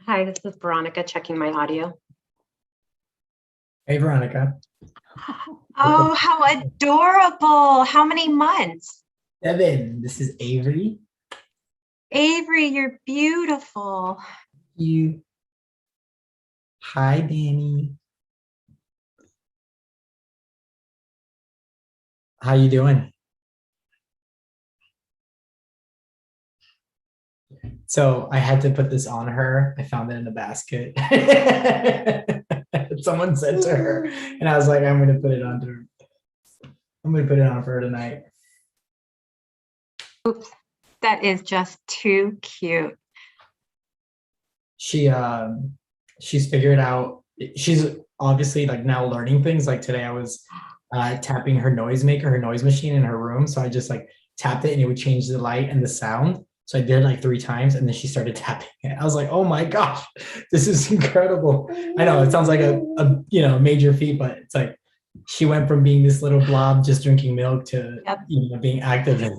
Hi, this is Veronica checking my audio. Hey, Veronica. Oh, how adorable. How many months? Evan, this is Avery. Avery, you're beautiful. You. Hi, Danny. How you doing? So I had to put this on her. I found it in a basket. Someone said to her, and I was like, I'm gonna put it on her. I'm gonna put it on for her tonight. That is just too cute. She's figured out. She's obviously like now learning things. Like today, I was tapping her noisemaker, her noise machine in her room. So I just like tapped it, and it would change the light and the sound. So I did it like 3 times, and then she started tapping it. I was like, "Oh my gosh, this is incredible!" I know it sounds like a major feat, but it's like she went from being this little blob just drinking milk to being active.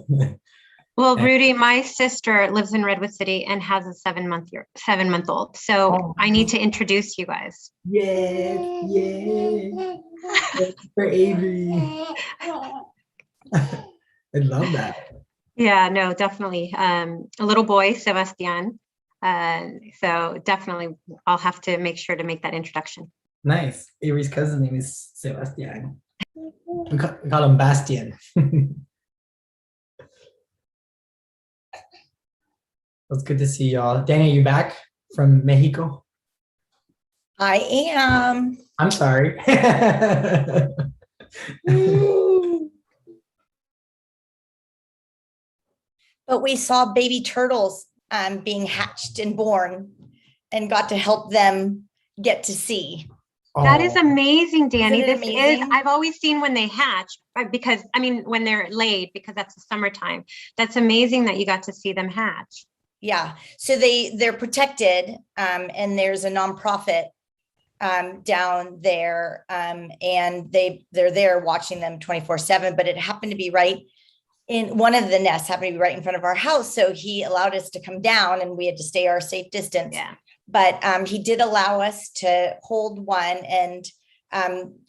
Well, Rudy, my sister lives in Redwood City and has a 7-month-old. So I need to introduce you guys. Yeah, yeah. For Avery. I love that. Yeah, no, definitely. A little boy, Sebastian. So definitely I'll have to make sure to make that introduction. Nice. Avery's cousin name is Sebastian. We call him Bastian. It's good to see y'all. Danny, you back from Mexico? I am. I'm sorry. But we saw baby turtles being hatched and born and got to help them get to sea. That is amazing, Danny. Isn't it amazing? I've always seen when they hatch, because when they're laid, because that's the summertime. That's amazing that you got to see them hatch. Yeah. So they're protected, and there's a nonprofit down there, and they're there watching them 24/7, but it happened to be right in one of the nests happened to be right in front of our house. So he allowed us to come down, and we had to stay our safe distance. Yeah. But he did allow us to hold one and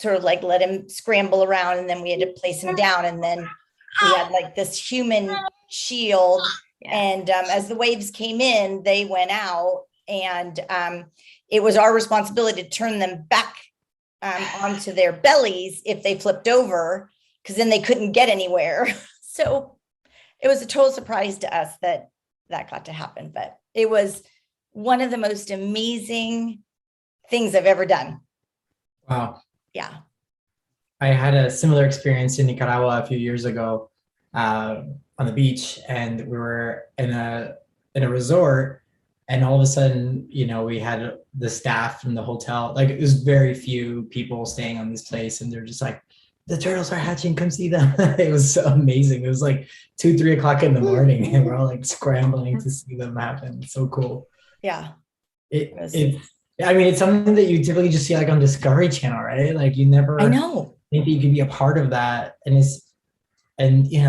sort of like let him scramble around, and then we had to place him down, and then we had like this human shield. Yeah. And as the waves came in, they went out, and it was our responsibility to turn them back onto their bellies if they flipped over, because then they couldn't get anywhere. So it was a total surprise to us that got to happen, but it was one of the most amazing things I've ever done. Wow. Yeah. I had a similar experience in Nicaragua a few years ago on the beach, and we were in a resort, and all of a sudden, we had the staff from the hotel, like it was very few people staying on this place, and they're just like, the turtles are hatching, come see them. It was so amazing. It was like 2-3 o'clock in the morning, and we're all like scrambling to see them happen. It's so cool. Yeah. It's something that you typically just see like on Discovery Channel, right? Like you never I know. think that you could be a part of that. And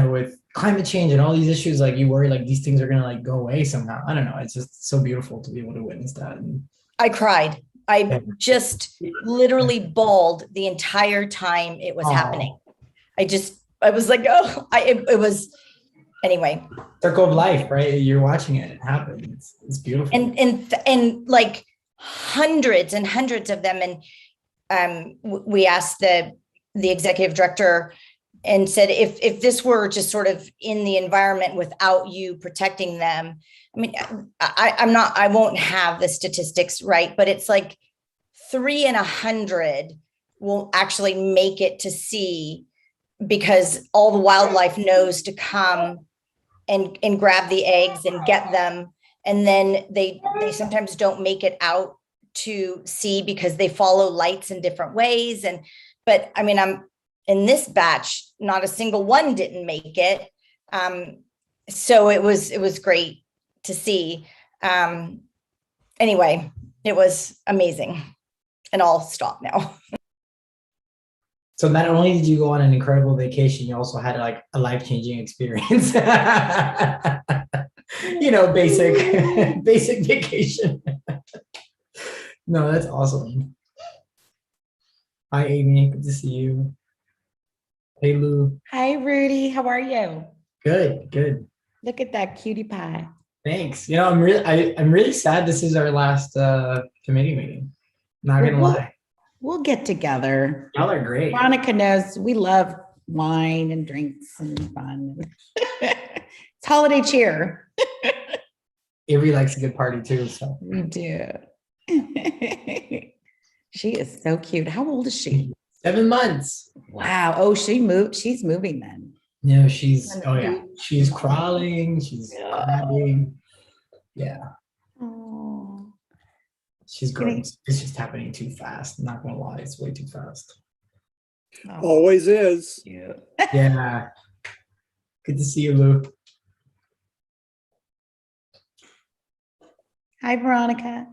with climate change and all these issues, like you worry like these things are gonna like go away somehow. I don't know. It's just so beautiful to be able to witness that. I cried. I just literally bawled the entire time it was happening. I was like, it was, anyway. Circle of life, right? You're watching it happen. It's beautiful. And like hundreds and hundreds of them. And we asked the executive director and said, if this were just sort of in the environment without you protecting them, I mean, I won't have the statistics right, but it's like 3 in 100 will actually make it to sea because all the wildlife knows to come and grab the eggs and get them. And then they sometimes don't make it out to sea because they follow lights in different ways. But I mean, I'm in this batch, not a single one didn't make it. So it was great to see. Anyway, it was amazing. And I'll stop now. So not only did you go on an incredible vacation, you also had like a life-changing experience. Basic vacation. No, that's awesome. Hi, Amy. Good to see you. Hey, Lou. Hi, Rudy. How are you? Good, good. Look at that cutie pie. Thanks. You know, I'm really sad this is our last committee meeting. Not gonna We'll- lie. We'll get together. Y'all are great. Veronica knows we love wine and drinks and fun. It's holiday cheer. Avery likes a good party too, so We do. She is so cute. How old is she? 7 months. Wow. Oh, she moved. She's moving then. Yeah, she's crawling, she's Yeah. grabbing. Yeah, Oh. she's growing. It's just happening too fast. I'm not gonna lie, it's way too fast. Always is. Cute. Yeah. Good to see you, Lou. Hi, Veronica.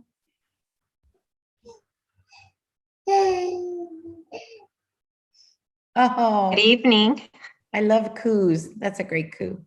Oh, Good evening. I love coos. That's a great coo.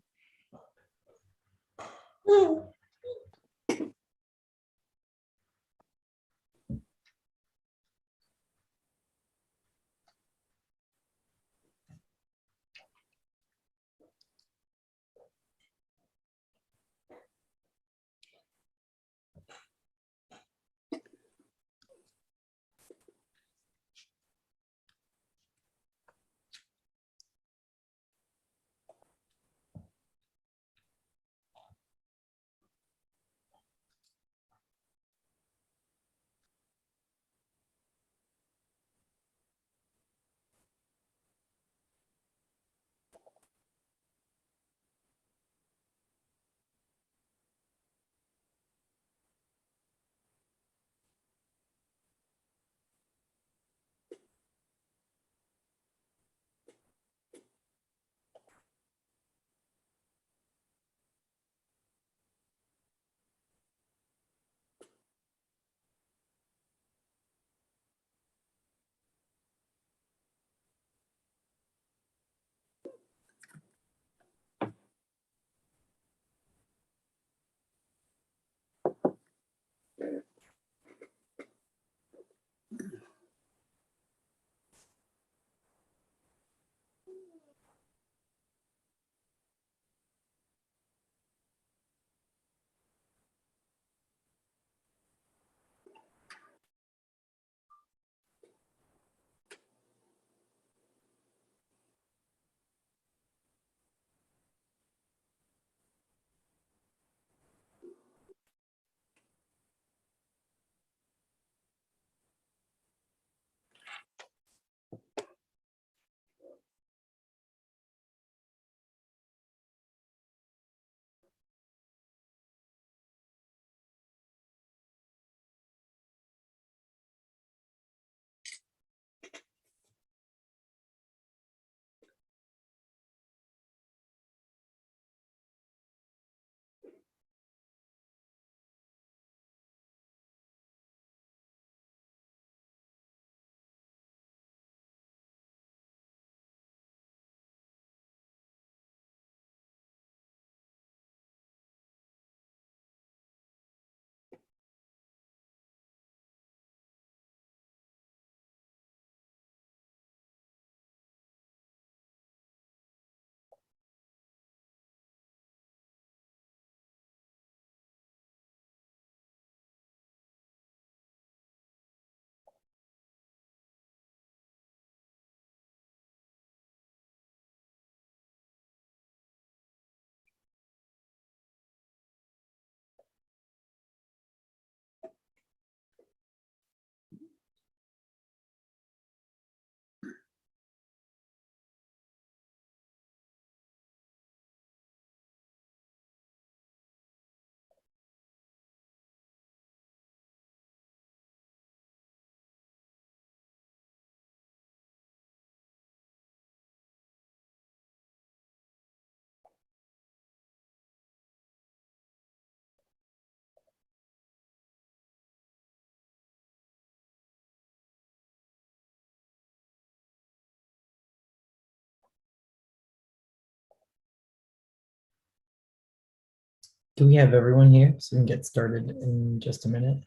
Do we have everyone here so we can get started in just a minute?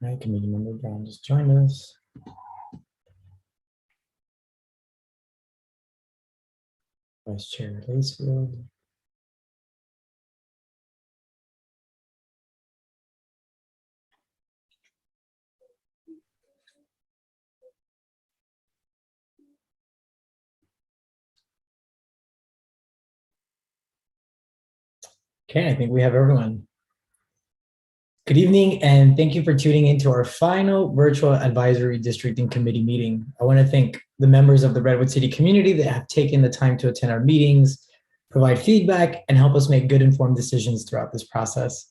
All right, committee member Brown just joined us. Vice Chair Lacefield. Okay, I think we have everyone. Good evening, and thank you for tuning into our final virtual advisory districting committee meeting. I want to thank the members of the Redwood City community that have taken the time to attend our meetings, provide feedback, and help us make good informed decisions throughout this process.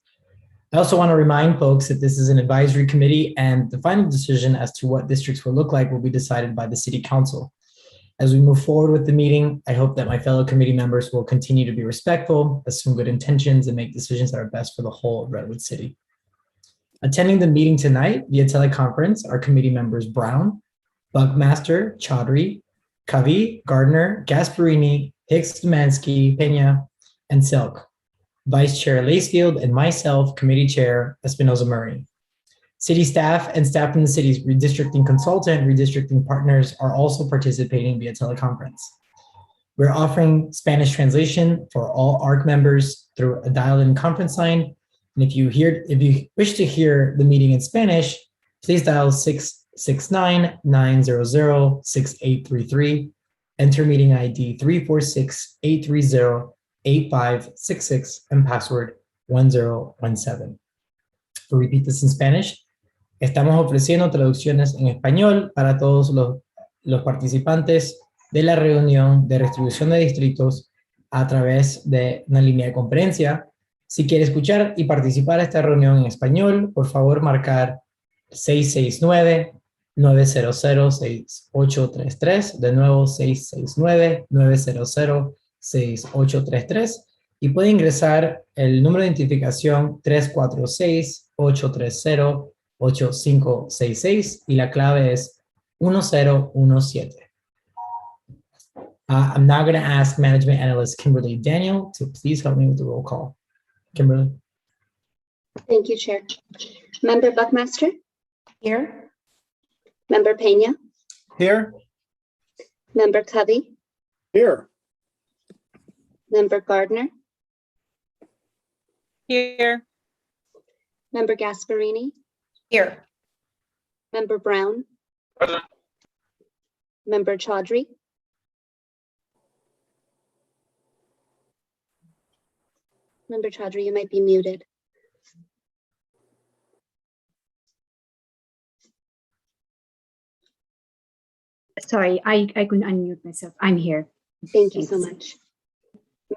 I also want to remind folks that this is an advisory committee and the final decision as to what districts will look like will be decided by the City Council. As we move forward with the meeting, I hope that my fellow committee members will continue to be respectful, assume good intentions, and make decisions that are best for the whole of Redwood City. Attending the meeting tonight via teleconference are committee members Brown, Buckmaster, Chaudhry, Kavi, Gardner, Gasparini, Hicks, Demansky, Pena, and Silk. Vice Chair Lacefield and myself, Committee Chair Espinoza Murray. City staff and staff from the city's redistricting consultant, redistricting partners are also participating via teleconference. We're offering Spanish translation for all ARC members through a dial-in conference line. And if you wish to hear the meeting in Spanish, please dial 669-900-6833, enter meeting ID 346-830-8566 and password 1017. To repeat this in Spanish, estamos ofreciendo traducciones en español para todos los participantes de la reunión de redistribución de distritos a través de una línea de conferencia. Si quiere escuchar y participar a esta reunión en español, por favor marcar 669-900-6833, de nuevo 669-900-6833, y puede ingresar el número de identificación 346-830-8566 y la clave es 1017. I'm now going to ask Management Analyst Kimberly Daniel to please help me with the roll call. Kimberly. Thank you, Chair. Member Buckmaster? Here. Member Pena? Here. Member Covey? Here. Member Gardner? Here. Member Gasparini? Here. Member Brown? Present. Member Chaudhry? Member Chaudhry, you might be muted. Sorry, I couldn't unmute myself. I'm here. Thank you so Thanks. much.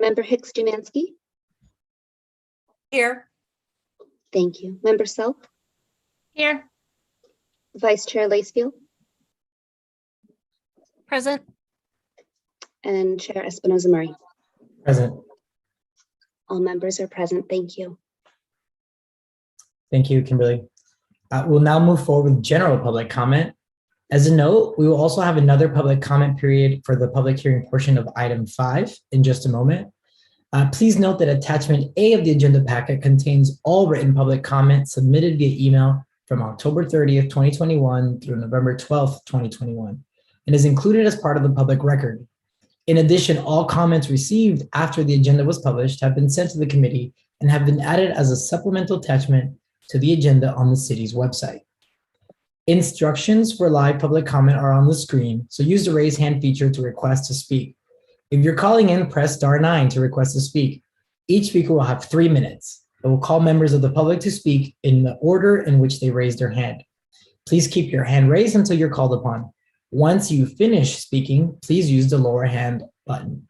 Member Hicks Dumansky? Here. Thank you. Member Self? Here. Vice Chair Lacefield? Present. And Chair Espinoza Murray. Present. All members are present. Thank you. Thank you, Kimberly. We'll now move forward with general public comment. As a note, we will also have another public comment period for the public hearing portion of item 5 in just a moment. Please note that attachment A of the agenda packet contains all written public comments submitted via email from October 30th, 2021 through November 12th, 2021, and is included as part of the public record. In addition, all comments received after the agenda was published have been sent to the committee and have been added as a supplemental attachment to the agenda on the city's website. Instructions for live public comment are on the screen, so use the raise hand feature to request to speak. If you're calling in, press *9 to request to speak. Each speaker will have 3 minutes. I will call members of the public to speak in the order in which they raised their hand. Please keep your hand raised until you're called upon. Once you finish speaking, please use the lower hand button.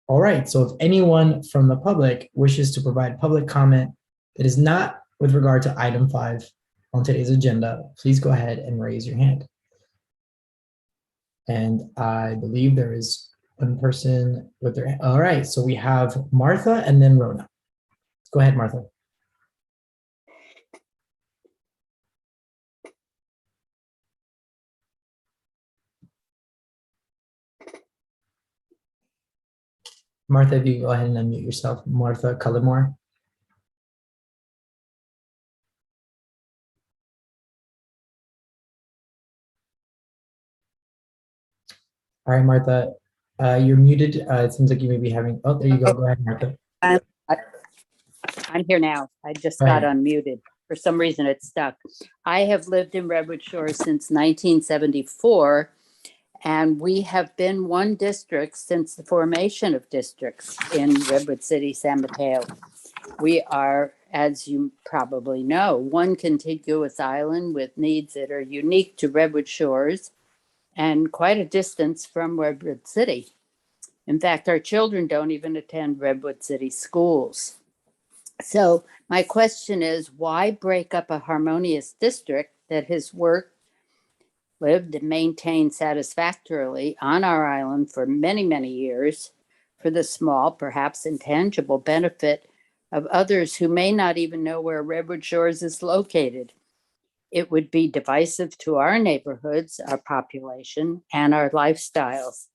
All right, so if anyone from the public wishes to provide public comment that is not with regard to item 5 on today's agenda, please go ahead and raise your hand. And I believe there is one person with their hand. All right, so we have Martha and then Rona. Go ahead, Martha. Martha, if you go ahead and unmute yourself. Martha Cullimore. All right, Martha, you're muted. It seems like you may be having, oh, there you go. Go ahead, Martha. I'm here now. I just Go got ahead. unmuted. For some reason, it stuck. I have lived in Redwood Shores since 1974, and we have been one district since the formation of districts in Redwood City, San Mateo. We are, as you probably know, one contiguous island with needs that are unique to Redwood Shores and quite a distance from Redwood City. In fact, our children don't even attend Redwood City schools. So my question is, why break up a harmonious district that has worked, lived, and maintained satisfactorily on our island for many, many years for the small, perhaps intangible benefit of others who may not even know where Redwood Shores is located? It would be divisive to our neighborhoods, our population, and our lifestyles.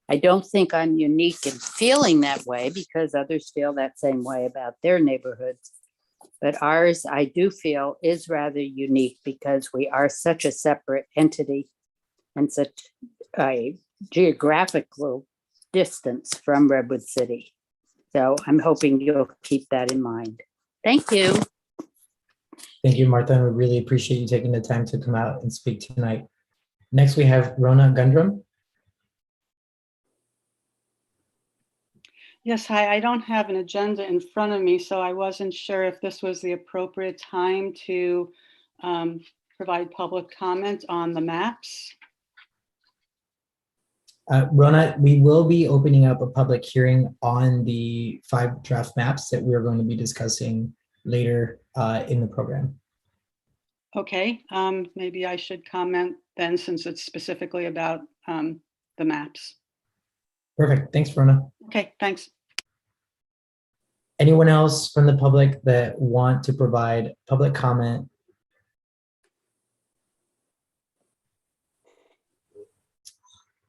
I don't think I'm unique in feeling that way because others feel that same way about their neighborhoods. But ours, I do feel, is rather unique because we are such a separate entity and such a geographical distance from Redwood City. So I'm hoping you'll keep that in mind. Thank you. Thank you, Martha. We really appreciate you taking the time to come out and speak tonight. Next, we have Rona Gundrum. Yes, hi. I don't have an agenda in front of me, so I wasn't sure if this was the appropriate time to provide public comment on the maps. Rona, we will be opening up a public hearing on the 5 draft maps that we're going to be discussing later in the program. Okay, maybe I should comment then since it's specifically about the maps. Perfect. Thanks, Rona. Okay, thanks. Anyone else from the public that want to provide public comment?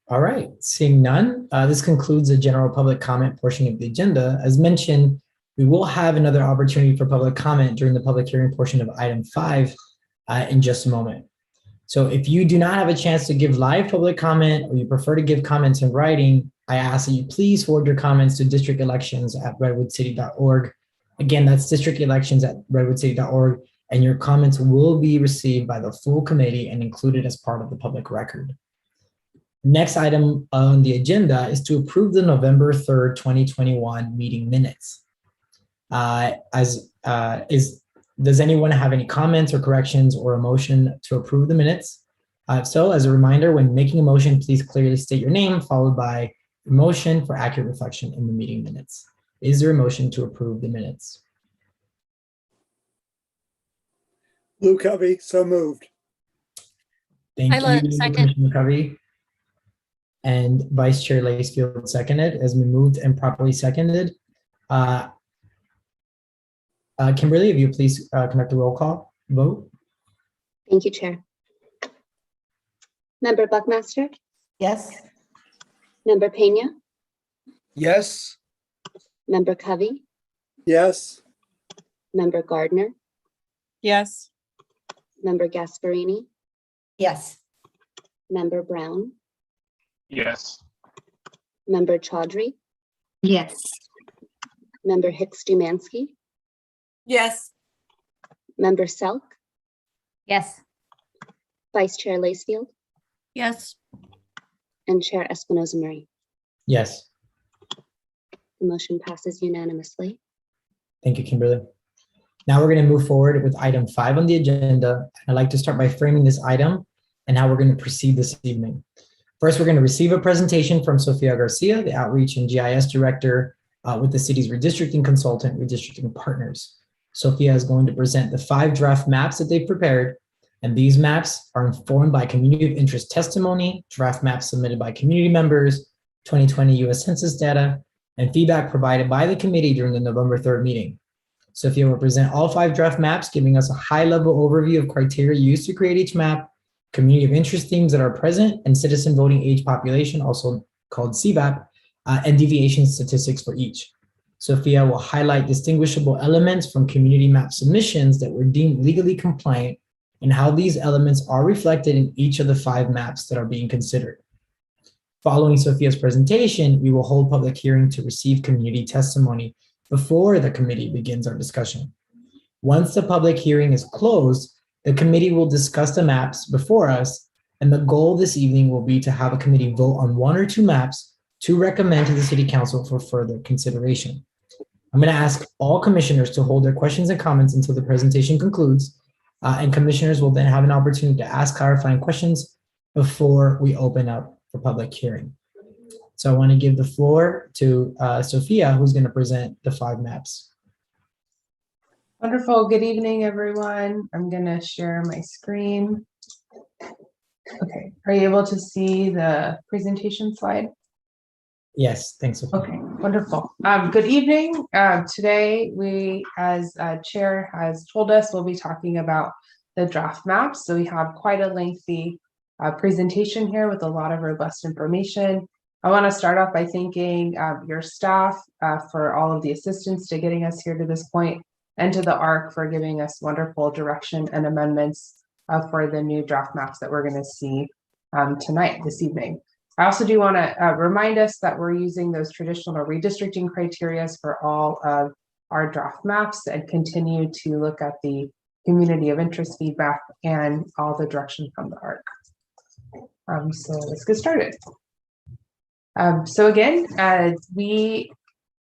All right, seeing none, this concludes the general public comment portion of the agenda. As mentioned, we will have another opportunity for public comment during the public hearing portion of item 5 in just a moment. So if you do not have a chance to give live public comment or you prefer to give comments in writing, I ask that you please forward your comments to districtelections@redwoodcity.org. Again, that's districtelections@redwoodcity.org, and your comments will be received by the full committee and included as part of the public record. Next item on the agenda is to approve the November 3rd, 2021 meeting minutes. Does anyone have any comments or corrections or a motion to approve the minutes? So as a reminder, when making a motion, please clearly state your name followed by a motion for accurate reflection in the meeting minutes. Is there a motion to approve the minutes? Lou Covey, so moved. Thank you, Second. Commissioner Covey. And Vice Chair Lacefield seconded, has been moved and properly seconded. Kimberly, if you please conduct a roll call vote. Thank you, Chair. Member Buckmaster, Yes. Member Pena, Yes. Member Covey, Yes. Member Gardner, Yes. Member Gasparini, Yes. Member Brown, Yes. Member Chaudhry, Yes. Member Hicks Dumansky, Yes. Member Selk, Yes. Vice Chair Lacefield, Yes. and Chair Espinoza Murray. Yes, The motion passes unanimously. thank you, Kimberly. Now we're going to move forward with item 5 on the agenda. I'd like to start by framing this item and how we're going to proceed this evening. First, we're going to receive a presentation from Sofia Garcia, the Outreach and GIS Director with the city's redistricting consultant, Redistricting Partners. Sofia is going to present the 5 draft maps that they've prepared, and these maps are informed by community of interest testimony, draft maps submitted by community members, 2020 US Census data, and feedback provided by the committee during the November 3rd meeting. Sophia will present all 5 draft maps, giving us a high-level overview of criteria used to create each map, community of interest themes that are present, and citizen voting age population, also called CVAP, and deviation statistics for each. Sophia will highlight distinguishable elements from community map submissions that were deemed legally compliant and how these elements are reflected in each of the 5 maps that are being considered. Following Sophia's presentation, we will hold public hearing to receive community testimony before the committee begins our discussion. Once the public hearing is closed, the committee will discuss the maps before us, and the goal this evening will be to have a committee vote on 1 or 2 maps to recommend to the City Council for further consideration. I'm going to ask all commissioners to hold their questions and comments until the presentation concludes, and commissioners will then have an opportunity to ask clarifying questions before we open up for public hearing. So I want to give the floor to Sophia, who's going to present the 5 maps. Wonderful. Good evening, everyone. I'm going to share my screen. Okay. Are you able to see the presentation slide? Yes, thanks, Sophia. Okay, wonderful. Good evening. Today, we, as Chair has told us, we'll be talking about the draft maps. So we have quite a lengthy presentation here with a lot of robust information. I want to start off by thanking your staff for all of the assistance to getting us here to this point, and to the ARC for giving us wonderful direction and amendments for the new draft maps that we're going to see this evening. I also do want to remind us that we're using those traditional redistricting criteria for all of our draft maps, and continue to look at the community of interest feedback and all the direction from the ARC. So let's get started. So again,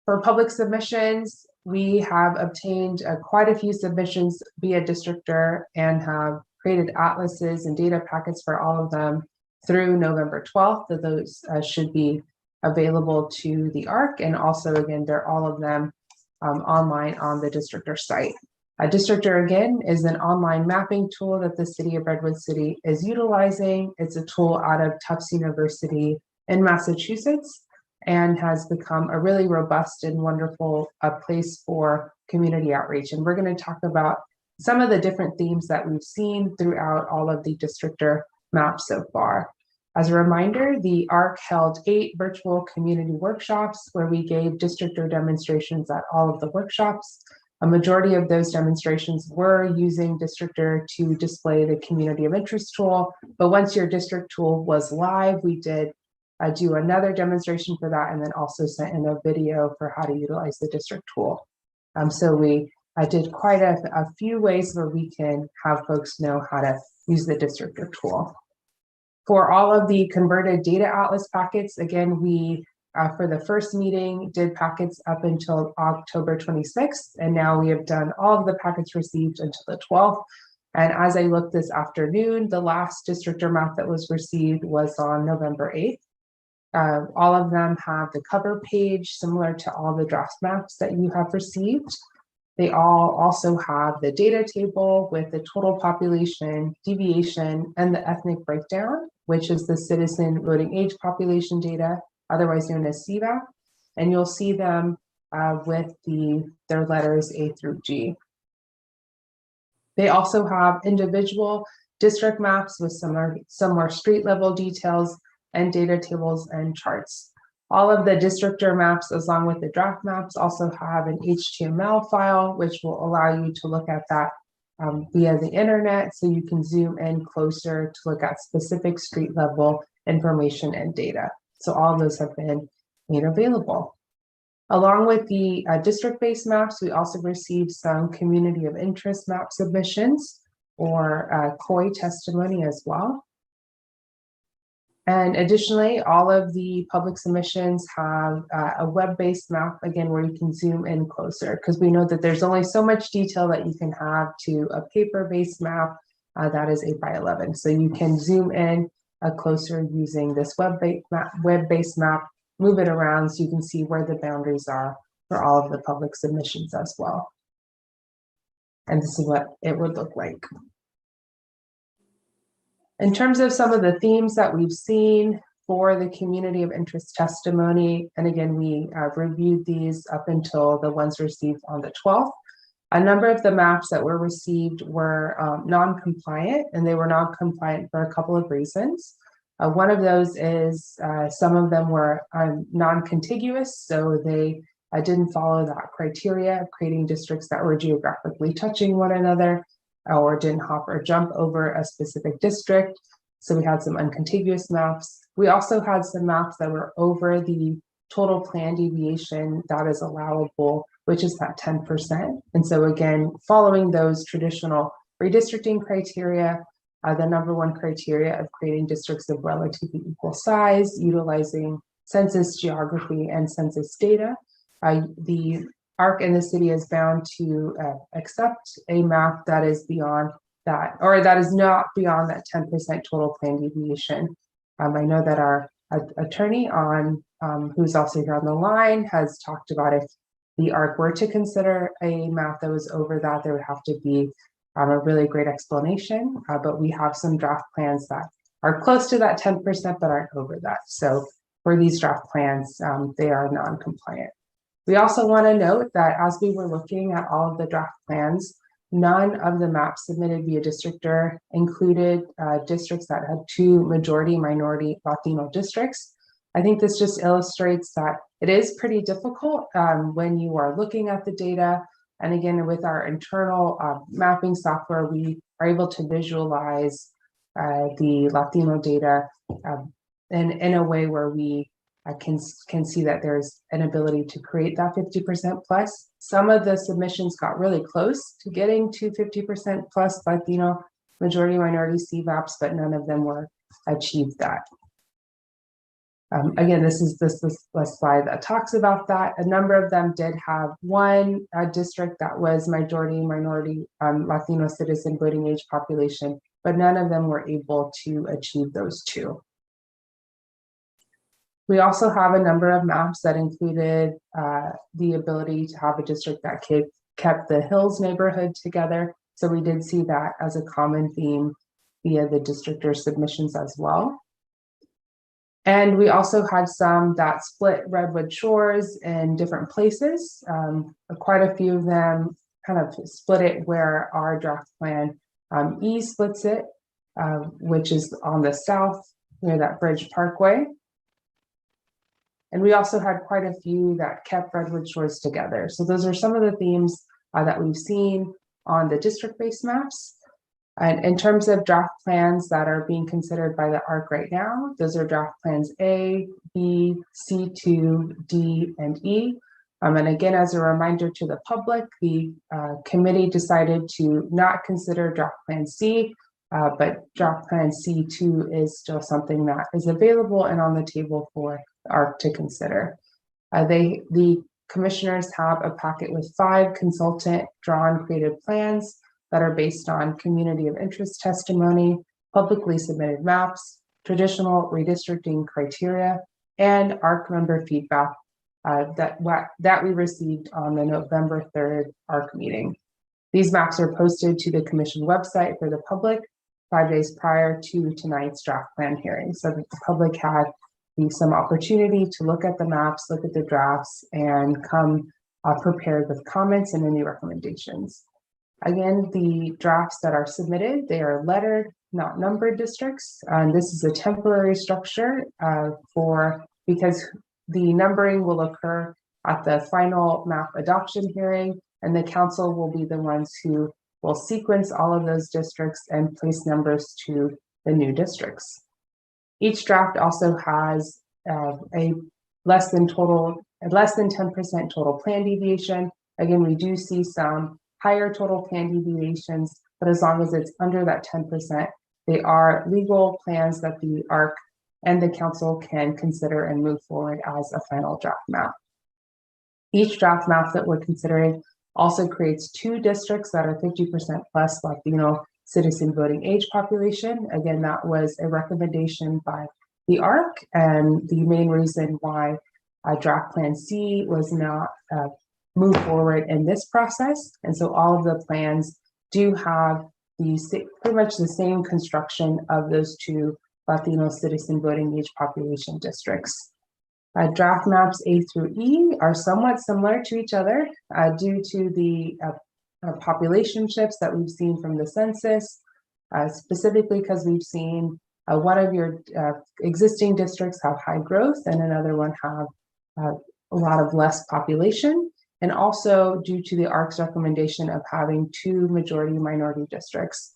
for public submissions, we have obtained quite a few submissions via Districtor and have created atlases and data packets for all of them through November 12th. So those should be available to the ARC, and also again, they're all of them online on the Districtor site. Districtor again is an online mapping tool that the City of Redwood City is utilizing. It's a tool out of Tufts University in Massachusetts, and has become a really robust and wonderful place for community outreach. And we're going to talk about some of the different themes that we've seen throughout all of the Districtor maps so far. As a reminder, the ARC held 8 virtual community workshops where we gave Districtor demonstrations at all of the workshops. A majority of those demonstrations were using Districtor to display the community of interest tool, but once your district tool was live, we did do another demonstration for that, and then also sent in a video for how to utilize the district tool. So we did quite a few ways where we can have folks know how to use the Districtor tool. For all of the converted data atlas packets, again, we, for the first meeting, did packets up until October 26th, and now we have done all of the packets received until the 12th. And as I looked this afternoon, the last Districtor map that was received was on November 8th. All of them have the cover page similar to all the draft maps that you have received. They all also have the data table with the total population, deviation, and the ethnic breakdown, which is the citizen voting age population data, otherwise known as CVAP. And you'll see them with their letters A through G. They also have individual district maps with some more street level details and data tables and charts. All of the Districtor maps, along with the draft maps, also have an HTML file, which will allow you to look at that via the internet, so you can zoom in closer to look at specific street level information and data. So all of those have been made available. Along with the district-based maps, we also received some community of interest map submissions, or COI testimony as well. And additionally, all of the public submissions have a web-based map, again, where you can zoom in closer, because we know that there's only so much detail that you can have to a paper-based map that is 8x11. So you can zoom in closer using this web-based map, move it around so you can see where the boundaries are for all of the public submissions as well. And this is what it would look like. In terms of some of the themes that we've seen for the community of interest testimony, and again, we reviewed these up until the ones received on the 12th. A number of the maps that were received were non-compliant, and they were non-compliant for a couple of reasons. One of those is some of them were non-contiguous, so they didn't follow that criteria of creating districts that were geographically touching one another, or didn't hop or jump over a specific district. So we had some uncontiguous maps. We also had some maps that were over the total plan deviation that is allowable, which is that 10%. And so again, following those traditional redistricting criteria, the number one criteria of creating districts of relatively equal size, utilizing census geography and census data. The ARC and the city is bound to accept a map that is beyond that, or that is not beyond that 10% total plan deviation. I know that our attorney who's also here on the line has talked about if the ARC were to consider a map that was over that, there would have to be a really great explanation, but we have some draft plans that are close to that 10% but aren't over that. So for these draft plans, they are non-compliant. We also want to note that as we were looking at all of the draft plans, none of the maps submitted via districtor included districts that had 2 majority minority Latino districts. I think this just illustrates that it is pretty difficult when you are looking at the data. And again, with our internal mapping software, we are able to visualize the Latino data in a way where we can see that there's an ability to create that 50% plus. Some of the submissions got really close to getting to 50% plus Latino majority minority CVAPs, but none of them were achieved that. Again, this is a slide that talks about that. A number of them did have one district that was majority minority Latino citizen voting age population, but none of them were able to achieve those 2. We also have a number of maps that included the ability to have a district that kept the Hills neighborhood together. So we did see that as a common theme via the districtor submissions as well. And we also had some that split Redwood Shores in different places. Quite a few of them kind of split it where our draft plan E splits it, which is on the south near that Bridge Parkway. And we also had quite a few that kept Redwood Shores together. So those are some of the themes that we've seen on the district-based maps. And in terms of draft plans that are being considered by the ARC right now, those are draft plans A, B, C2, D, and E. And again, as a reminder to the public, the committee decided to not consider draft plan C, but draft plan C2 is still something that is available and on the table for the ARC to consider. The commissioners have a packet with 5 consultant drawn created plans that are based on community of interest testimony, publicly submitted maps, traditional redistricting criteria, and ARC member feedback that we received on the November 3rd ARC meeting. These maps are posted to the commission website for the public 5 days prior to tonight's draft plan hearing, so that the public had some opportunity to look at the maps, look at the drafts, and come prepared with comments and any recommendations. Again, the drafts that are submitted, they are lettered, not numbered districts. This is a temporary structure because the numbering will occur at the final map adoption hearing, and the council will be the ones who will sequence all of those districts and place numbers to the new districts. Each draft also has a less than 10% total plan deviation. Again, we do see some higher total plan deviations, but as long as it's under that 10%, they are legal plans that the ARC and the council can consider and move forward as a final draft map. Each draft map that we're considering also creates 2 districts that are 50% plus Latino citizen voting age population. Again, that was a recommendation by the ARC, and the main reason why draft plan C was not move forward in this process. And so all of the plans do have pretty much the same construction of those 2 Latino citizen voting age population districts. Draft maps A through E are somewhat similar to each other due to the population shifts that we've seen from the census, specifically because we've seen one of your existing districts have high growth and another one have a lot of less population. And also due to the ARC's recommendation of having 2 majority minority districts.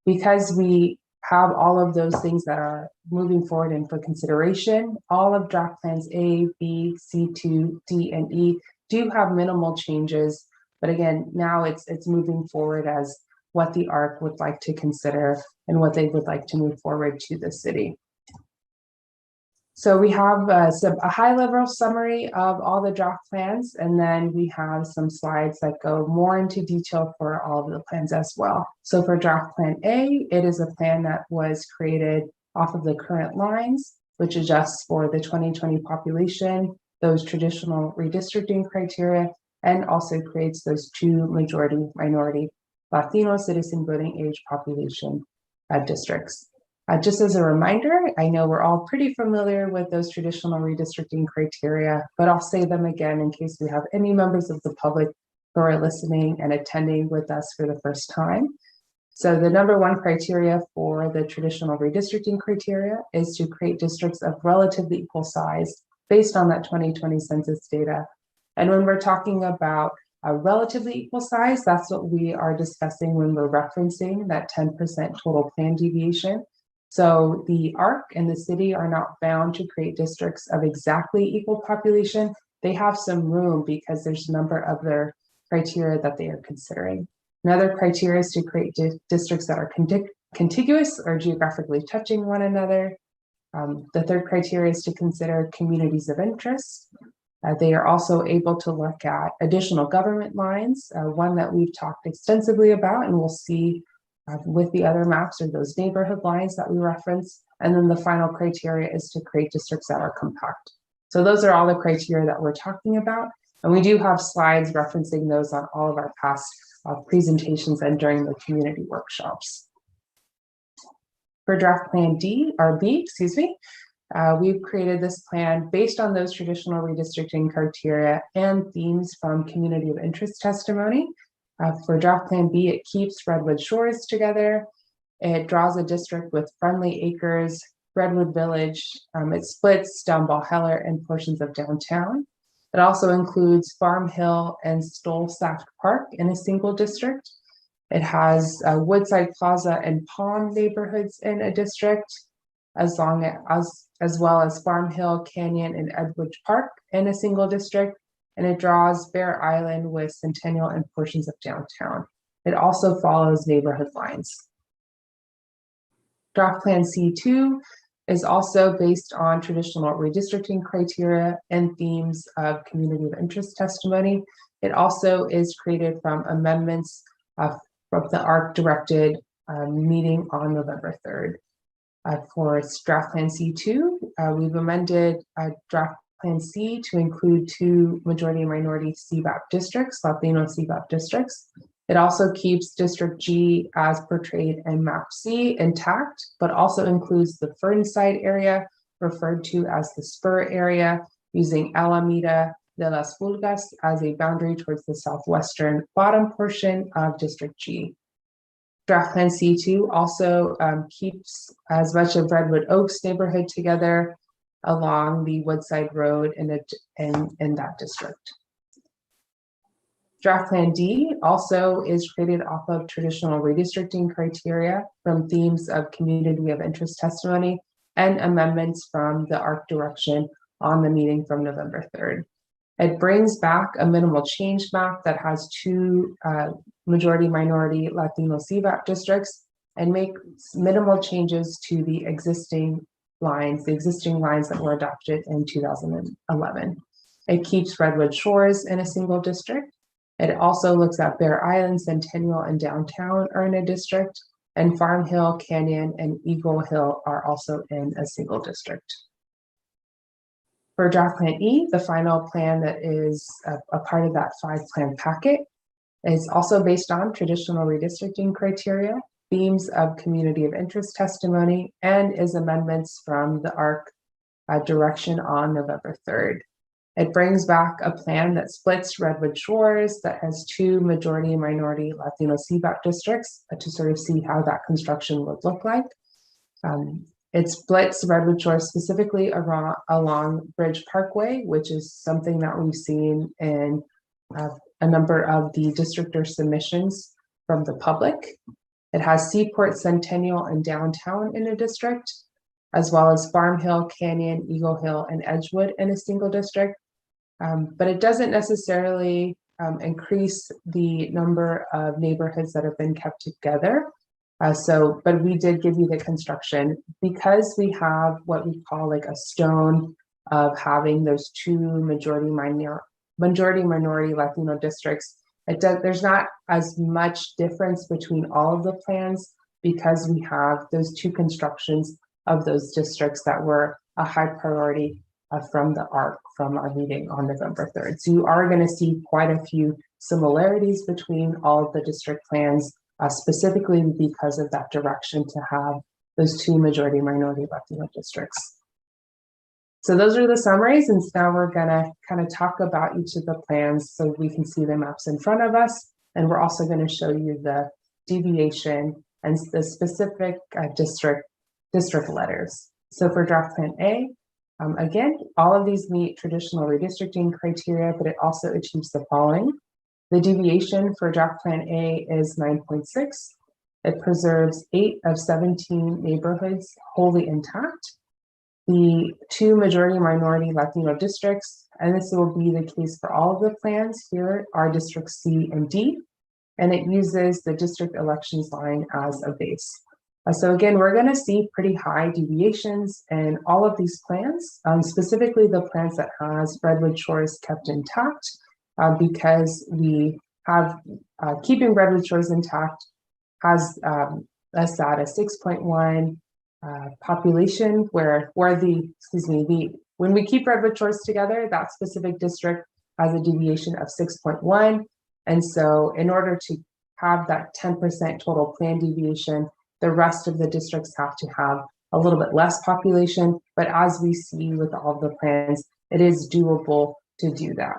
Because we have all of those things that are moving forward and for consideration. All of draft plans A, B, C2, D, and E do have minimal changes, but again, now it's moving forward as what the ARC would like to consider and what they would like to move forward to the city. So we have a high-level summary of all the draft plans, and then we have some slides that go more into detail for all of the plans as well. So for draft plan A, it is a plan that was created off of the current lines, which adjusts for the 2020 population, those traditional redistricting criteria, and also creates those 2 majority minority Latino citizen voting age population districts. Just as a reminder, I know we're all pretty familiar with those traditional redistricting criteria, but I'll say them again in case we have any members of the public who are listening and attending with us for the first time. So the number 1 criteria for the traditional redistricting criteria is to create districts of relatively equal size based on that 2020 census data. And when we're talking about a relatively equal size, that's what we are discussing when we're referencing that 10% total plan deviation. So the ARC and the city are not bound to create districts of exactly equal population. They have some room because there's a number of their criteria that they are considering. Another criteria is to create districts that are contiguous or geographically touching one another. The third criteria is to consider communities of interest. They are also able to look at additional government lines, one that we've talked extensively about, and we'll see with the other maps are those neighborhood lines that we reference. And then the final criteria is to create districts that are compact. So those are all the criteria that we're talking about. And we do have slides referencing those on all of our past presentations and during the community workshops. For draft plan B, we've created this plan based on those traditional redistricting criteria and themes from community of interest testimony. For draft plan B, it keeps Redwood Shores together. It draws a district with Friendly Acres, Redwood Village. It splits down Valhalla and portions of downtown. It also includes Farm Hill and Stolsack Park in a single district. It has Woodside Plaza and Palm neighborhoods in a district, as well as Farm Hill, Canyon, and Edgewood Park in a single district. And it draws Bear Island with Centennial and portions of downtown. It also follows neighborhood lines. Draft Plan C2 is also based on traditional redistricting criteria and themes of community of interest testimony. It also is created from amendments from the ARC directed meeting on November 3rd. For draft plan C2, we've amended draft plan C to include 2 majority and minority CBAP districts, Latino CBAP districts. It also keeps District G as portrayed in Map C intact, but also includes the Fernside area, referred to as the Spur area, using Alameda de las Pulgas as a boundary towards the southwestern bottom portion of District G. Draft Plan C2 also keeps as much of Redwood Oaks neighborhood together along the Woodside Road in that district. Draft Plan D also is created off of traditional redistricting criteria from themes of community of interest testimony and amendments from the ARC direction on the meeting from November 3rd. It brings back a minimal change map that has 2 majority minority Latino CVAP districts and makes minimal changes to the existing lines that were adopted in 2011. It keeps Redwood Shores in a single district. It also looks at Bear Island, Centennial, and downtown are in a district, and Farm Hill, Canyon, and Eagle Hill are also in a single district. For Draft Plan E, the final plan that is a part of that 5-plan packet is also based on traditional redistricting criteria, themes of community of interest testimony, and is amendments from the ARC direction on November 3rd. It brings back a plan that splits Redwood Shores that has 2 majority and minority Latino CBAP districts to sort of see how that construction would look like. It splits Redwood Shores specifically along Bridge Parkway, which is something that we've seen in a number of the districtor submissions from the public. It has Seaport, Centennial, and Downtown in a district, as well as Farm Hill, Canyon, Eagle Hill, and Edgewood in a single district. But it doesn't necessarily increase the number of neighborhoods that have been kept together. But we did give you the construction because we have what we call like a stone of having those two majority minority Latino districts. There's not as much difference between all of the plans because we have those two constructions of those districts that were a high priority from the ARC from our meeting on November 3rd. So you are going to see quite a few similarities between all of the district plans, specifically because of that direction to have those two majority minority Latino districts. So those are the summaries, and now we're gonna kind of talk about each of the plans so we can see the maps in front of us. And we're also going to show you the deviation and the specific district letters. So for draft plan A, again, all of these meet traditional redistricting criteria, but it also achieves the following. The deviation for draft plan A is 9.6. It preserves 8 of 17 neighborhoods wholly intact. The two majority minority Latino districts, and this will be the case for all of the plans here, are districts C and D, and it uses the district elections line as a base. So again, we're going to see pretty high deviations in all of these plans, specifically the plans that has Redwood Shores kept intact, because we have keeping Redwood Shores intact has us at a 6.1 population when we keep Redwood Shores together, that specific district has a deviation of 6.1. And so in order to have that 10% total plan deviation, the rest of the districts have to have a little bit less population. But as we see with all the plans, it is doable to do that.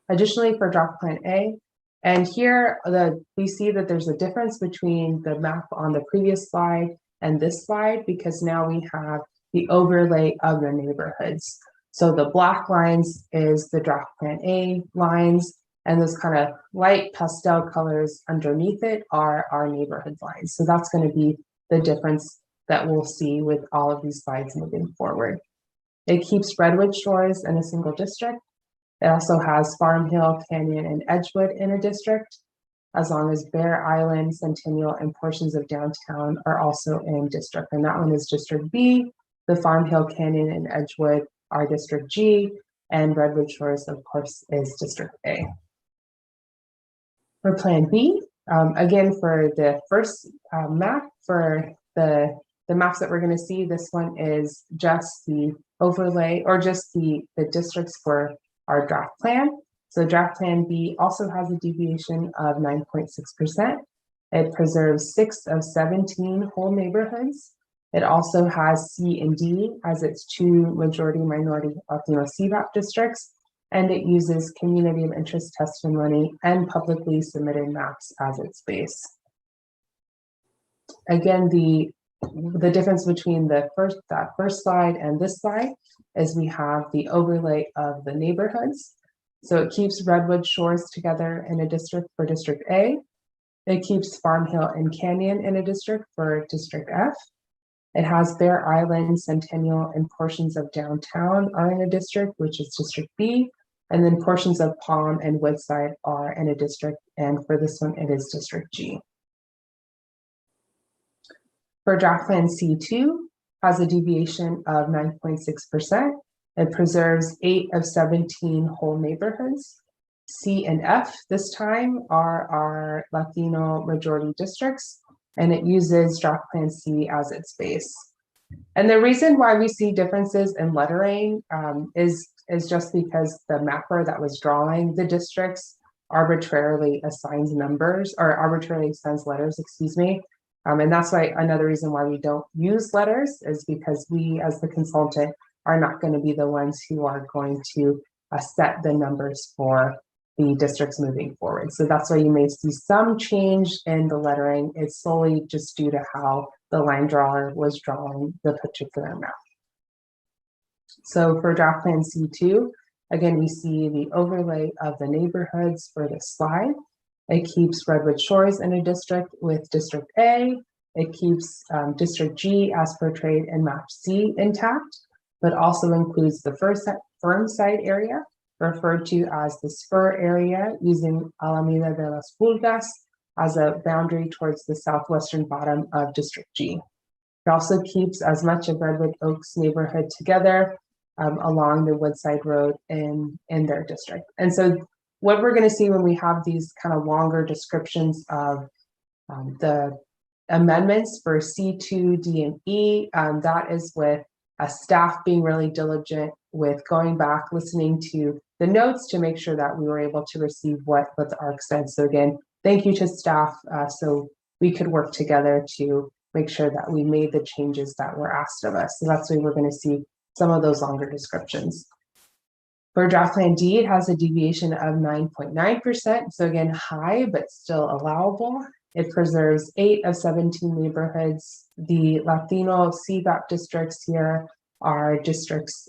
Additionally, for draft plan A, and here we see that there's a difference between the map on the previous slide and this slide, because now we have the overlay of the neighborhoods. So the black lines is the draft plan A lines, and those kind of light pastel colors underneath it are our neighborhood lines. So that's going to be the difference that we'll see with all of these slides moving forward. It keeps Redwood Shores in a single district. It also has Farm Hill, Canyon, and Edgewood in a district, as long as Bear Island, Centennial, and portions of downtown are also in district. And that one is District B. The Farm Hill, Canyon, and Edgewood are District G, and Redwood Shores, of course, is District A. For Plan B, again, for the first map, for the maps that we're going to see, this one is just the overlay or just the districts for our draft plan. So draft plan B also has a deviation of 9.6%. It preserves 6 of 17 whole neighborhoods. It also has C and D as its two majority minority Latino CVAP districts, and it uses community of interest testimony and publicly submitted maps as its base. Again, the difference between that first slide and this slide is we have the overlay of the neighborhoods. So it keeps Redwood Shores together in a district for District A. It keeps Farm Hill and Canyon in a district for District F. It has Bear Island, Centennial, and portions of downtown are in a district, which is District B. And then portions of Palm and Woodside are in a district. And for this one, it is District G. For draft plan C2, has a deviation of 9.6%. It preserves 8 of 17 whole neighborhoods. C and F this time are our Latino majority districts, and it uses draft plan C as its base. And the reason why we see differences in lettering is just because the mapper that was drawing the districts arbitrarily assigns numbers or arbitrarily assigns letters, excuse me. And that's why another reason why we don't use letters is because we as the consultant are not going to be the ones who are going to set the numbers for the districts moving forward. So that's why you may see some change in the lettering. It's solely just due to how the line drawer was drawing the particular map. So for draft plan C2, again, we see the overlay of the neighborhoods for this slide. It keeps Redwood Shores in a district with District A. It keeps District G as portrayed in Map C intact, but also includes the firm side area, referred to as the spur area, using Alameda de las Pulgas as a boundary towards the southwestern bottom of District G. It also keeps as much of Redwood Oaks neighborhood together along the Woodside Road in their district. And so what we're going to see when we have these kind of longer descriptions of the amendments for C2, D, and E, that is with staff being really diligent with going back, listening to the notes to make sure that we were able to receive what the ARC said. So again, thank you to staff so we could work together to make sure that we made the changes that were asked of us. So that's why we're going to see some of those longer descriptions. For draft plan D, it has a deviation of 9.9%. So again, high, but still allowable. It preserves 8 of 17 neighborhoods. The Latino CVAP districts here are districts,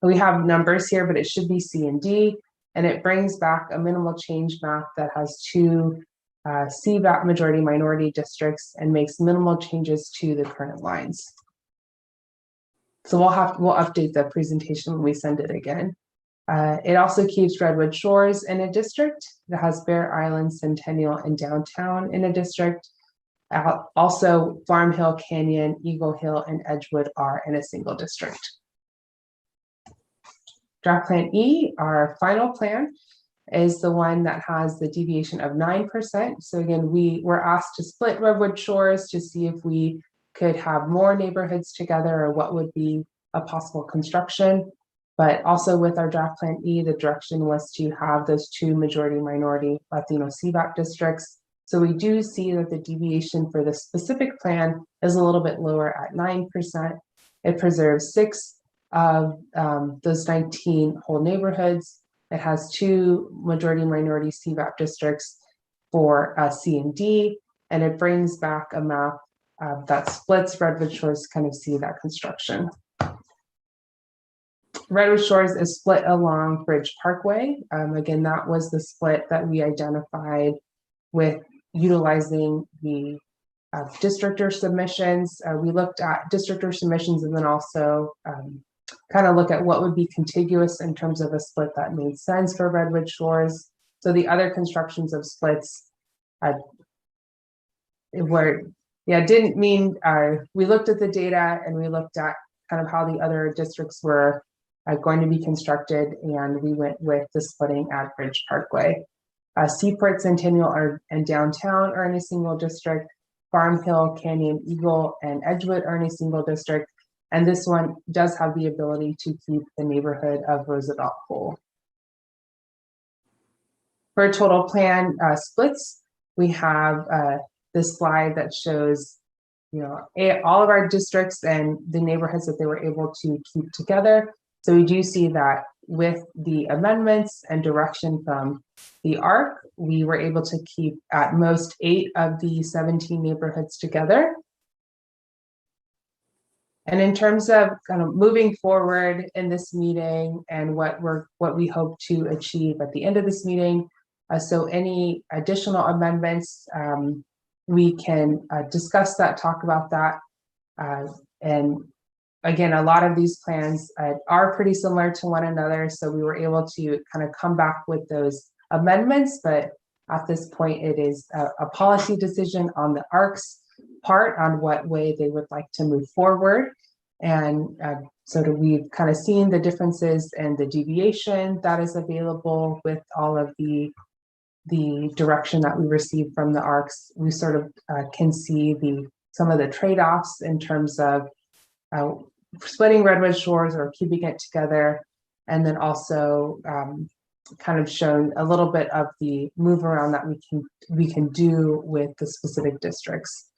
we have numbers here, but it should be C and D. And it brings back a minimal change map that has 2 CVAP majority minority districts and makes minimal changes to the current lines. So we'll update the presentation when we send it again. It also keeps Redwood Shores in a district. It has Bear Island, Centennial, and Downtown in a district. Also, Farm Hill, Canyon, Eagle Hill, and Edgewood are in a single district. Draft Plan E, our final plan, is the one that has the deviation of 9%. So again, we were asked to split Redwood Shores to see if we could have more neighborhoods together or what would be a possible construction. But also with our draft plan E, the direction was to have those 2 majority minority Latino CVAP districts. So we do see that the deviation for the specific plan is a little bit lower at 9%. It preserves 6 of those 19 whole neighborhoods. It has 2 majority minority CVAP districts for C and D, and it brings back a map that splits Redwood Shores to kind of see that construction. Redwood Shores is split along Bridge Parkway. Again, that was the split that we identified with utilizing the districtor submissions. We looked at districtor submissions and then also kind of look at what would be contiguous in terms of a split that made sense for Redwood Shores. So the other constructions of splits didn't mean, we looked at the data and we looked at kind of how the other districts were going to be constructed, and we went with the splitting at Bridge Parkway. Seaport, Centennial, and Downtown are in a single district. Farm Hill, Canyon, Eagle, and Edgewood are in a single district. And this one does have the ability to keep the neighborhood of Roosevelt whole. For total plan splits, we have this slide that shows, all of our districts and the neighborhoods that they were able to keep together. So we do see that with the amendments and direction from the ARC, we were able to keep at most 8 of the 17 neighborhoods together. And in terms of kind of moving forward in this meeting and what we hope to achieve at the end of this meeting, so any additional amendments, we can discuss that, talk about that. And again, a lot of these plans are pretty similar to one another, so we were able to kind of come back with those amendments, but at this point it is a policy decision on the ARC's part on what way they would like to move forward. And so we've kind of seen the differences and the deviation that is available with all of the direction that we received from the ARCs. We sort of can see some of the trade-offs in terms of splitting Redwood Shores or keeping it together, and then also kind of shown a little bit of the move around that we can do with the specific districts.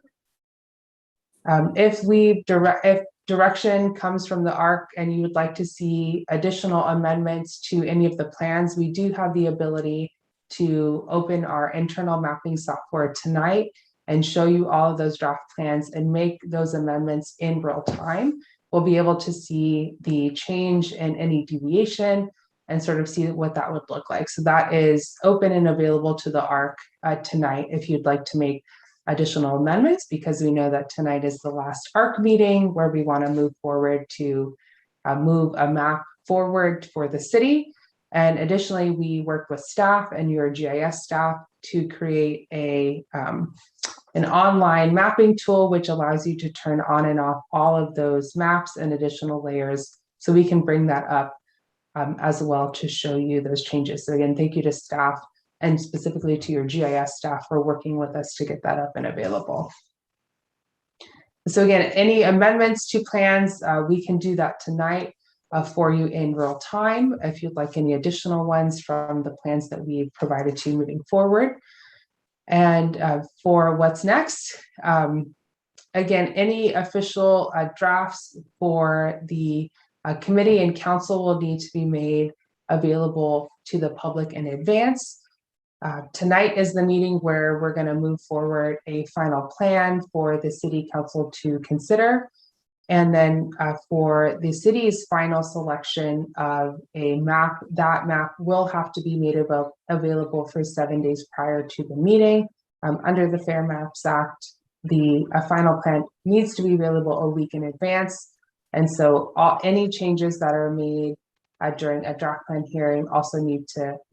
If direction comes from the ARC and you would like to see additional amendments to any of the plans, we do have the ability to open our internal mapping software tonight and show you all of those draft plans and make those amendments in real time. We'll be able to see the change in any deviation, and sort of see what that would look like. So that is open and available to the ARC tonight if you'd like to make additional amendments, because we know that tonight is the last ARC meeting where we want to move forward to move a map forward for the city. And additionally, we work with staff and your GIS staff to create an online mapping tool, which allows you to turn on and off all of those maps and additional layers. So we can bring that up as well to show you those changes. So again, thank you to staff and specifically to your GIS staff for working with us to get that up and available. So again, any amendments to plans, we can do that tonight for you in real time. If you'd like any additional ones from the plans that we've provided to you moving forward. And for what's next, again, any official drafts for the committee and council will need to be made available to the public in advance. Tonight is the meeting where we're going to move forward a final plan for the city council to consider. And then for the city's final selection of a map, that map will have to be made available for 7 days prior to the meeting. Under the Fair Maps Act, the final plan needs to be available a week in advance. And so any changes that are made during a draft plan hearing also we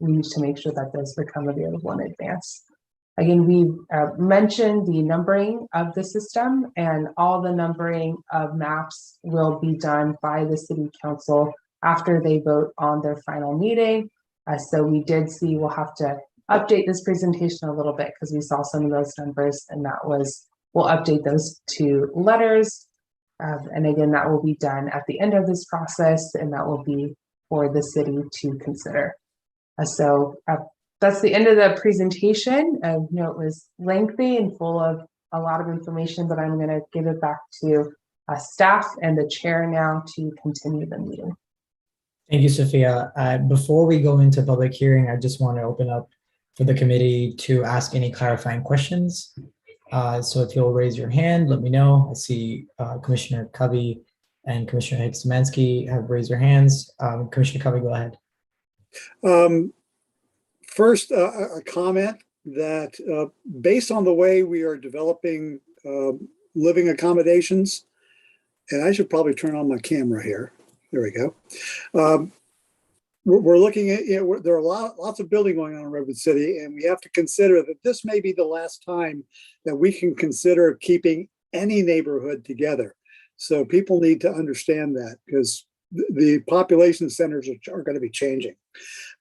need to make sure that those become available in advance. Again, we mentioned the numbering of the system, and all the numbering of maps will be done by the city council after they vote on their final meeting. So we did see we'll have to update this presentation a little bit because we saw some of those numbers, and we'll update those to letters. And again, that will be done at the end of this process, and that will be for the city to consider. That's the end of the presentation. I know it was lengthy and full of a lot of information, but I'm going to give it back to staff and the chair now to continue the meeting. Thank you, Sophia. Before we go into public hearing, I just want to open up for the committee to ask any clarifying questions. So if you'll raise your hand, let me know. I see Commissioner Covey and Commissioner Hicks-Szymanski have raised their hands. Commissioner Covey, go ahead. First, a comment that based on the way we are developing living accommodations, and I should probably turn on my camera here. There we go. We're looking at, there are lots of building going on in Redwood City, and we have to consider that this may be the last time that we can consider keeping any neighborhood together. So people need to understand that, because the population centers are going to be changing.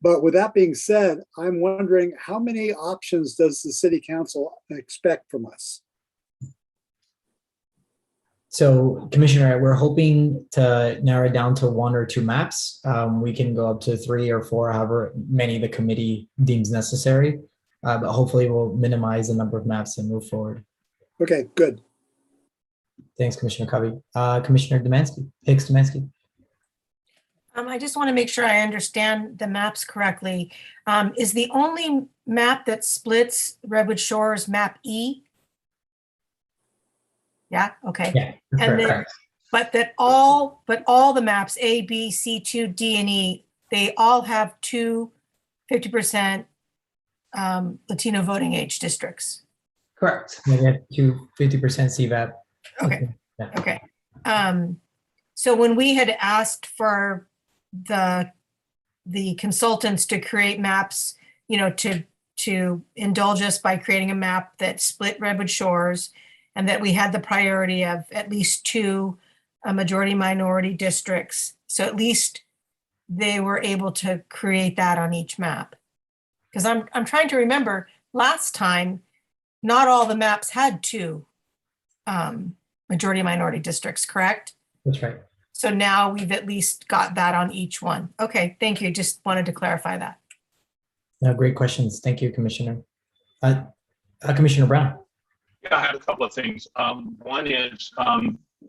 But with that being said, I'm wondering how many options does the city council expect from us? So, Commissioner, we're hoping to narrow it down to 1 or 2 maps. We can go up to 3 or 4, however many the committee deems necessary. But hopefully we'll minimize the number of maps and move forward. Okay, good. Thanks, Commissioner Covey. Commissioner Hicks-Szymanski. I just want to make sure I understand the maps correctly. Is the only map that splits Redwood Shores map E? Yeah, okay. Yeah, and correct. But all the maps A, B, C, 2, D, and E, they all have 50% Latino voting age districts. Correct. We have 50% CVAP. Okay. Yeah. Okay. So when we had asked for the consultants to create maps, to indulge us by creating a map that split Redwood Shores, and that we had the priority of at least 2 majority minority districts. So at least they were able to create that on each map. Because I'm trying to remember, last time, not all the maps had 2 majority minority districts, correct? That's right. So now we've at least got that on each one. Okay, thank you. Just wanted to clarify that. No, great questions. Thank you, Commissioner. Commissioner Brown. Yeah, I have a couple of things. One is,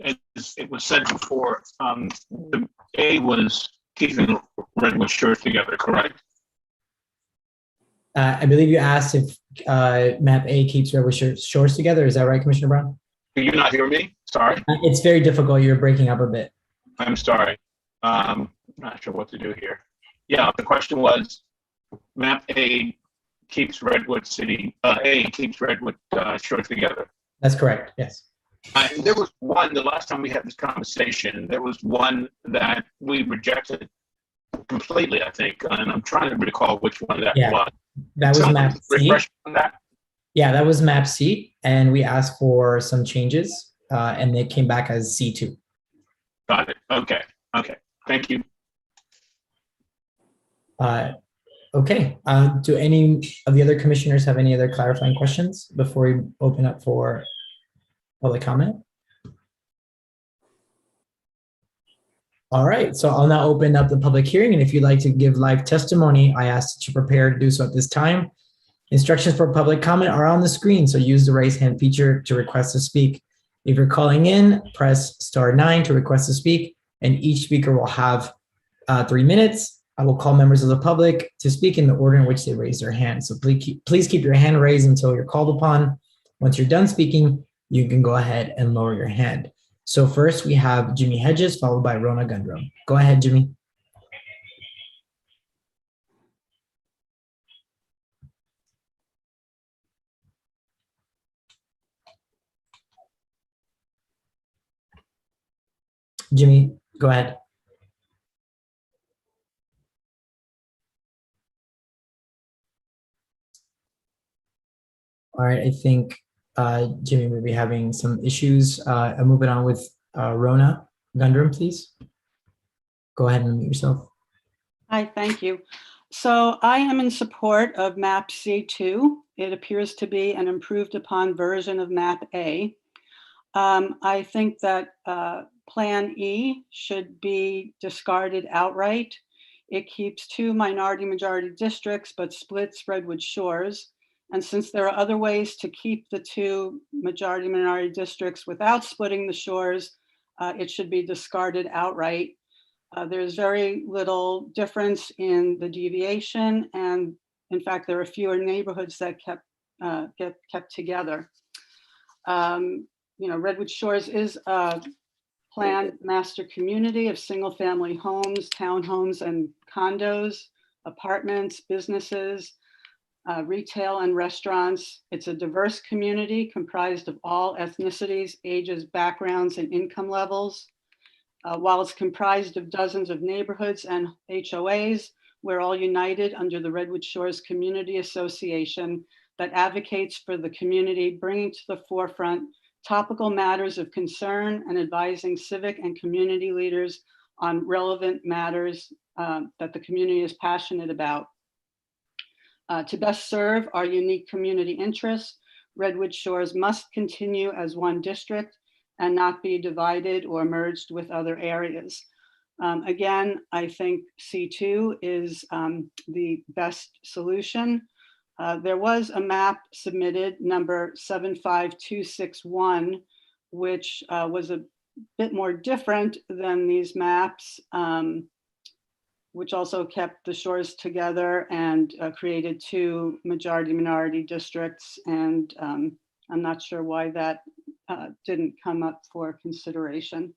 as it was said before, the A was keeping Redwood Shores together, correct? I believe you asked if map A keeps Redwood Shores together. Is that right, Commissioner Brown? Can you not hear me? Sorry. It's very difficult. You're breaking up a bit. I'm sorry. Not sure what to do here. Yeah, the question was, map A keeps Redwood City, A keeps Redwood Shores together. That's correct. Yes. There was one, the last time we had this conversation, there was one that we rejected completely, I think, and I'm trying to recall which one that Yeah, was. that was Someone map C. refresh on that? Yeah, that was map C, and we asked for some changes, and they came back as C2. Got it. Okay. Okay. Thank you. Okay. Do any of the other commissioners have any other clarifying questions before we open up for public comment? All right, so I'll now open up the public hearing, and if you'd like to give live testimony, I ask that you prepare to do so at this time. Instructions for public comment are on the screen, so use the raise hand feature to request to speak. If you're calling in, press *9 to request to speak, and each speaker will have 3 minutes. I will call members of the public to speak in the order in which they raise their hand. So please keep your hand raised until you're called upon. Once you're done speaking, you can go ahead and lower your hand. So first we have Jimmy Hedges, followed by Rona Gundrum. Go ahead, Jimmy. Jimmy, go ahead. All right, I think Jimmy may be having some issues. I'm moving on with Rona Gundrum, please. Go ahead and unmute yourself. Hi, thank you. So I am in support of map C2. It appears to be an improved upon version of map A. I think that Plan E should be discarded outright. It keeps 2 minority-majority districts, but splits Redwood Shores. And since there are other ways to keep the 2 majority-minority districts without splitting the shores, it should be discarded outright. There's very little difference in the deviation, and in fact, there are fewer neighborhoods that get kept together. Redwood Shores is a planned master community of single-family homes, townhomes, and condos, apartments, businesses, retail, and restaurants. It's a diverse community comprised of all ethnicities, ages, backgrounds, and income levels. While it's comprised of dozens of neighborhoods and HOAs, we're all united under the Redwood Shores Community Association that advocates for the community, bringing to the forefront topical matters of concern and advising civic and community leaders on relevant matters that the community is passionate about. To best serve our unique community interests, Redwood Shores must continue as one district and not be divided or merged with other areas. Again, I think C2 is the best solution. There was a map submitted, number 75261, which was a bit more different than these maps, which also kept the shores together and created 2 majority-minority districts. And I'm not sure why that didn't come up for consideration.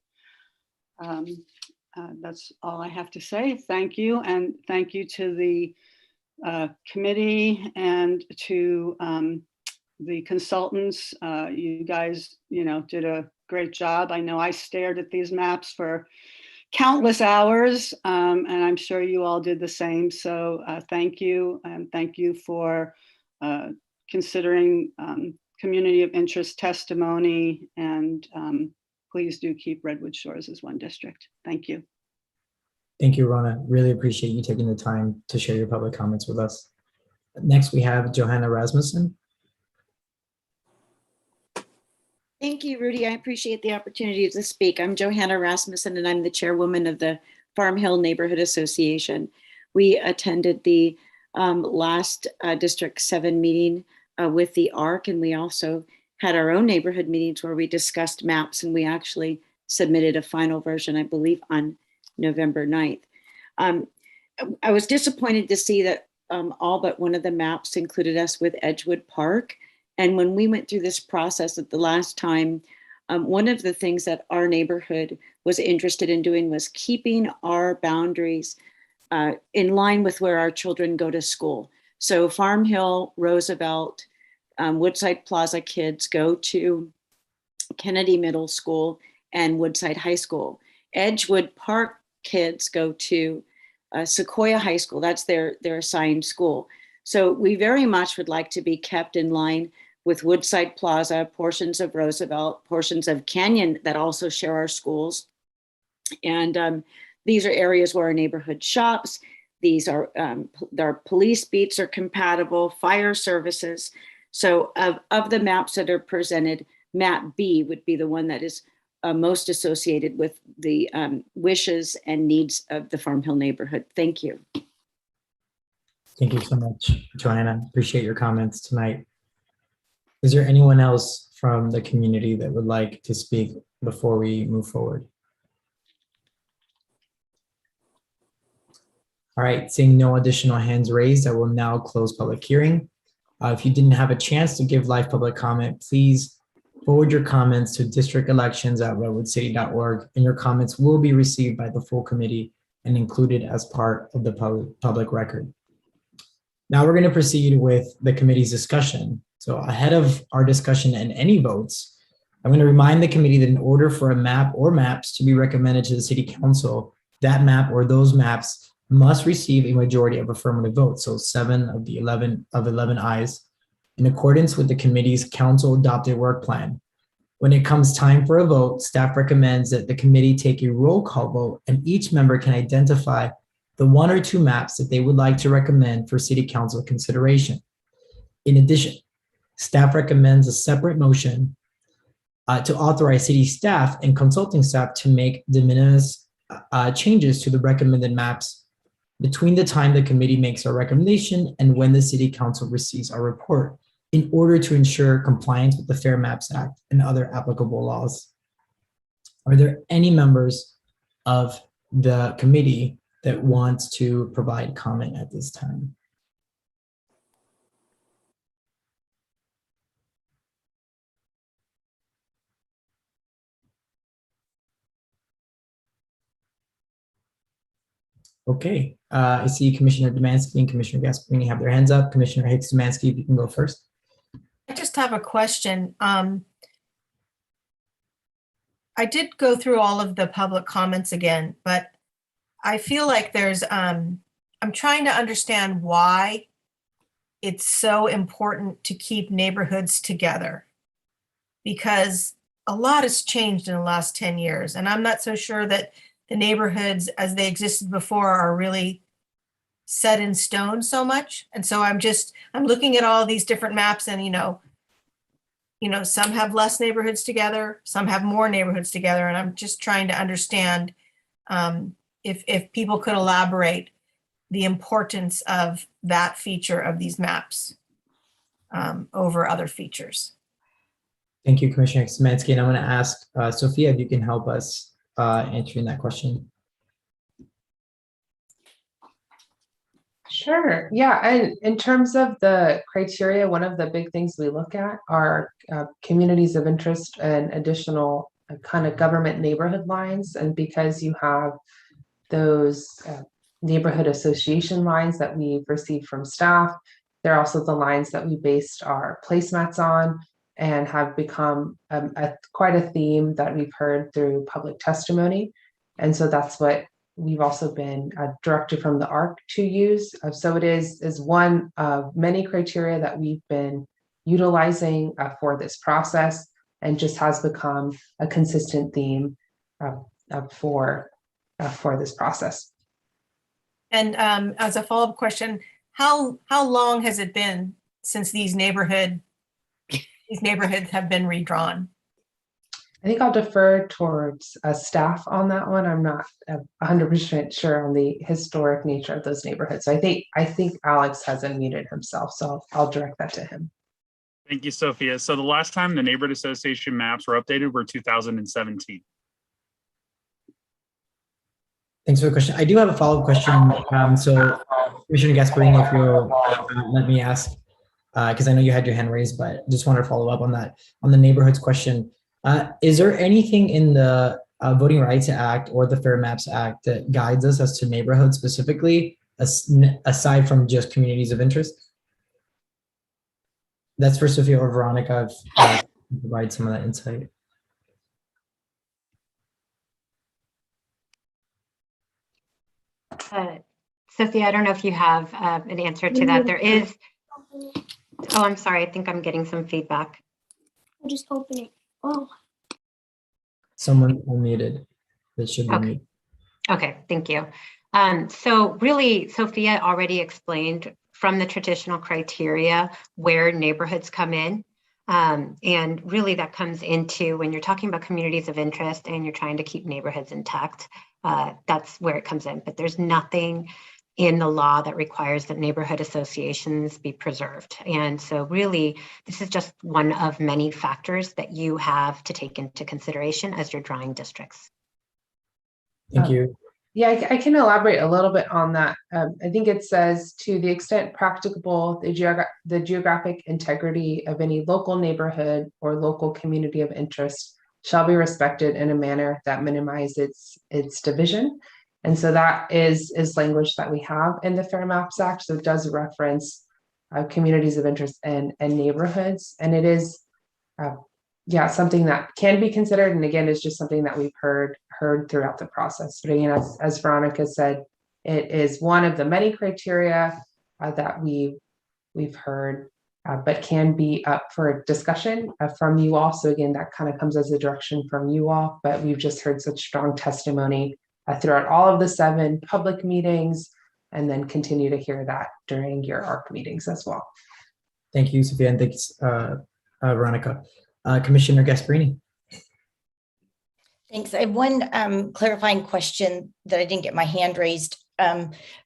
That's all I have to say. Thank you. And thank you to the committee and to the consultants. You guys, did a great job. I know I stared at these maps for countless hours, and I'm sure you all did the same. So thank you. And thank you for considering community of interest testimony, and please do keep Redwood Shores as one district. Thank you. Thank you, Rona. Really appreciate you taking the time to share your public comments with us. Next, we have Johanna Rasmussen. Thank you, Rudy. I appreciate the opportunity to speak. I'm Johanna Rasmussen, and I'm the chairwoman of the Farm Hill Neighborhood Association. We attended the last District 7 meeting with the ARC, and we also had our own neighborhood meetings where we discussed maps, and we actually submitted a final version, I believe, on November 9th. I was disappointed to see that all but one of the maps included us with Edgewood Park. And when we went through this process at the last time, one of the things that our neighborhood was interested in doing was keeping our boundaries in line with where our children go to school. So Farm Hill, Roosevelt, Woodside Plaza kids go to Kennedy Middle School and Woodside High School. Edgewood Park kids go to Sequoia High School. That's their assigned school. So we very much would like to be kept in line with Woodside Plaza, portions of Roosevelt, portions of Canyon that also share our schools. And these are areas where our neighborhood shops. These are, our police beats are compatible, fire services. So of the maps that are presented, map B would be the one that is most associated with the wishes and needs of the Farm Hill neighborhood. Thank you. Thank you so much, Johanna. Appreciate your comments tonight. Is there anyone else from the community that would like to speak before we move forward? All right, seeing no additional hands raised, I will now close public hearing. If you didn't have a chance to give live public comment, please forward your comments to districtelections@redwoodcity.org, and your comments will be received by the full committee and included as part of the public record. Now we're going to proceed with the committee's discussion. So ahead of our discussion and any votes, I'm going to remind the committee that in order for a map or maps to be recommended to the city council, that map or those maps must receive a majority of affirmative votes, so 7 of the 11 ayes, in accordance with the committee's council adopted work plan. When it comes time for a vote, staff recommends that the committee take a roll call vote, and each member can identify the 1 or 2 maps that they would like to recommend for city council consideration. In addition, staff recommends a separate motion to authorize city staff and consulting staff to make de minimis changes to the recommended maps between the time the committee makes our recommendation and when the city council receives our report, in order to ensure compliance with the Fair Maps Act and other applicable laws. Are there any members of the committee that wants to provide comment at this time? Okay, I see Commissioner Domansky and Commissioner Gasparini have their hands up. Commissioner Hicks Domansky, if you can go first. I just have a question. I did go through all of the public comments again, but I feel like there's, I'm trying to understand why it's so important to keep neighborhoods together, because a lot has changed in the last 10 years. And I'm not so sure that the neighborhoods as they existed before are really set in stone so much. And so I'm looking at all these different maps and, some have less neighborhoods together, some have more neighborhoods together. And I'm just trying to understand if people could elaborate the importance of that feature of these maps over other features. Thank you, Commissioner Szymanski. And I'm going to ask Sophia if you can help us answering that question. Sure. Yeah. And in terms of the criteria, one of the big things we look at are communities of interest and additional kind of government neighborhood lines. And because you have those neighborhood association lines that we've received from staff, they're also the lines that we based our placemats on and have become quite a theme that we've heard through public testimony. And so that's what we've also been directed from the ARC to use. So it is one of many criteria that we've been utilizing for this process, and just has become a consistent theme for this process. And as a follow-up question, how long has it been since these neighborhoods have been redrawn? I think I'll defer towards staff on that one. I'm not 100% sure on the historic nature of those neighborhoods. So I think Alex has unmuted himself, so I'll direct that to him. Thank you, Sophia. So the last time the neighborhood association maps were updated were 2017. Thanks for the question. I do have a follow-up question. So Commissioner Gasparini, if you'll let me ask, because I know you had your hand raised, but just wanted to follow up on that, on the neighborhoods question. Is there anything in the Voting Rights Act or the Fair Maps Act that guides us as to neighborhoods specifically, aside from just communities of interest? That's for Sophia or Veronica. Provide some of that insight. Sophia, I don't know if you have an answer to that. There is, oh, I'm sorry. I think I'm getting some feedback. I'll just open it. Oh. Someone unmuted. That should be muted. Okay, thank you. So really, Sophia already explained from the traditional criteria where neighborhoods come in. And really that comes into when you're talking about communities of interest and you're trying to keep neighborhoods intact, that's where it comes in. But there's nothing in the law that requires that neighborhood associations be preserved. And so really, this is just one of many factors that you have to take into consideration as you're drawing districts. Thank you. Yeah, I can elaborate a little bit on that. I think it says, to the extent practicable, the geographic integrity of any local neighborhood or local community of interest shall be respected in a manner that minimizes its division. And so that is language that we have in the Fair Maps Act. So it does reference communities of interest and neighborhoods. And it is, something that can be considered. And again, it's just something that we've heard throughout the process. But again, as Veronica said, it is one of the many criteria that we've heard, but can be up for discussion from you all. So again, that kind of comes as a direction from you all, but we've just heard such strong testimony throughout all of the 7 public meetings, and then continue to hear that during your ARC meetings as well. Thank you, Sophia, and thanks, Veronica. Commissioner Gasparini. Thanks. I have one clarifying question that I didn't get my hand raised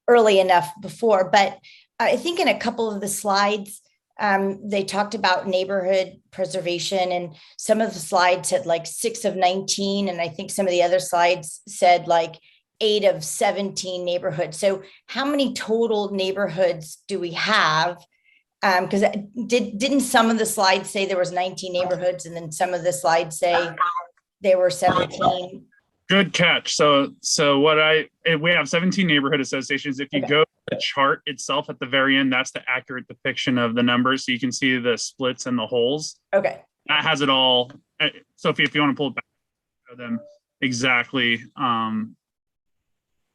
early enough before, but I think in a couple of the slides, they talked about neighborhood preservation, and some of the slides said like 6 of 19, and I think some of the other slides said like 8 of 17 neighborhoods. So how many total neighborhoods do we have? Because didn't some of the slides say there was 19 neighborhoods, and then some of the slides say there were 17? Good catch. So we have 17 neighborhood associations. If you go to the chart itself at the very end, that's the accurate depiction of the numbers. So you can see the splits and the holes. Okay. That has it all. Sophie, if you want to pull it back, show them exactly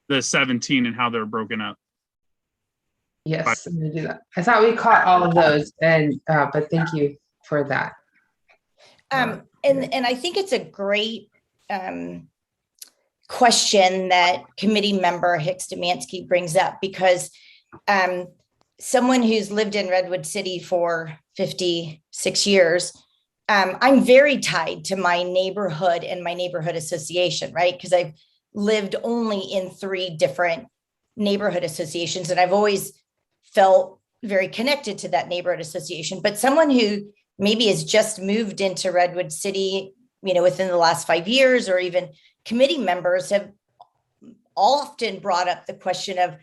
the 17 and how they're broken up. Yes, I'm gonna do that. I thought we caught all of those, and but thank you for that. And I think it's a great question that committee member Hicks Demansky brings up, because someone who's lived in Redwood City for 56 years, I'm very tied to my neighborhood and my neighborhood association, right? Because I've lived only in 3 different neighborhood associations, and I've always felt very connected to that neighborhood association. But someone who maybe has just moved into Redwood City, within the last 5 years, or even committee members have often brought up the question of,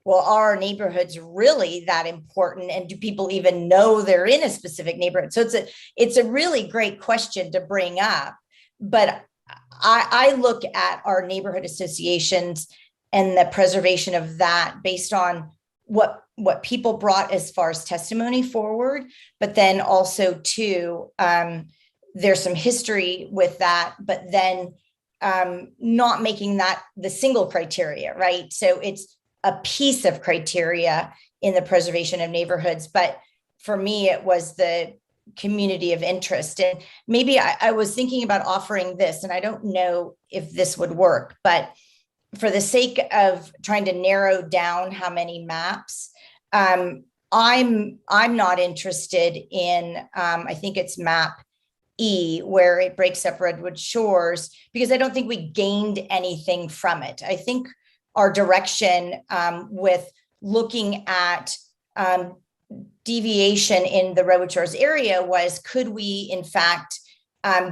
well, are our neighborhoods really that important? And do people even know they're in a specific neighborhood? So it's a really great question to bring up. But I look at our neighborhood associations and the preservation of that based on what people brought as far as testimony forward, but then also too, there's some history with that, but then not making that the single criteria, right? So it's a piece of criteria in the preservation of neighborhoods. But for me, it was the community of interest. And maybe I was thinking about offering this, and I don't know if this would work, but for the sake of trying to narrow down how many maps, I'm not interested in, I think it's map E, where it breaks up Redwood Shores, because I don't think we gained anything from it. I think our direction with looking at deviation in the Redwood Shores area was, could we in fact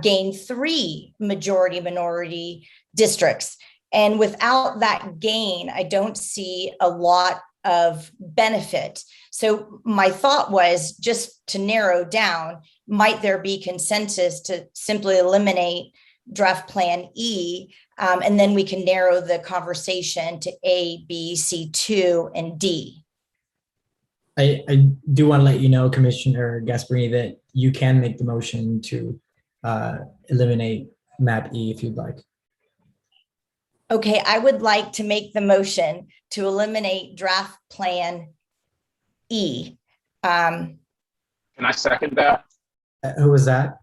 gain 3 majority-minority districts? And without that gain, I don't see a lot of benefit. So my thought was just to narrow down, might there be consensus to simply eliminate draft plan E, and then we can narrow the conversation to A, B, C2, and D. I do want to let you know, Commissioner Gasparini, that you can make the motion to eliminate map E if you'd like. Okay, I would like to make the motion to eliminate draft plan E. Can I second that? Who was that?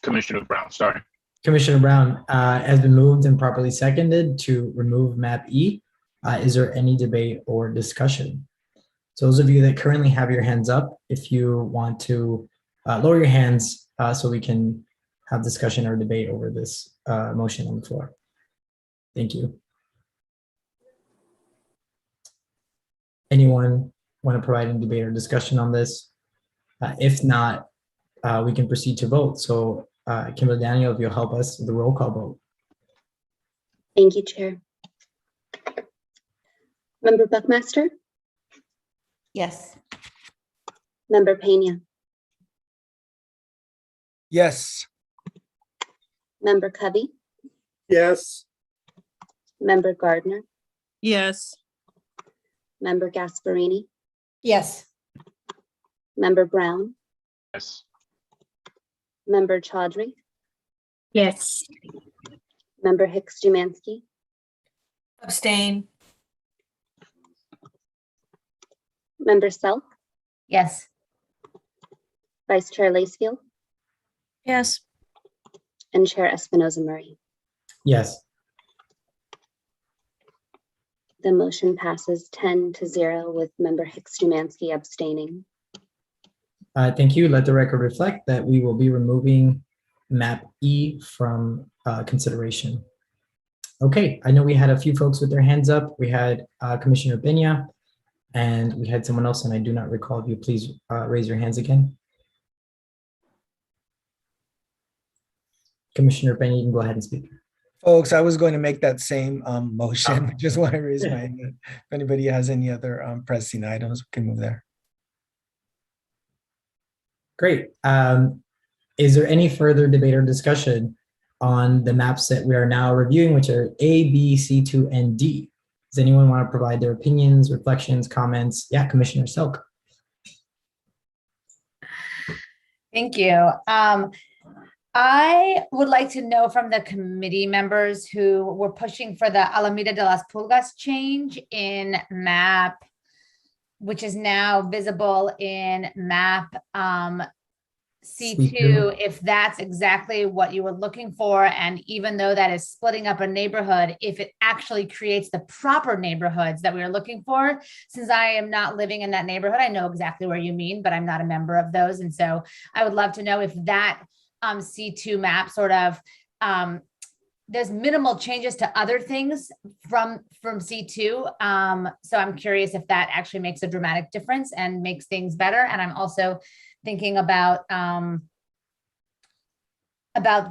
Commissioner Brown, sorry. Commissioner Brown, has been moved and properly seconded to remove map E. Is there any debate or discussion? So those of you that currently have your hands up, if you want to lower your hands so we can have discussion or debate over this motion on the floor. Thank you. Anyone want to provide any debate or discussion on this? If not, we can proceed to vote. So Kimberly Daniel, if you'll help us with the roll call vote. Thank you, Chair. Member Buckmaster? Yes. Member Pena? Yes. Member Covey? Yes. Member Gardner? Yes. Member Gasparini? Yes. Member Brown? Yes. Member Chaudhry? Yes. Member Hicks Jumansky? Abstain. Member Selk? Yes. Vice Chair Lacefield? Yes. And Chair Espinoza-Murray. Yes. The motion passes 10-0 with Member Hicks Jumansky abstaining. Thank you. Let the record reflect that we will be removing map E from consideration. Okay, I know we had a few folks with their hands up. We had Commissioner Pena, and we had someone else, and I do not recall. If you please raise your hands again. Commissioner Pena, you can go ahead and speak. Folks, I was going to make that same motion. Just want to raise my hand. If anybody has any other pressing items, we can move there. Great. Is there any further debate or discussion on the maps that we are now reviewing, which are A, B, C2, and D? Does anyone want to provide their opinions, reflections, comments? Yeah, Commissioner Selk. Thank you. I would like to know from the committee members who were pushing for the Alameda de las Pulgas change in map, which is now visible in map C2, if that's exactly what you were looking for. And even though that is splitting up a neighborhood, if it actually creates the proper neighborhoods that we are looking for. Since I am not living in that neighborhood, I know exactly where you mean, but I'm not a member of those. And so I would love to know if that C2 map sort of, there's minimal changes to other things from C2. So I'm curious if that actually makes a dramatic difference and makes things better. And I'm also thinking about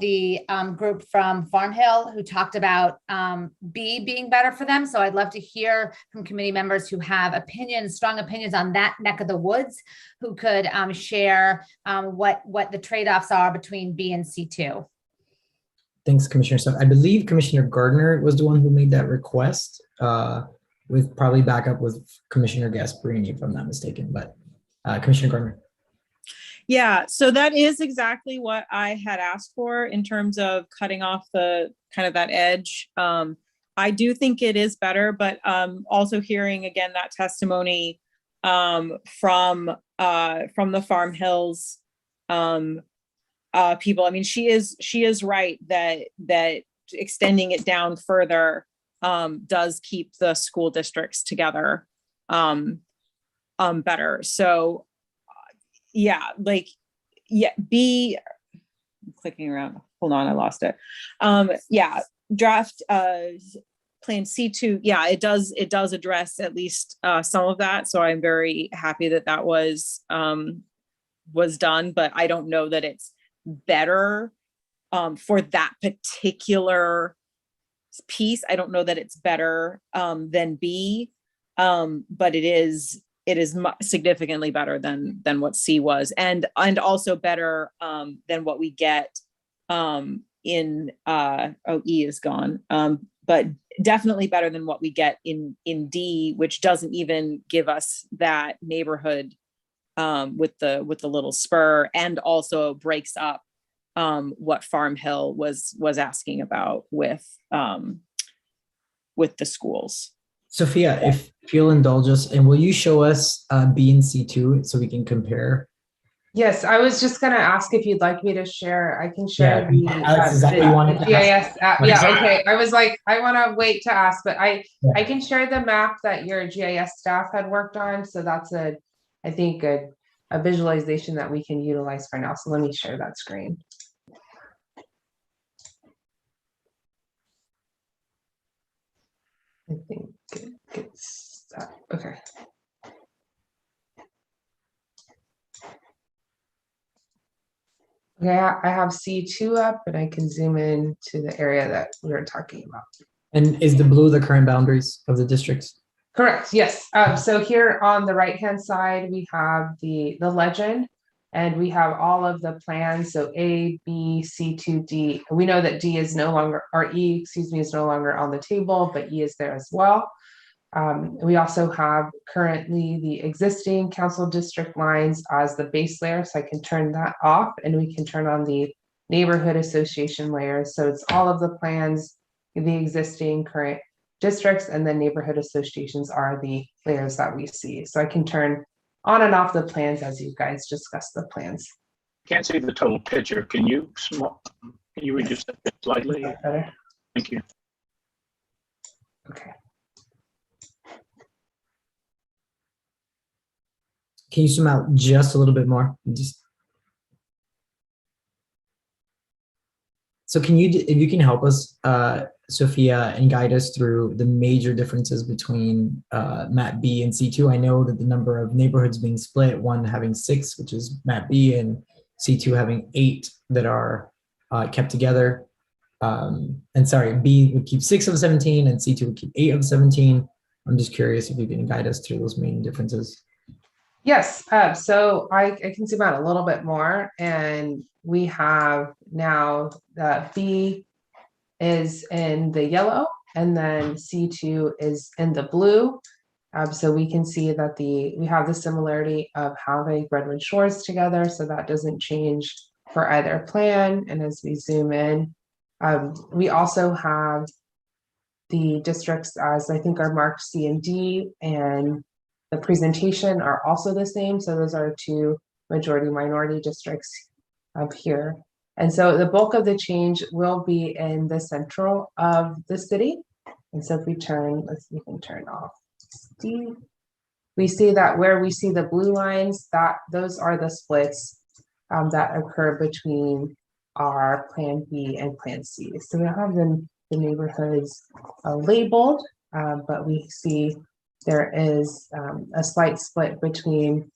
the group from Farm Hill who talked about B being better for them. So I'd love to hear from committee members who have opinions, strong opinions on that neck of the woods, who could share what the trade-offs are between B and C2. Thanks, Commissioner. So I believe Commissioner Gardner was the one who made that request, with probably backup with Commissioner Gasparini, if I'm not mistaken, but Commissioner Gardner. Yeah, so that is exactly what I had asked for in terms of cutting off the kind of that edge. I do think it is better, but also hearing again that testimony from the Farm Hills people. I mean, she is right that extending it down further does keep the school districts together better. So yeah, like, yeah, B, I'm clicking around. Hold on, I lost it. Yeah, draft plan C2. Yeah, it does address at least some of that. So I'm very happy that that was done, but I don't know that it's better for that particular piece. I don't know that it's better than B, but it is significantly better than what C was, and also better than what we get in E is gone. But definitely better than what we get in D, which doesn't even give us that neighborhood with the little spur, and also breaks up what Farm Hill was asking about with the schools. Sophia, if you'll indulge us, and will you show us B and C2 so we can compare? Yes, I was just gonna ask if you'd like me to share. I can share Alex, is that what you wanted to ask? GIS app. Yeah, okay. I was like, I want to wait to ask, but I can share the map that your GIS staff had worked on. So that's I think a visualization that we can utilize for now. So let me share that screen. I think it gets that. Okay. Okay, I have C2 up, and I can zoom in to the area that we were talking about. And is the blue the current boundaries of the districts? Correct, yes. So here on the right-hand side, we have the legend, and we have all of the plans. So A, B, C2, D. We know that D is no longer, or E, excuse me, is no longer on the table, but E is there as well. We also have currently the existing council district lines as the base layer, so I can turn that off, and we can turn on the neighborhood association layer. So it's all of the plans, the existing current districts, and then neighborhood associations are the layers that we see. So I can turn on and off the plans as you guys discuss the plans. Can't see the total picture. Can you reduce that slightly? Better. Thank you. Okay. Can you zoom out just a little bit more? So can you, if you can help us, Sophia, and guide us through the major differences between map B and C2? I know that the number of neighborhoods being split, one having 6, which is map B, and C2 having 8 that are kept together. And sorry, B would keep 6 of 17 and C2 would keep 8 of 17. I'm just curious if you can guide us through those main differences. Yes, so I can zoom out a little bit more, and we have now B is in the yellow, and then C2 is in the blue. So we can see that we have the similarity of having Redwood Shores together, so that doesn't change for either plan. And as we zoom in, we also have the districts as I think are marked C and D, and the presentation are also the same. So those are 2 majority minority districts up here. And so the bulk of the change will be in the central of the city. And so if we turn, we can turn off D. We see that where we see the blue lines, that those are the splits that occur between our Plan B and Plan C. So we have the neighborhoods labeled, but we see there is a slight split between,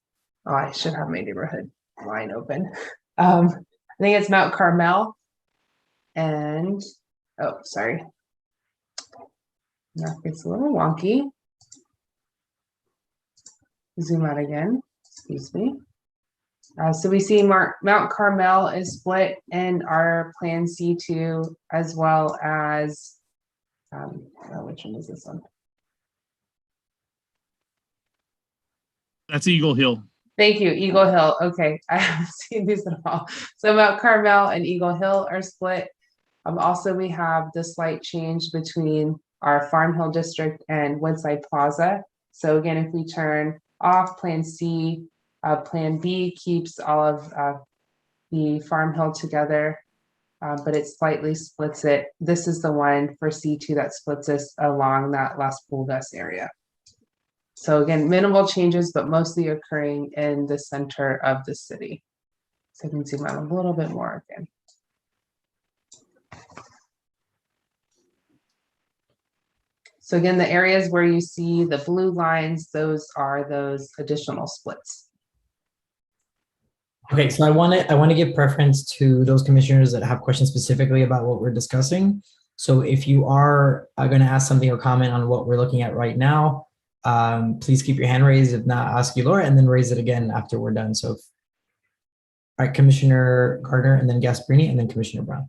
I should have my neighborhood line open. I think it's Mount Carmel and, oh, sorry. That gets a little wonky. Zoom out again, excuse me. So we see Mount Carmel is split in our Plan C2, as well as, which one is this one? That's Eagle Hill. Thank you, Eagle Hill. Okay, I haven't seen these at all. So Mount Carmel and Eagle Hill are split. Also, we have the slight change between our Farm Hill district and Woodside Plaza. So again, if we turn off Plan C, Plan B keeps all of the Farm Hill together, but it slightly splits it. This is the one for C2 that splits us along that Las Pulgas area. So again, minimal changes, but mostly occurring in the center of the city. So I can zoom out a little bit more again. So again, the areas where you see the blue lines, those are those additional splits. Okay, so I want to give preference to those commissioners that have questions specifically about what we're discussing. So if you are going to ask something or comment on what we're looking at right now, please keep your hand raised. If not, ask you, Laura, and then raise it again after we're done. So, all right, Commissioner Gardner, and then Gasparini, and then Commissioner Brown.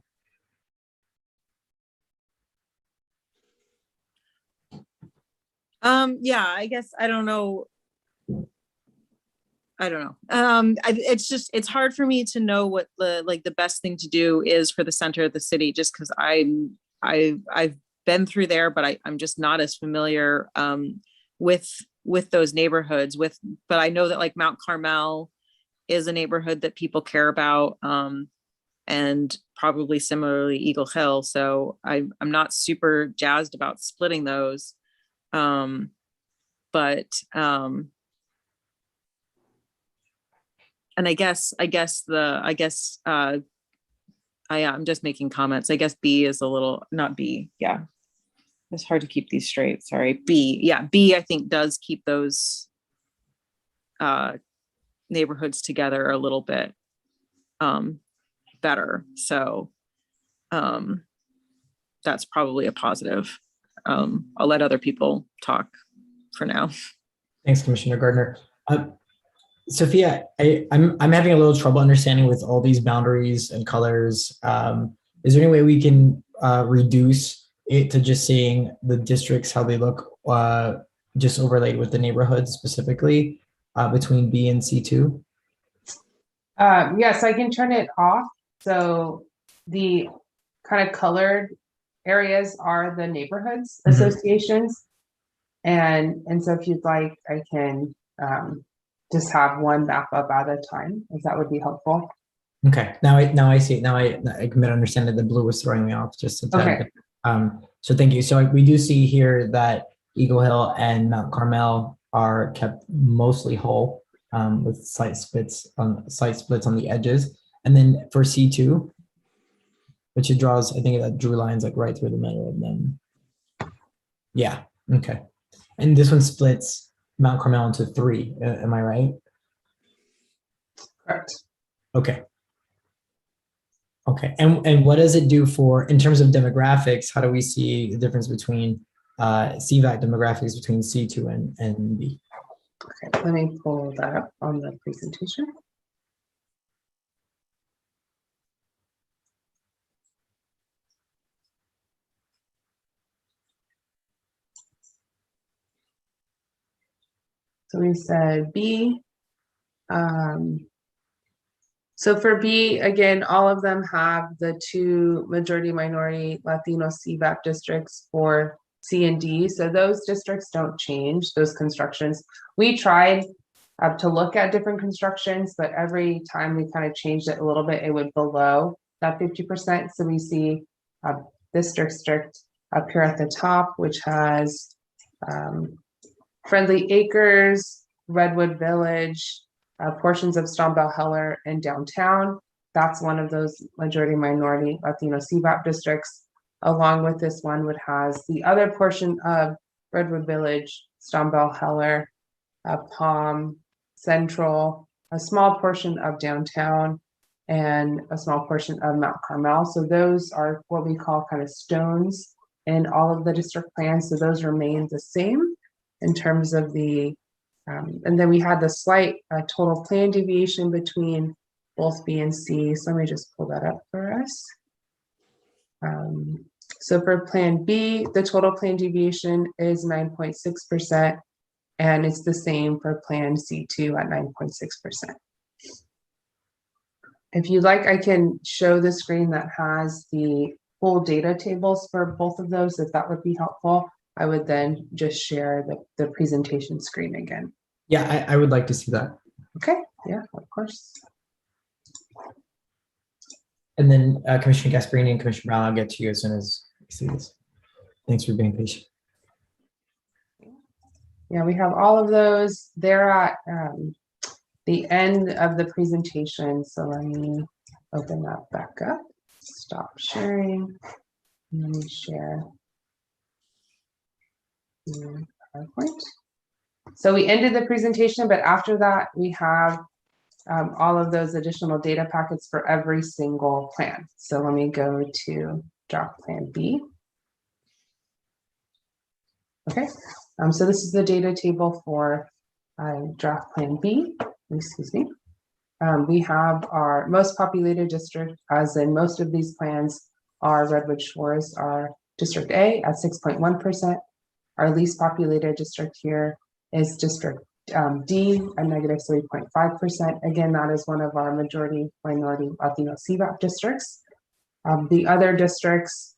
Yeah, I guess I don't know. It's hard for me to know what the best thing to do is for the center of the city, just because I've been through there, but I'm just not as familiar with those neighborhoods. But I know that like Mount Carmel is a neighborhood that people care about, and probably similarly Eagle Hill. So I'm not super jazzed about splitting those, but and I'm just making comments. I guess B is a little, not B. Yeah. It's hard to keep these straight. Sorry. B. Yeah. B, I think, does keep those neighborhoods together a little bit better. So that's probably a positive. I'll let other people talk for now. Thanks, Commissioner Gardner. Sophia, I'm having a little trouble understanding with all these boundaries and colors. Is there any way we can reduce it to just seeing the districts, how they look, just overlaid with the neighborhoods specifically between B and C2? Yes, I can turn it off. So the kind of colored areas are the neighborhoods associations. And so if you'd like, I can just have one map up at a time, if that would be helpful. Okay, now I see it. Now I can better understand that the blue was throwing me off just a tad. Okay. So thank you. So we do see here that Eagle Hill and Mount Carmel are kept mostly whole, with slight splits on the edges. And then for C2, which it draws, I think that drew lines like right through the middle of them. Yeah, okay. And this one splits Mount Carmel into 3, am I right? Correct. Okay. Okay, and what does it do for, in terms of demographics, how do we see the difference between CVAC demographics between C2 and B? Okay, let me pull that up on the presentation. So we said B. So for B, again, all of them have the 2 majority minority Latino CVAC districts for C and D. So those districts don't change, those constructions. We tried to look at different constructions, but every time we kind of changed it a little bit, it would below that 50%. So we see this district up here at the top, which has Friendly Acres, Redwood Village, portions of Stombell Heller and downtown. That's one of those majority minority Latino CVAP districts. Along with this one would has the other portion of Redwood Village, Stombell Heller, Palm, Central, a small portion of downtown, and a small portion of Mount Carmel. So those are what we call kind of stones in all of the district plans. So those remain the same in terms of the, and then we had the slight total plan deviation between both B and C. So let me just pull that up for us. So for Plan B, the total plan deviation is 9.6%, and it's the same for Plan C2 at 9.6%. If you'd like, I can show the screen that has the full data tables for both of those, if that would be helpful. I would then just share the presentation screen again. Yeah, I would like to see that. Okay, yeah, of course. And then Commissioner Gasparini and Commissioner Brown, I'll get to you as soon as I see this. Thanks for being patient. Yeah, we have all of those. They're at the end of the presentation. So let me open that back up, stop sharing, and let me share the PowerPoint. So we ended the presentation, but after that, we have all of those additional data packets for every single plan. So let me go to draft plan B. Okay, so this is the data table for draft plan B, excuse me. We have our most populated district, as in most of these plans are Redwood Shores, are District A at 6.1%. Our least populated district here is District D at -3.5%. Again, that is one of our majority minority Latino CVAP districts. The other districts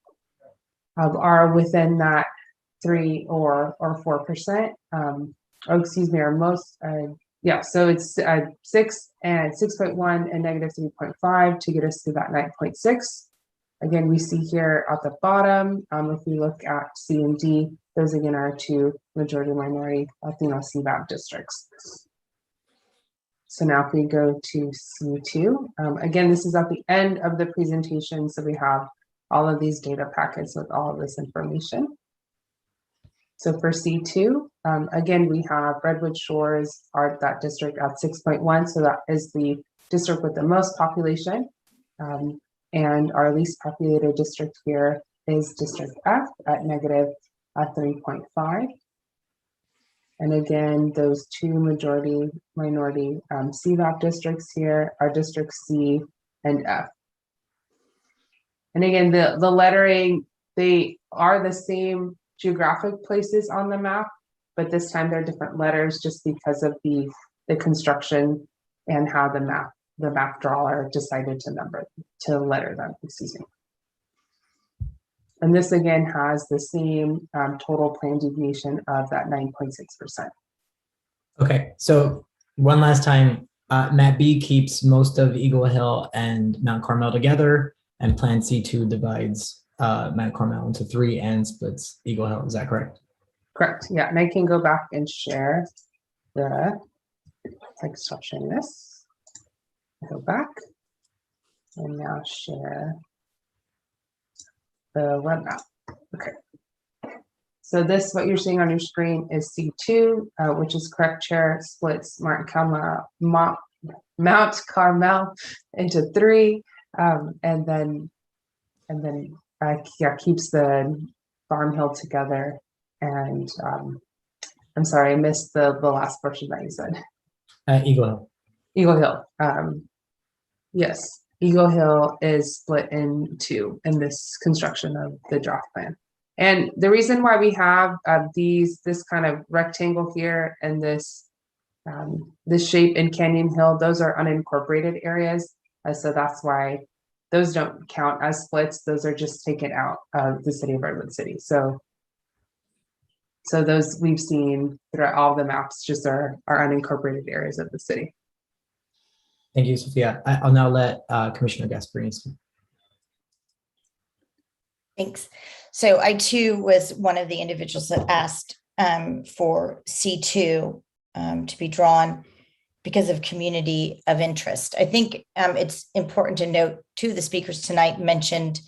are within that 3 or 4%. Or most, so it's 6 and 6.1 and -3.5 to get us to that 9.6. Again, we see here at the bottom, if we look at C and D, those again are 2 majority minority Latino CVAP districts. So now if we go to C2, again, this is at the end of the presentation. So we have all of these data packets with all of this information. So for C2, again, we have Redwood Shores are that district at 6.1. So that is the district with the most population. And our least populated district here is District F at -3.5. And again, those 2 majority minority CVAP districts here are District C and F. And again, the lettering, they are the same geographic places on the map, but this time they're different letters just because of the construction and how the map drawer decided to letter them, excuse me. And this again has the same total plan deviation of that 9.6%. Okay, so one last time, Map B keeps most of Eagle Hill and Mount Carmel together, and Plan C2 divides Mount Carmel into 3 and splits Eagle Hill. Is that correct? Correct. Yeah, and I can go back and share stop sharing this. Go back and now share the web map. Okay. So this, what you're seeing on your screen is C2, which is correct, Chair, splits Mount Carmel into 3, and then keeps the Farm Hill together. And I'm sorry, I missed the last portion that you said. Eagle Hill. Eagle Hill. Yes, Eagle Hill is split in 2 in this construction of the draft plan. And the reason why we have this kind of rectangle here and this shape in Canyon Hill, those are unincorporated areas. So that's why those don't count as splits. Those are just taken out of the city of Redwood City. So those we've seen throughout all the maps just are unincorporated areas of the city. Thank you, Sophia. I'll now let Commissioner Gasparini speak. Thanks. So I too was one of the individuals that asked for C2 to be drawn because of community of interest. I think it's important to note too, the speakers tonight mentioned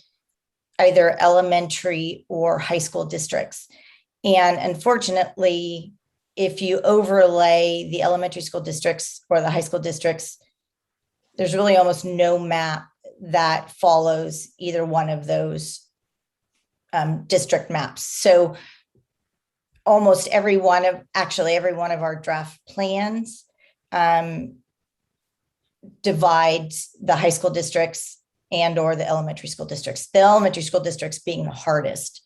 either elementary or high school districts. And unfortunately, if you overlay the elementary school districts or the high school districts, there's really almost no map that follows either one of those district maps. So almost every one of our draft plans divides the high school districts and or the elementary school districts, the elementary school districts being the hardest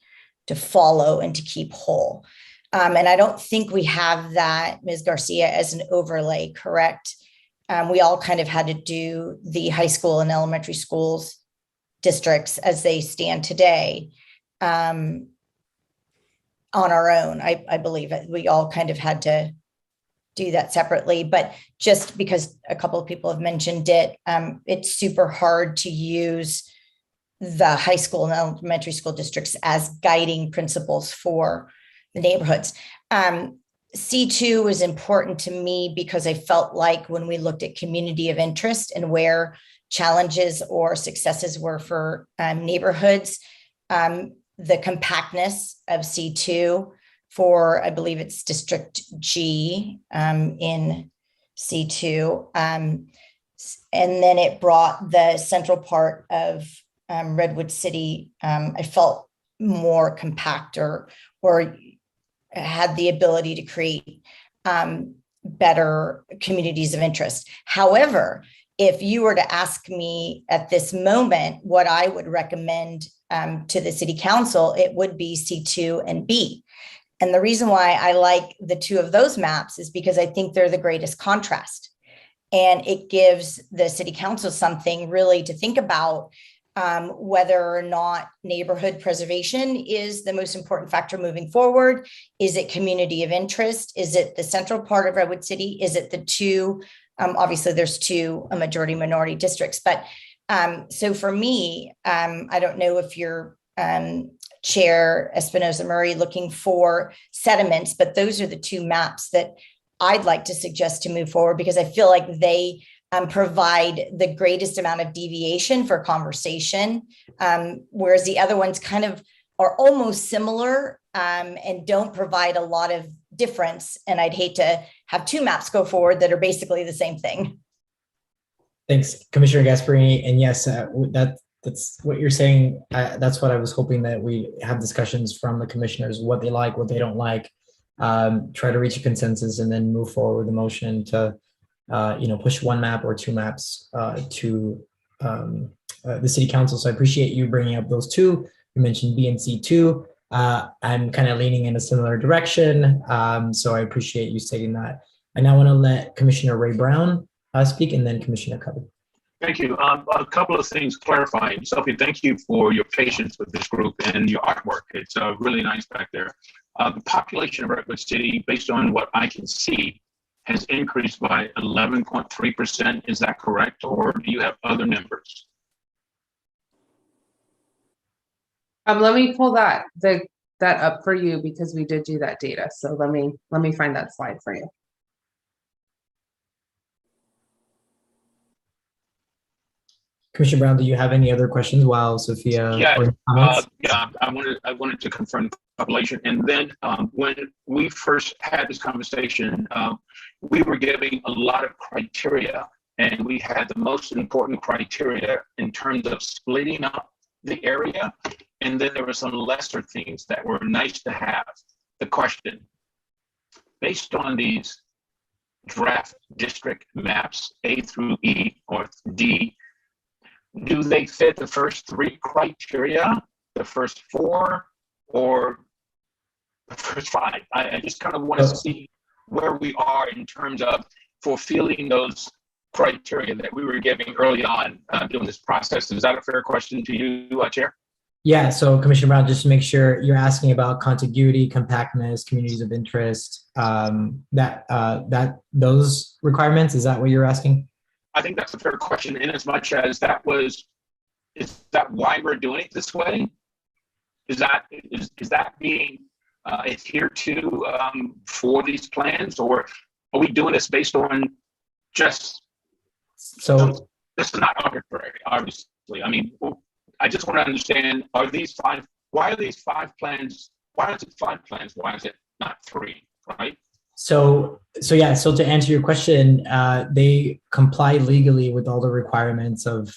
to follow and to keep whole. And I don't think we have that, Ms. Garcia, as an overlay, correct? We all kind of had to do the high school and elementary schools districts as they stand today on our own. I believe we all kind of had to do that separately, but just because a couple of people have mentioned it, it's super hard to use the high school and elementary school districts as guiding principles for the neighborhoods. C2 was important to me because I felt like when we looked at community of interest and where challenges or successes were for neighborhoods, the compactness of C2 for, I believe it's District G in C2. And then it brought the central part of Redwood City, I felt more compact or had the ability to create better communities of interest. However, if you were to ask me at this moment what I would recommend to the city council, it would be C2 and B. And the reason why I like the two of those maps is because I think they're the greatest contrast. And it gives the city council something really to think about, whether or not neighborhood preservation is the most important factor moving forward. Is it community of interest? Is it the central part of Redwood City? Is it the two, obviously there's two majority minority districts, but so for me, I don't know if you're Chair Espinoza Murray looking for sediments, but those are the two maps that I'd like to suggest to move forward, because I feel like they provide the greatest amount of deviation for conversation, whereas the other ones kind of are almost similar and don't provide a lot of difference. And I'd hate to have two maps go forward that are basically the same thing. Thanks, Commissioner Gasparini. And yes, that's what you're saying. That's what I was hoping, that we have discussions from the commissioners, what they like, what they don't like, try to reach a consensus, and then move forward with the motion to push one map or two maps to the city council. So I appreciate you bringing up those two. You mentioned B and C too. I'm kind of leaning in a similar direction. So I appreciate you stating that. I now want to let Commissioner Ray Brown speak, and then Commissioner Covey. Thank you. A couple of things clarifying. Sophie, thank you for your patience with this group and your artwork. It's really nice back there. The population of Redwood City, based on what I can see, has increased by 11.3%. Is that correct? Or do you have other numbers? Let me pull that up for you, because we did do that data. So let me find that slide for you. Commissioner Brown, do you have any other questions while Sophia? Yeah, I wanted to confirm population, and then when we first had this conversation, we were giving a lot of criteria, and we had the most important criteria in terms of splitting up the area, and then there were some lesser things that were nice to have. The question, based on these draft district maps A through E or D, do they fit the first three criteria, the first four, or the first five? I just kind of want to see where we are in terms of fulfilling those criteria that we were giving early on during this process. Is that a fair question to you, Chair? Yeah, so Commissioner Brown, just to make sure, you're asking about contiguity, compactness, communities of interest, those requirements, is that what you're asking? I think that's a fair question, in as much as is that why we're doing it this way? Is that being adhered to for these plans, or are we doing this based on just, so this is not arbitrary, obviously. I mean, I just want to understand, why are these five plans? Why is it five plans? Why is it not three, right? So yeah, so to answer your question, they comply legally with all the requirements of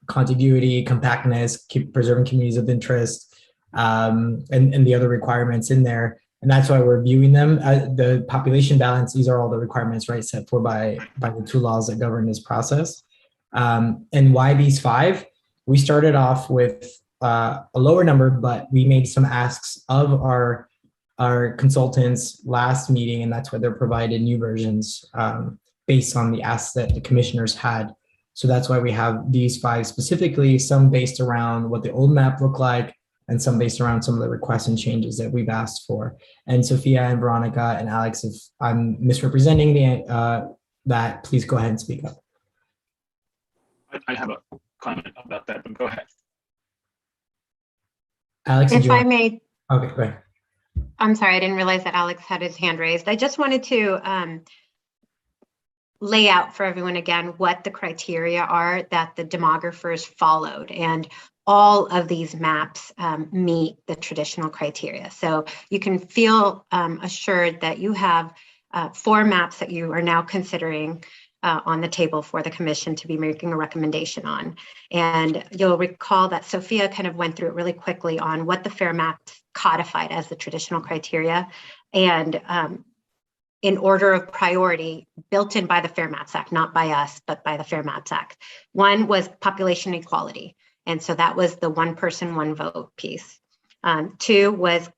contiguity, compactness, preserving communities of interest, and the other requirements in there. And that's why we're viewing them. The population balance, these are all the requirements, right, set for by the two laws that govern this process. And why these five? We started off with a lower number, but we made some asks of our consultants last meeting, and that's why they're provided new versions based on the asks that the commissioners had. So that's why we have these five specifically, some based around what the old map looked like, and some based around some of the requests and changes that we've asked for. And Sophia and Veronica and Alex, if I'm misrepresenting that, please go ahead and speak up. I have a comment about that, but go ahead. Alex, if I may. Okay, go ahead. I'm sorry, I didn't realize that Alex had his hand raised. I just wanted to lay out for everyone again what the criteria are that the demographers followed. And all of these maps meet the traditional criteria. So you can feel assured that you have 4 maps that you are now considering on the table for the commission to be making a recommendation on. And you'll recall that Sophia kind of went through it really quickly on what the FAIR maps codified as the traditional criteria, and in order of priority built in by the Fair Maps Act, not by us, but by the Fair Maps Act. One was population equality. And so that was the one person, one vote piece. 2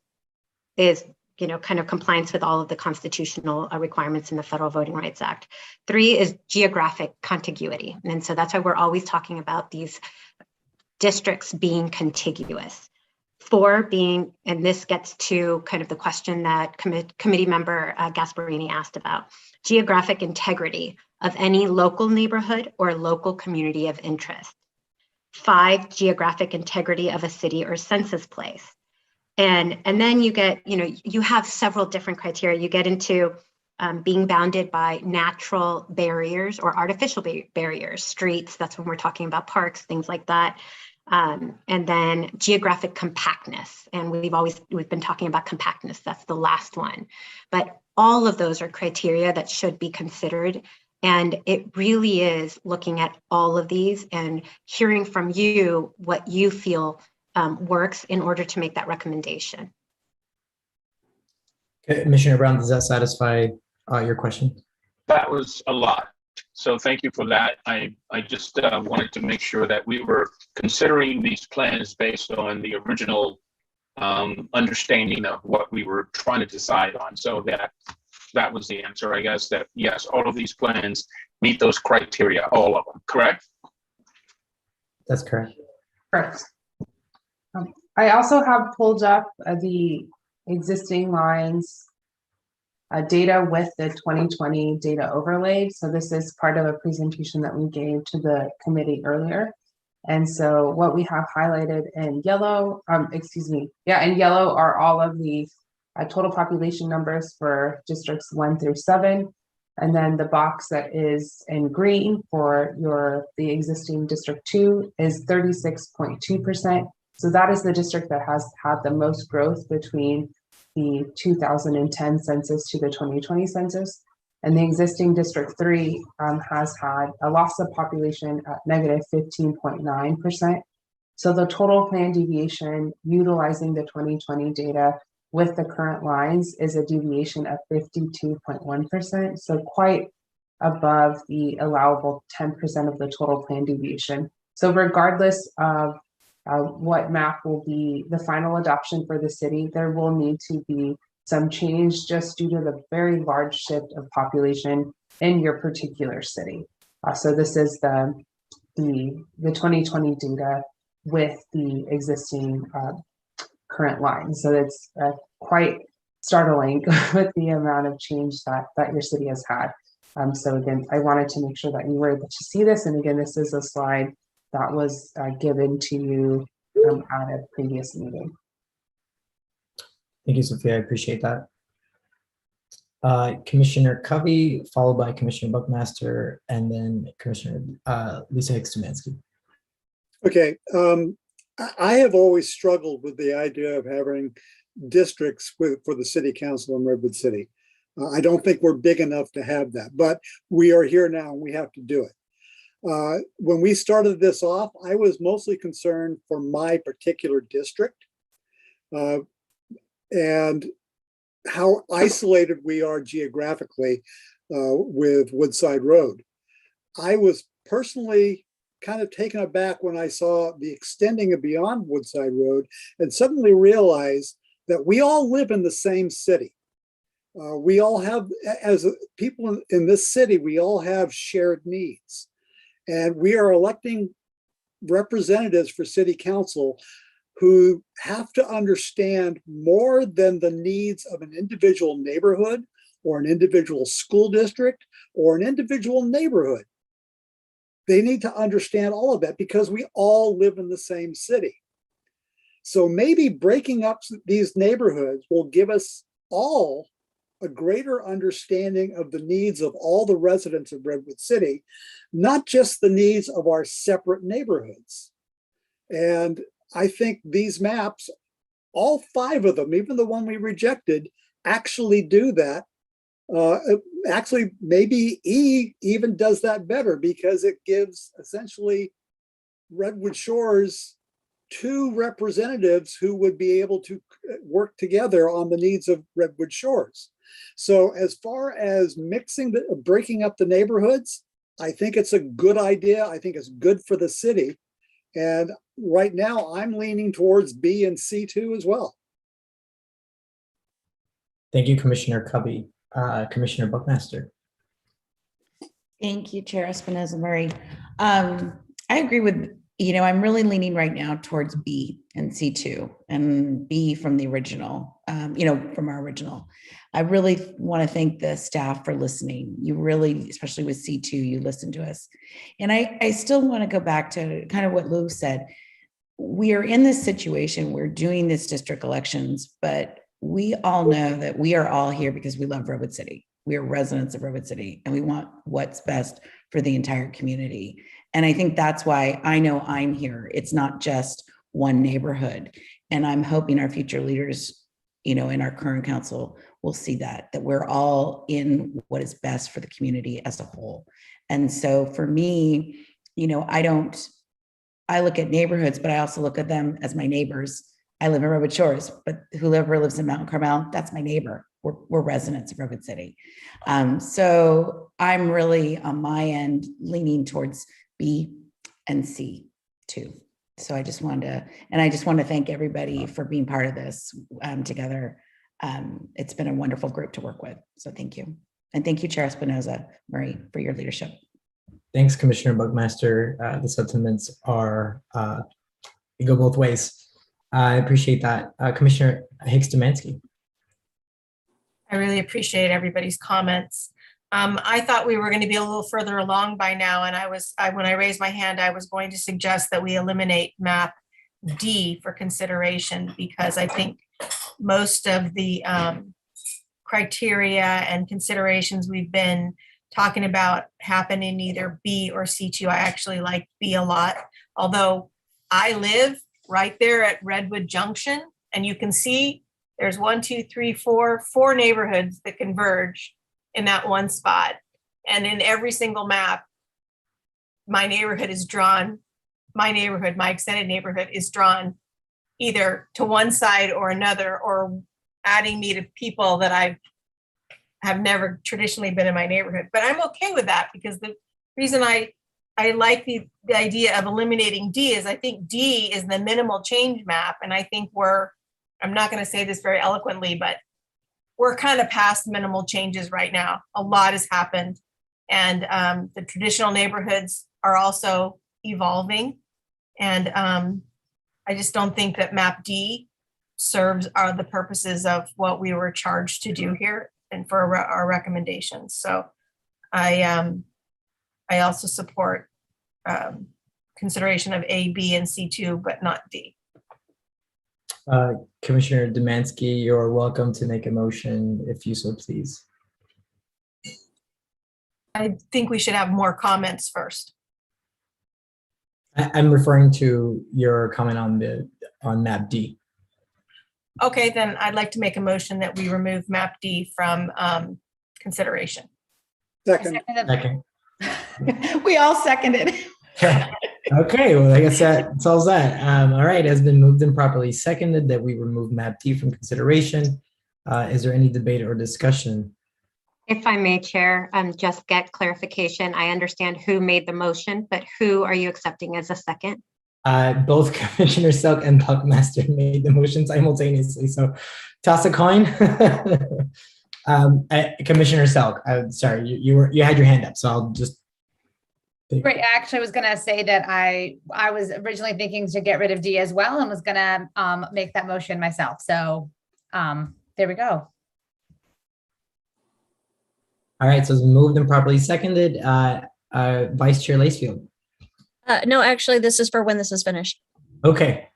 is kind of compliance with all of the constitutional requirements in the Federal Voting Rights Act. 3 is geographic contiguity. And so that's why we're always talking about these districts being contiguous. 4 being, and this gets to kind of the question that committee member Gasparini asked about, geographic integrity of any local neighborhood or local community of interest. 5, geographic integrity of a city or census place. And then you get, you have several different criteria. You get into being bounded by natural barriers or artificial barriers, streets, that's when we're talking about parks, things like that. And then geographic compactness. And we've been talking about compactness, that's the last one. But all of those are criteria that should be considered. And it really is looking at all of these and hearing from you what you feel works in order to make that recommendation. Okay, Commissioner Brown, does that satisfy your question? That was a lot. So thank you for that. I just wanted to make sure that we were considering these plans based on the original understanding of what we were trying to decide on. So that was the answer, I guess, that yes, all of these plans meet those criteria, all of them, correct? That's correct. Correct. I also have pulled up the existing lines data with the 2020 data overlay. So this is part of a presentation that we gave to the committee earlier. And so what we have highlighted in yellow, in yellow are all of the total population numbers for districts 1 through 7. And then the box that is in green for the existing district 2 is 36.2%. So that is the district that has had the most growth between the 2010 census to the 2020 census. And the existing district 3 has had a loss of population at negative 15.9%. So the total plan deviation utilizing the 2020 data with the current lines is a deviation of 52.1%. So quite above the allowable 10% of the total plan deviation. So regardless of what map will be the final adoption for the city, there will need to be some change just due to the very large shift of population in your particular city. So this is the 2020 data with the existing current line. So it's quite startling with the amount of change that your city has had. So again, I wanted to make sure that you were able to see this. And again, this is a slide that was given to you at a previous meeting. Thank you, Sophia. I appreciate that. Commissioner Covey, followed by Commissioner Buckmaster, and then Commissioner Lisa Hicks-Dumansky. Okay. I have always struggled with the idea of having districts for the city council in Redwood City. I don't think we're big enough to have that, but we are here now and we have to do it. When we started this off, I was mostly concerned for my particular district and how isolated we are geographically with Woodside Road. I was personally kind of taken aback when I saw the extending of beyond Woodside Road and suddenly realized that we all live in the same city. We all have, as people in this city, we all have shared needs. And we are electing representatives for city council who have to understand more than the needs of an individual neighborhood or an individual school district or an individual neighborhood. They need to understand all of that because we all live in the same city. So maybe breaking up these neighborhoods will give us all a greater understanding of the needs of all the residents of Redwood City, not just the needs of our separate neighborhoods. And I think these maps, all 5 of them, even the one we rejected, actually do that. Actually, maybe E even does that better because it gives essentially Redwood Shores 2 representatives who would be able to work together on the needs of Redwood Shores. So as far as breaking up the neighborhoods, I think it's a good idea. I think it's good for the city. And right now I'm leaning towards B and C2 as well. Thank you, Commissioner Covey. Commissioner Buckmaster. Thank you, Chair Espinoza Murray. I agree with, I'm really leaning right now towards B and C2 and B from the original, from our original. I really want to thank the staff for listening. You really, especially with C2, you listened to us. And I still want to go back to kind of what Lou said. We are in this situation, we're doing this district elections, but we all know that we are all here because we love Redwood City. We are residents of Redwood City and we want what's best for the entire community. And I think that's why I know I'm here. It's not just one neighborhood. And I'm hoping our future leaders, in our current council will see that we're all in what is best for the community as a whole. And so for me, I look at neighborhoods, but I also look at them as my neighbors. I live in Redwood Shores, but whoever lives in Mountain Carmel, that's my neighbor. We're residents of Redwood City. So I'm really on my end leaning towards B and C too. So I just wanted to thank everybody for being part of this together. It's been a wonderful group to work with. So thank you. And thank you, Chair Espinoza Murray, for your leadership. Thanks, Commissioner Buckmaster. The sentiments are, they go both ways. I appreciate that. Commissioner Hicks-Domansky. I really appreciate everybody's comments. I thought we were going to be a little further along by now, and when I raised my hand, I was going to suggest that we eliminate map D for consideration, because I think most of the criteria and considerations we've been talking about happen in either B or C2. I actually like B a lot, although I live right there at Redwood Junction, and you can see there's 1, 2, 3, 4 neighborhoods that converge in that one spot. And in every single map, my neighborhood is drawn, my extended neighborhood is drawn either to one side or another, or adding me to people that I have never traditionally been in my neighborhood. But I'm okay with that, because the reason I like the idea of eliminating D is I think D is the minimal change map. And I think I'm not going to say this very eloquently, but we're kind of past minimal changes right now. A lot has happened. And the traditional neighborhoods are also evolving. And I just don't think that map D serves the purposes of what we were charged to do here and for our recommendations. So I also support consideration of A, B, and C2, but not D. Commissioner Domansky, you're welcome to make a motion if you so please. I think we should have more comments first. I'm referring to your comment on map D. Okay, then I'd like to make a motion that we remove map D from consideration. Second. We all seconded. Okay, well, I guess that solves that. All right, it has been moved and properly seconded that we remove map D from consideration. Is there any debate or discussion? If I may, Chair, just get clarification. I understand who made the motion, but who are you accepting as a second? Both Commissioner Selk and Buckmaster made the motion simultaneously, so toss a coin. Commissioner Selk, sorry, you had your hand up, so I'll just. Right, actually, I was gonna say that I was originally thinking to get rid of D as well, and was gonna make that motion myself. So there we go. All right, so it's moved and properly seconded. Vice Chair Lacefield. No, actually, this is for when this is finished. Okay.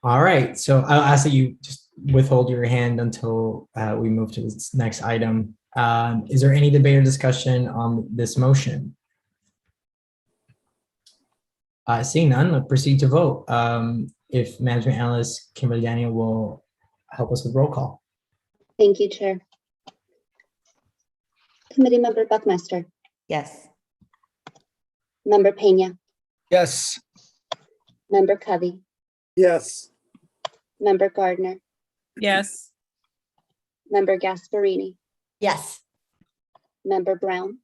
All right. So I'll ask that you just withhold your hand until we move to this next item. Is there any debate or discussion on this motion? Seeing none, let's proceed to vote. If Management Analyst Kimberly Daniel will help us with roll call. Thank you, Chair. Committee Member Buckmaster. Yes. Member Pena. Yes. Member Covey. Yes. Member Gardner. Yes. Member Gasparini. Yes. Member Brown.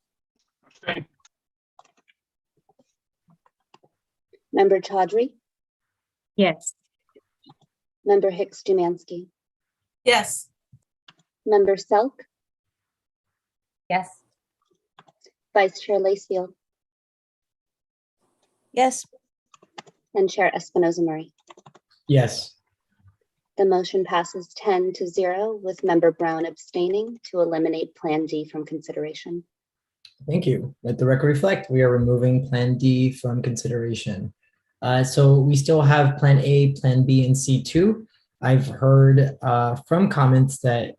Okay. Member Chaudhry. Yes. Member Hicks-Domansky. Yes. Member Selk, Yes. Vice Chair Lacefield, Yes. and Chair Espinoza-Murray. Yes. The motion passes 10-0 with Member Brown abstaining to eliminate Plan D from consideration. Thank you. Let the record reflect, we are removing Plan D from consideration. So we still have Plan A, Plan B, and C2. I've heard from comments that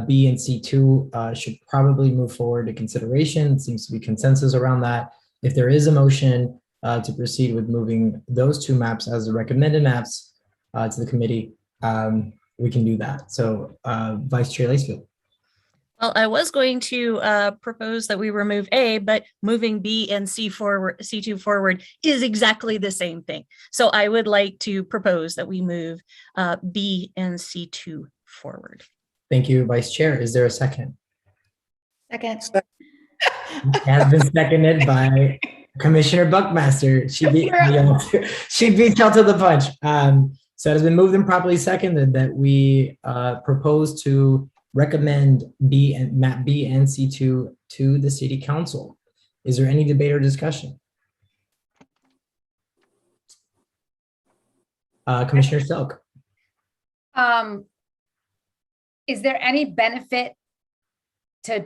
B and C2 should probably move forward to consideration. It seems to be consensus around that. If there is a motion to proceed with moving those two maps as the recommended maps to the committee, we can do that. So Vice Chair Lacefield. Well, I was going to propose that we remove A, but moving B and C2 forward is exactly the same thing. So I would like to propose that we move B and C2 forward. Thank you, Vice Chair. Is there a second? Second. It has been seconded by Commissioner Buckmaster. She beat y'all to the punch. So it has been moved and properly seconded that we propose to recommend map B and C2 to the City Council. Is there any debate or discussion? Commissioner Selk. Is there any benefit to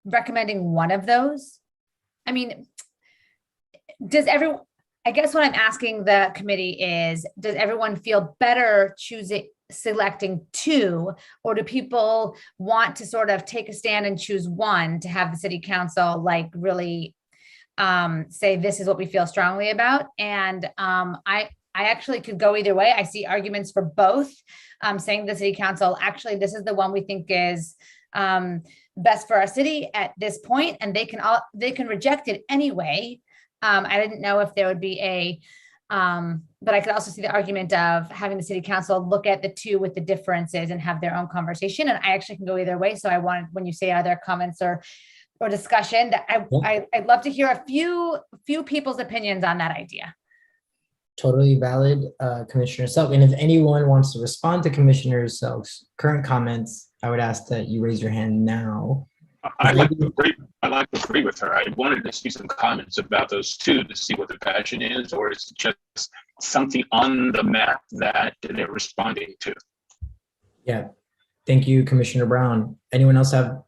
recommending one of those? I mean, I guess what I'm asking the committee is, does everyone feel better selecting two, or do people want to sort of take a stand and choose one to have the City Council like really say this is what we feel strongly about? And I actually could go either way. I see arguments for both, saying the City Council, actually, this is the one we think is best for our city at this point, and they can reject it anyway. I didn't know if there would be but I could also see the argument of having the City Council look at the two with the differences and have their own conversation. And I actually can go either way. So I wanted, when you say other comments or discussion, that I'd love to hear a few people's opinions on that idea. Totally valid, Commissioner Selk. And if anyone wants to respond to Commissioner Selk's current comments, I would ask that you raise your hand now. I'd like to agree with her. I wanted to see some comments about those two to see what the passion is, or is it just something on the map that they're responding to? Yeah, thank you, Commissioner Brown. Anyone else have,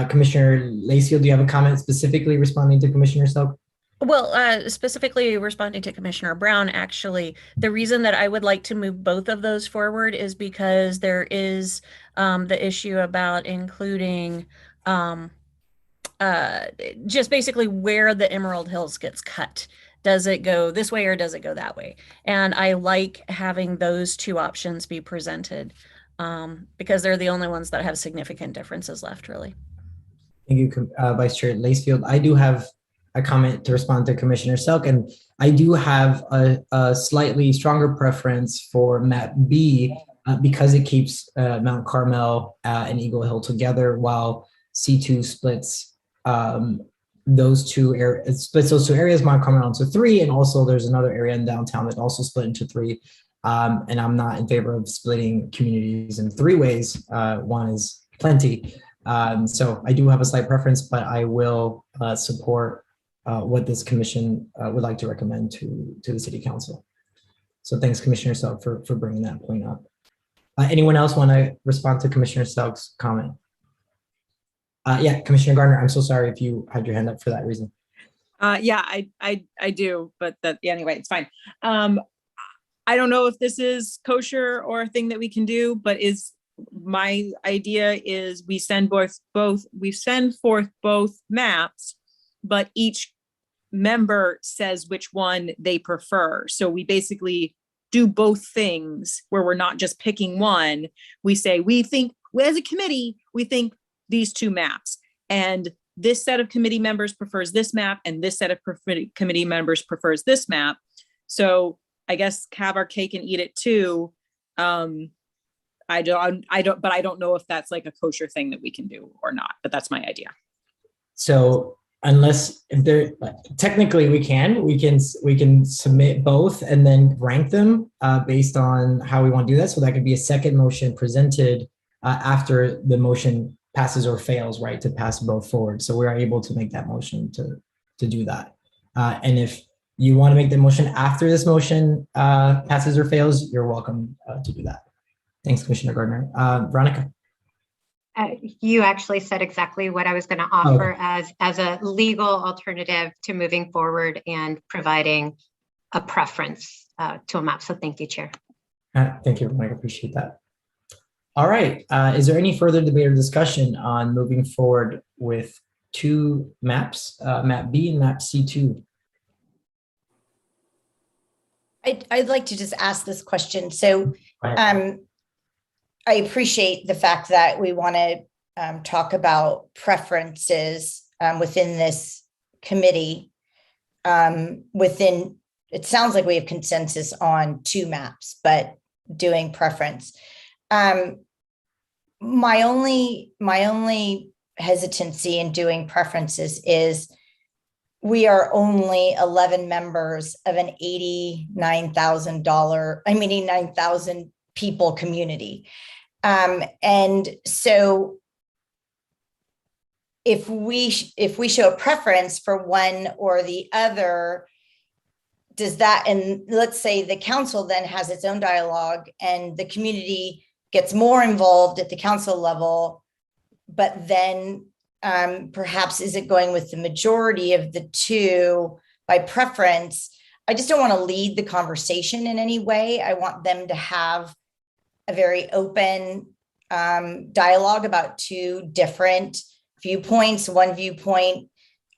Commissioner Lacefield, do you have a comment specifically responding to Commissioner Selk? Well, specifically responding to Commissioner Brown, actually, the reason that I would like to move both of those forward is because there is the issue about including just basically where the Emerald Hills gets cut. Does it go this way or does it go that way? And I like having those two options be presented because they're the only ones that have significant differences left, really. Thank you, Vice Chair Lacefield. I do have a comment to respond to Commissioner Selk, and I do have a slightly stronger preference for map B because it keeps Mount Carmel and Eagle Hill together, while C2 splits those two areas, Mount Carmel into three, and also there's another area in downtown that also split into three. And I'm not in favor of splitting communities in three ways. One is plenty. So I do have a slight preference, but I will support what this commission would like to recommend to the City Council. So thanks, Commissioner Selk, for bringing that point up. Anyone else want to respond to Commissioner Selk's comment? Yeah, Commissioner Gardner, I'm so sorry if you had your hand up for that reason. Yeah, I do, but anyway, it's fine. I don't know if this is kosher or a thing that we can do, but my idea is we send forth both maps, but each member says which one they prefer. So we basically do both things where we're not just picking one. We say, we think, as a committee, we think these two maps, and this set of committee members prefers this map, and this set of committee members prefers this map. So I guess have our cake and eat it too. I don't know if that's like a kosher thing that we can do or not, but that's my idea. So technically we can submit both and then rank them based on how we want to do that. So that could be a second motion presented after the motion passes or fails, right, to pass both forward. So we're able to make that motion to do that. And if you want to make the motion after this motion passes or fails, you're welcome to do that. Thanks, Commissioner Gardner. Veronica? You actually said exactly what I was going to offer as a legal alternative to moving forward and providing a preference to a map. So thank you, Chair. Thank you, Veronica. Appreciate that. All right. Is there any further debate or discussion on moving forward with two maps, map B and map C2? I'd like to just ask this question. So I appreciate the fact that we want to talk about preferences within this committee. It sounds like we have consensus on two maps, but doing preference. My only hesitancy in doing preferences is we are only 11 members of an $89,000 people community. And so if we show a preference for one or the other, does that, and let's say the council then has its own dialogue and the community gets more involved at the council level, but then perhaps is it going with the majority of the two by preference? I just don't want to lead the conversation in any way. I want them to have a very open dialogue about two different viewpoints. One viewpoint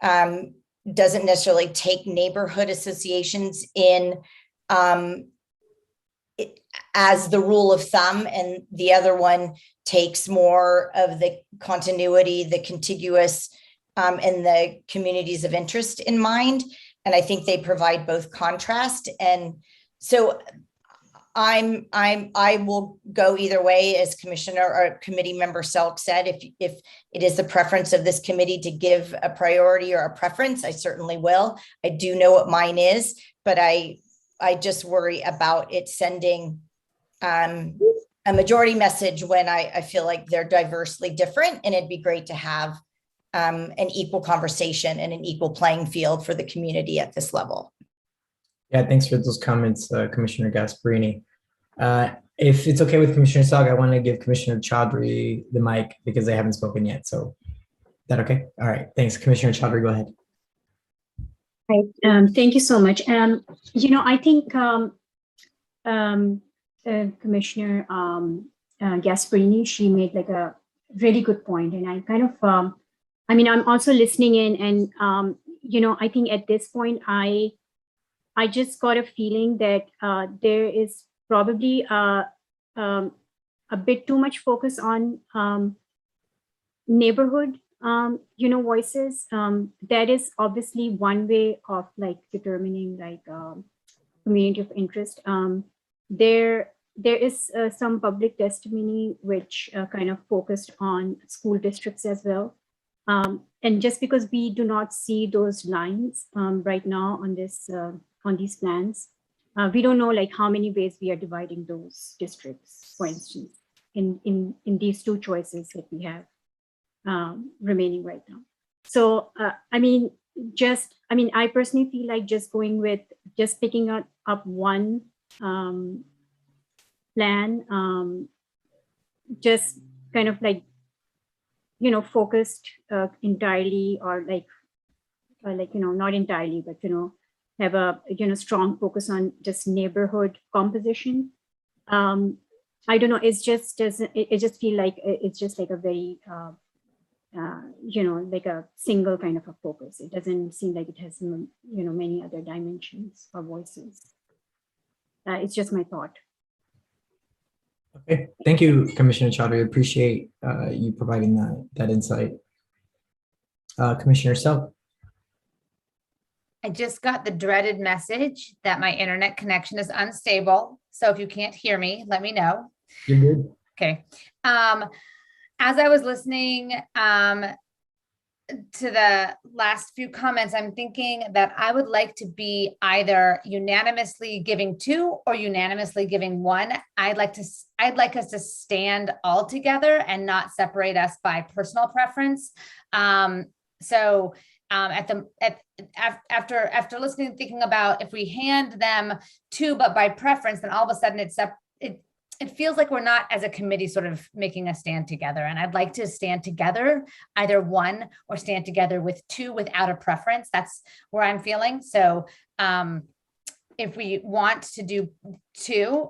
doesn't necessarily take neighborhood associations in as the rule of thumb, and the other one takes more of the continuity, the contiguous, and the communities of interest in mind. And I think they provide both contrast. And so I will go either way, as Commissioner or Committee Member Selk said. If it is the preference of this committee to give a priority or a preference, I certainly will. I do know what mine is, but I just worry about it sending a majority message when I feel like they're diversely different, and it'd be great to have an equal conversation and an equal playing field for the community at this level. Yeah, thanks for those comments, Commissioner Gasparini. If it's okay with Commissioner Selk, I want to give Commissioner Chaudhry the mic because they haven't spoken yet. So is that okay? All right, thanks. Commissioner Chaudhry, go ahead. Right. Thank you so much. I think Commissioner Gasparini, she made like a really good point, and I kind of, I'm also listening in, and I think at this point, I just got a feeling that there is probably a bit too much focus on neighborhood, voices. That is obviously one way of like determining like community of interest. There is some public testimony which kind of focused on school districts as well. And just because we do not see those lines right now on this on these plans, we don't know like how many ways we are dividing those districts, for instance, in these two choices that we have remaining right now. So I personally feel like just going with just picking up one plan, just kind of like focused entirely, or not entirely, but have a strong focus on just neighborhood composition. I don't know, it just feel like it's just like a very like a single kind of a focus. It doesn't seem like it has many other dimensions or voices. It's just my thought. Okay, thank you, Commissioner Chaudhry. I appreciate you providing that insight. Commissioner Selk. I just got the dreaded message that my internet connection is unstable. So if you can't hear me, let me know. You're good. Okay. As I was listening, to the last few comments, I'm thinking that I would like to be either unanimously giving 2 or unanimously giving 1. I'd like us to stand all together and not separate us by personal preference. After listening and thinking about, if we hand them 2 but by preference, then all of a sudden it feels like we're not, as a committee, sort of making a stand together. And I'd like to stand together, either 1 or stand together with 2 without a preference. That's where I'm feeling. So if we want to do 2,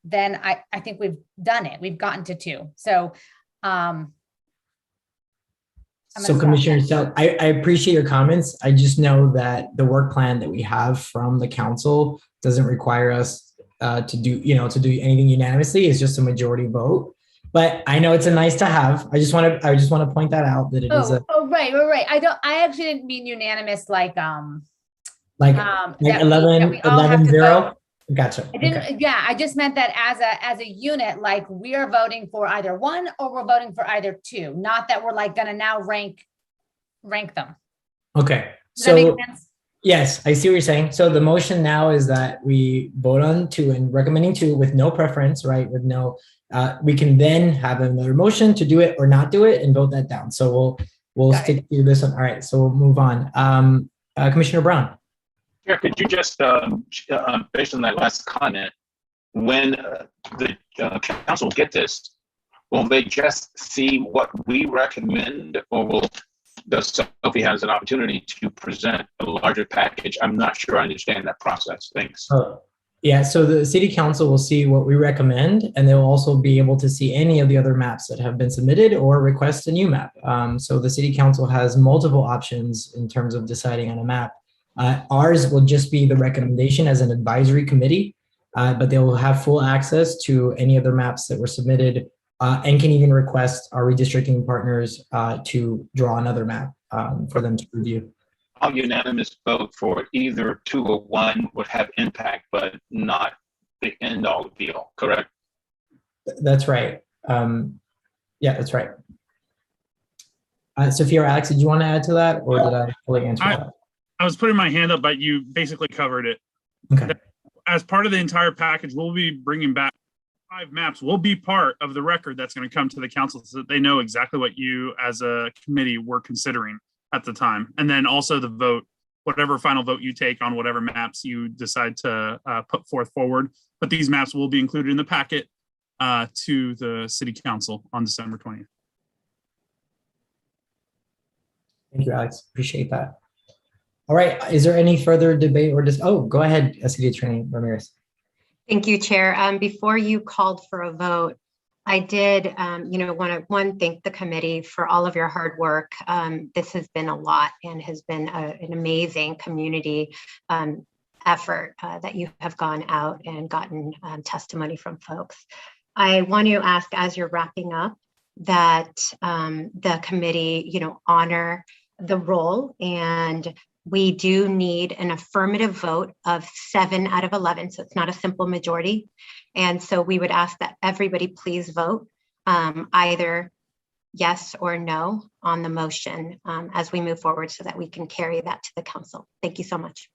then I think we've done it. We've gotten to 2. So Commissioner Stout, I appreciate your comments. I just know that the work plan that we have from the council doesn't require us to do anything unanimously. It's just a majority vote. But I know it's a nice to have. I just want to point that out, that it is a. Oh, right. I actually didn't mean unanimous like 11 0. Gotcha. I didn't. Okay. Yeah, I just meant that as a unit, like we are voting for either 1 or we're voting for either 2. Not that we're like gonna now rank them. Okay. Does that make sense? Yes, I see what you're saying. So the motion now is that we vote on 2 and recommending 2 with no preference, right? With no, we can then have another motion to do it or not do it and vote that down. So we'll stick to this one. All right. So we'll move on. Commissioner Brown. Yeah, could you just, based on that last comment, when the council get this, will they just see what we recommend, or does Sophie has an opportunity to present a larger package? I'm not sure I understand that process. Thanks. Yeah, so the city council will see what we recommend, and they'll also be able to see any of the other maps that have been submitted or request a new map. So the city council has multiple options in terms of deciding on a map. Ours will just be the recommendation as an advisory committee, but they will have full access to any other maps that were submitted, and can even request our redistricting partners to draw another map for them to review. A unanimous vote for either 2 or 1 would have impact, but not the end all deal, correct? That's right. Yeah, that's right. Sophia or Alex, did you want to add to that, or did I fully answer that? I was putting my hand up, but you basically covered it. Okay. As part of the entire package, we'll be bringing back 5 maps. Will be part of the record that's going to come to the council so that they know exactly what you as a committee were considering at the time. And then also the vote, whatever final vote you take on whatever maps you decide to put forward. But these maps will be included in the packet to the city council on December 20th. Thank you, Alex. Appreciate that. All right. Is there any further debate or just? Oh, go ahead, City Attorney Ramirez. Thank you, Chair. Before you called for a vote, I did, want to thank the committee for all of your hard work. This has been a lot and has been an amazing community effort that you have gone out and gotten testimony from folks. I want to ask, as you're wrapping up, that the committee, honor the role, and we do need an affirmative vote of 7 out of 11. So it's not a simple majority. And so we would ask that everybody please vote either yes or no on the motion as we move forward so that we can carry that to the council. Thank you so much.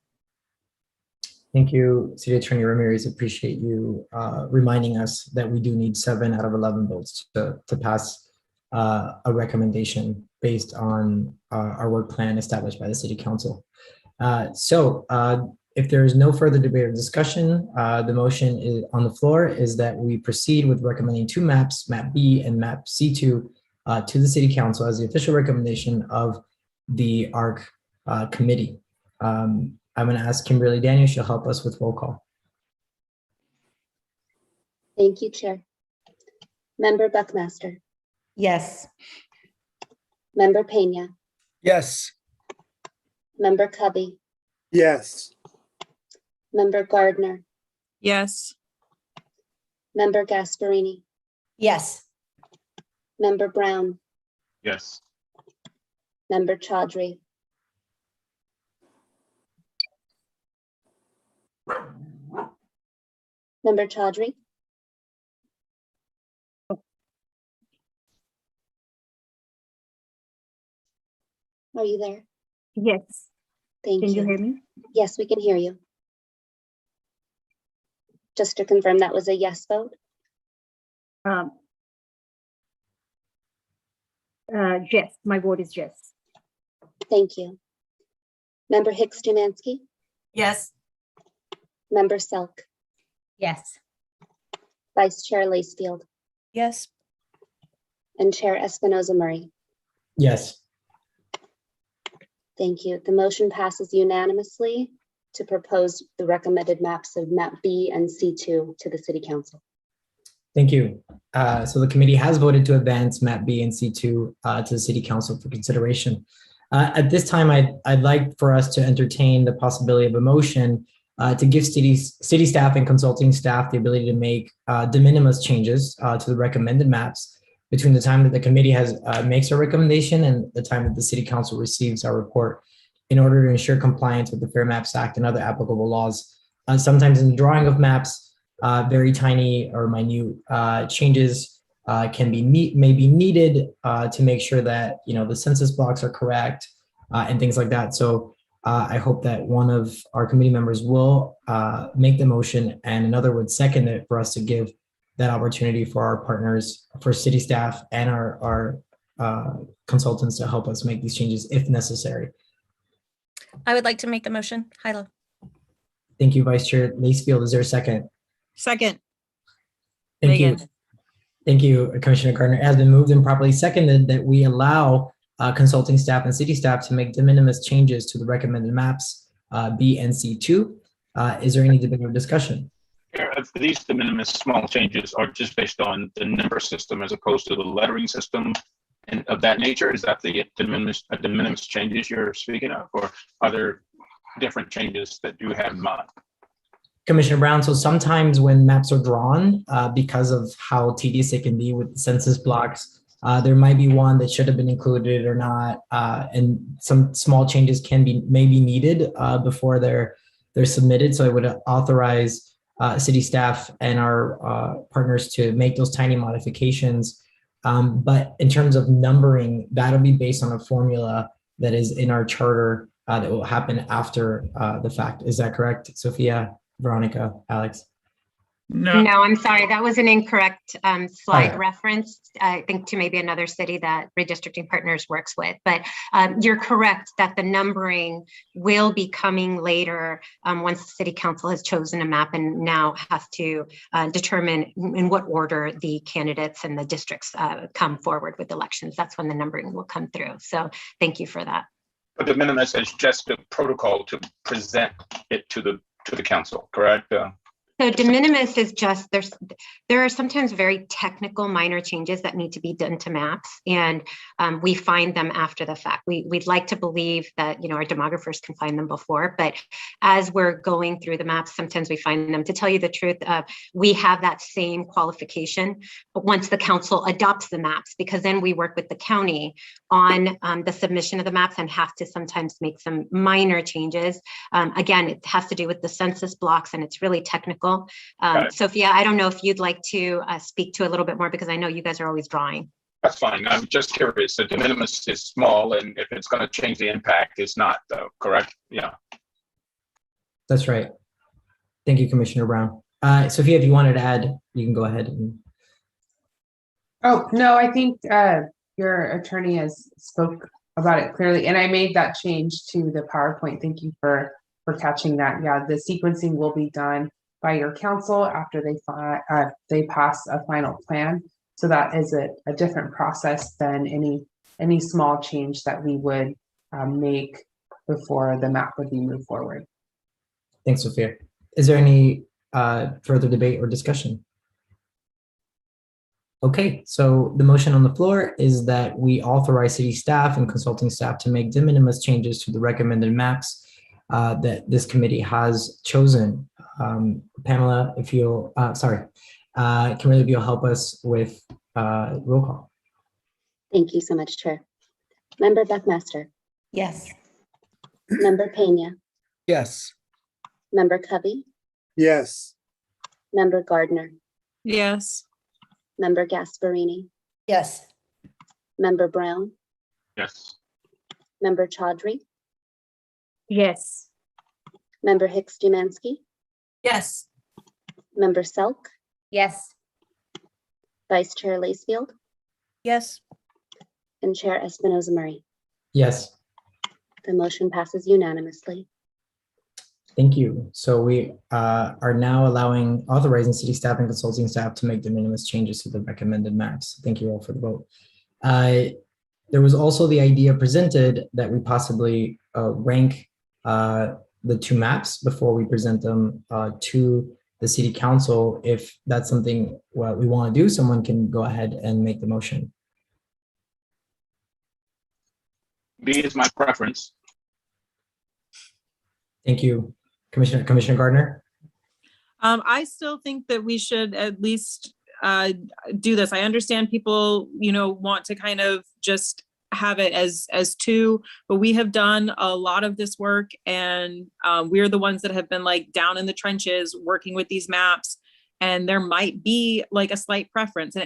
Thank you, City Attorney Ramirez. Appreciate you reminding us that we do need 7 out of 11 votes to pass a recommendation based on our work plan established by the City Council. If there is no further debate or discussion, the motion on the floor is that we proceed with recommending 2 maps, Map B and Map C2, to the City Council as the official recommendation of the ARC committee. I'm going to ask Kimberly Daniels. She'll help us with roll call. Thank you, Chair. Member Buckmaster. Yes. Member Pena. Yes. Member Cubby. Yes. Member Gardner. Yes. Member Gasparini. Yes. Member Brown. Yes. Member Chaudhry. Member Chaudhry. Are you there? Yes. Thank Can you you. hear me? Yes, we can hear you. Just to confirm, that was a yes vote? Yes, my vote is yes. Thank you. Member Hicks Dumansky, Yes. Member Selk, Yes. Vice Chair Lacefield, Yes. and Chair Espinoza Murray. Yes. Thank you. The motion passes unanimously to propose the recommended maps of map B and C2 to the City Council. Thank you. So the committee has voted to advance map B and C2 to the City Council for consideration. At this time, I'd like for us to entertain the possibility of a motion to give city staff and consulting staff the ability to make de minimis changes to the recommended maps between the time that the committee makes a recommendation and the time that the City Council receives our report, in order to ensure compliance with the Fair Maps Act and other applicable laws. Sometimes in the drawing of maps, very tiny or minute changes may be needed to make sure that the census blocks are correct and things like that. So I hope that one of our committee members will make the motion and another would second it for us to give that opportunity for our partners, for city staff and our consultants to help us make these changes if necessary. I would like to make the motion. Hyla. Thank you, Vice Chair Lacefield. Is there a second? Second. Thank Megan. you. Thank you, Commissioner Gardner. It has been moved and properly seconded that we allow consulting staff and city staff to make de minimis changes to the recommended maps B and C2. Is there any debate or discussion? These de minimis small changes are just based on the number system as opposed to the lettering system and of that nature. Is that the de minimis changes you're speaking of, or are there different changes that you have in mind? Commissioner Brown, so sometimes when maps are drawn, because of how tedious it can be with the census blocks, there might be one that should have been included or not, and some small changes may be needed before they're submitted. So I would authorize city staff and our partners to make those tiny modifications. But in terms of numbering, that'll be based on a formula that is in our charter that will happen after the fact. Is that correct, Sophia, Veronica, Alex? No, I'm sorry. That was an incorrect slide Oh. reference, I think, to maybe another city that Redistricting Partners works with. But you're correct that the numbering will be coming later once the City Council has chosen a map and now has to determine in what order the candidates and the districts come forward with elections. That's when the numbering will come through. So thank you for that. But the minimis is just a protocol to present it to the council, correct? So de minimis is just, there are sometimes very technical minor changes that need to be done to maps, and we find them after the fact. We'd like to believe that our demographers can find them before, but as we're going through the maps, sometimes we find them. To tell you the truth, we have that same qualification, but once the council adopts the maps, because then we work with the county on the submission of the maps and have to sometimes make some minor changes. Again, it has to do with the census blocks and it's really technical. Sophia, I don't know if you'd like to speak to a little bit more, because I know you guys are always drawing. That's fine. I'm just curious. The de minimis is small, and if it's going to change the impact, it's not, though, correct? Yeah. That's right. Thank you, Commissioner Brown. Sophia, if you wanted to add, you can go ahead. Oh, no, I think your attorney has spoke about it clearly, and I made that change to the PowerPoint. Thank you for catching that. Yeah, the sequencing will be done by your council after they pass a final plan. So that is a different process than any small change that we would make before the map would be moved forward. Thanks, Sophia. Is there any further debate or discussion? Okay, so the motion on the floor is that we authorize city staff and consulting staff to make de minimis changes to the recommended maps that this committee has chosen. Pamela, if you'll, Kimberly, if you'll help us with roll call. Thank you so much, Chair. Member Beckmaster. Yes. Member Pena. Yes. Member Covey. Yes. Member Gardner. Yes. Member Gasparini. Yes. Member Brown. Yes. Member Chaudhry, Yes. Member Hicks Dumansky, Yes. Member Selk, Yes. Vice Chair Lacefield, Yes. and Chair Espinoza Murray. Yes. The motion passes unanimously. Thank you. So we are now authorizing city staff and consulting staff to make de minimis changes to the recommended maps. Thank you all for the vote. There was also the idea presented that we possibly rank the two maps before we present them to the city council. If that's something what we want to do, someone can go ahead and make the motion. B is my preference. Thank you. Commissioner Gardner? I still think that we should at least do this. I understand people, want to kind of just have it as two, but we have done a lot of this work, and we're the ones that have been like down in the trenches working with these maps. And there might be like a slight preference, and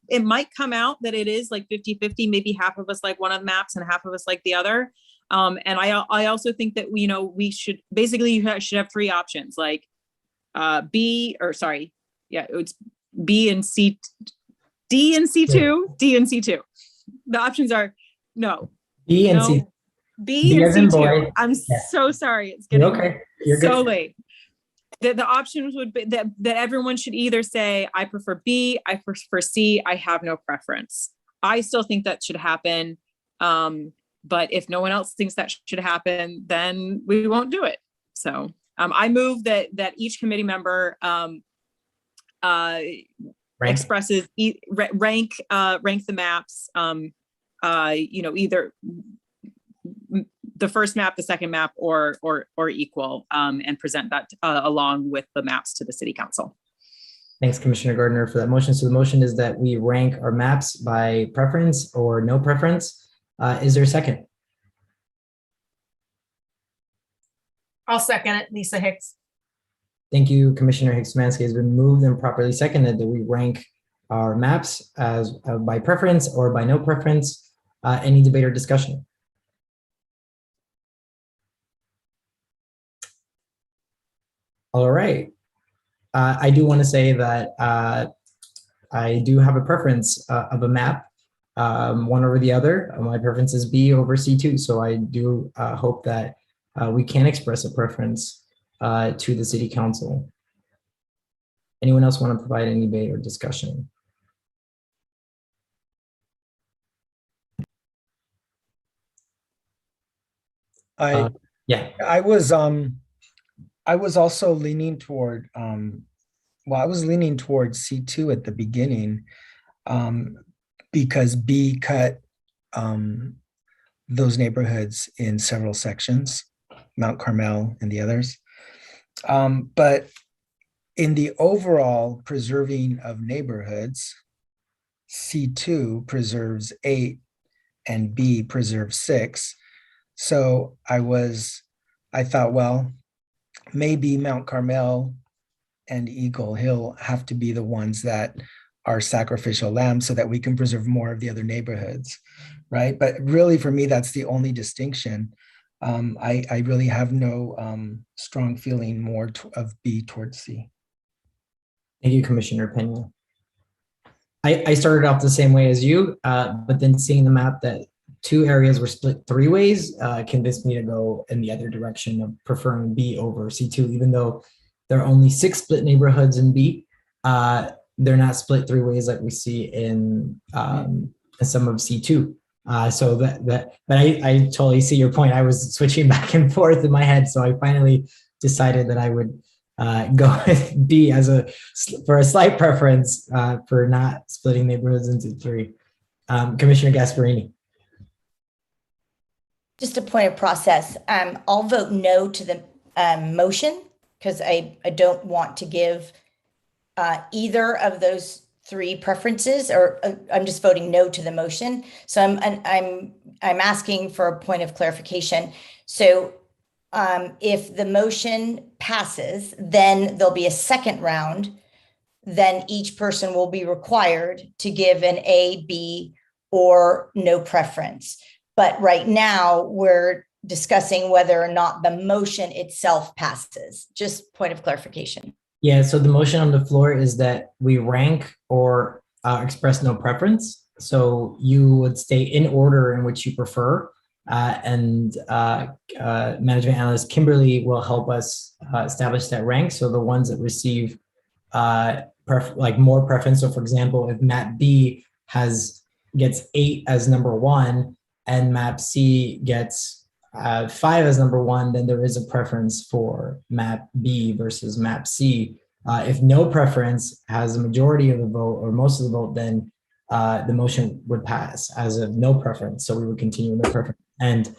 it might come out that it is like 50-50, maybe half of us like one of the maps and half of us like the other. And I also think that we should basically, you should have three options, like it's B and C, D and C2, D and C2. The options are no, B and C. B and C2. I'm so sorry. It's getting You're so good. late. The options would be that everyone should either say, I prefer B, I prefer C, I have no preference. I still think that should happen. But if no one else thinks that should happen, then we won't do it. So I move that each committee member expresses rank the maps, either the first map, the second map, or equal, and present that along with the maps to the city council. Thanks, Commissioner Gardner, for that motion. So the motion is that we rank our maps by preference or no preference. Is there a second? I'll second it, Lisa Hicks. Thank you, Commissioner Hicks-Mansky. Has been moved and properly seconded that we rank our maps as by preference or by no preference. Any debate or discussion? All right. I do want to say that I do have a preference of a map, one over the other. My preference is B over C2. So I do hope that we can express a preference to the city council. Anyone else want to provide any debate or discussion? I was also leaning toward I was leaning towards C2 at the beginning because B cut those neighborhoods in several sections, Mount Carmel and the others. But in the overall preserving of neighborhoods, C2 preserves 8 and B preserves 6. So I thought, well, maybe Mount Carmel and Eagle Hill have to be the ones that are sacrificial lambs so that we can preserve more of the other neighborhoods, right? But really, for me, that's the only distinction. I really have no strong feeling more of B towards C. Thank you, Commissioner Pena. I started off the same way as you, but then seeing the map that two areas were split 3 ways convinced me to go in the other direction of preferring B over C2, even though there are only 6 split neighborhoods in B. They're not split 3 ways like we see in some of C2. But I totally see your point. I was switching back and forth in my head, so I finally decided that I would go with B for a slight preference for not splitting neighborhoods into 3. Commissioner Gasparini. Just a point of process. I'll vote no to the motion because I don't want to give either of those 3 preferences, or I'm just voting no to the motion. So I'm asking for a point of clarification. So if the motion passes, then there'll be a second round. Then each person will be required to give an A, B, or no preference. But right now we're discussing whether or not the motion itself passes. Just point of clarification. Yeah, so the motion on the floor is that we rank or express no preference. So you would state in order in which you prefer, and management analyst Kimberly will help us establish that rank. So the ones that receive more preference. So for example, if map B gets 8 as number 1 and map C gets 5 as number 1, then there is a preference for map B versus map C. If no preference has a majority of the vote or most of the vote, then the motion would pass as of no preference. So we would continue with no preference. And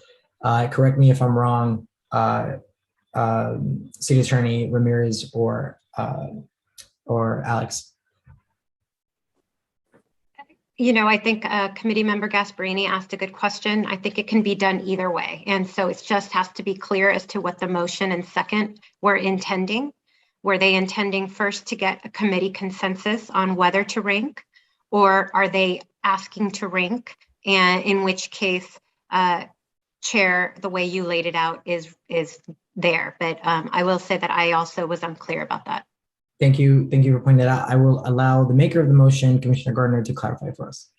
correct me if I'm wrong, City Attorney Ramirez or Alex. You know, I think Committee Member Gasparini asked a good question. I think it can be done either way. And so it just has to be clear as to what the motion and second were intending. Were they intending first to get a committee consensus on whether to rank, or are they asking to rank? And in which case, Chair, the way you laid it out is there. But I will say that I also was unclear about that. Thank you. Thank you for pointing that out. I will allow the maker of the motion, Commissioner Gardner, to clarify for us.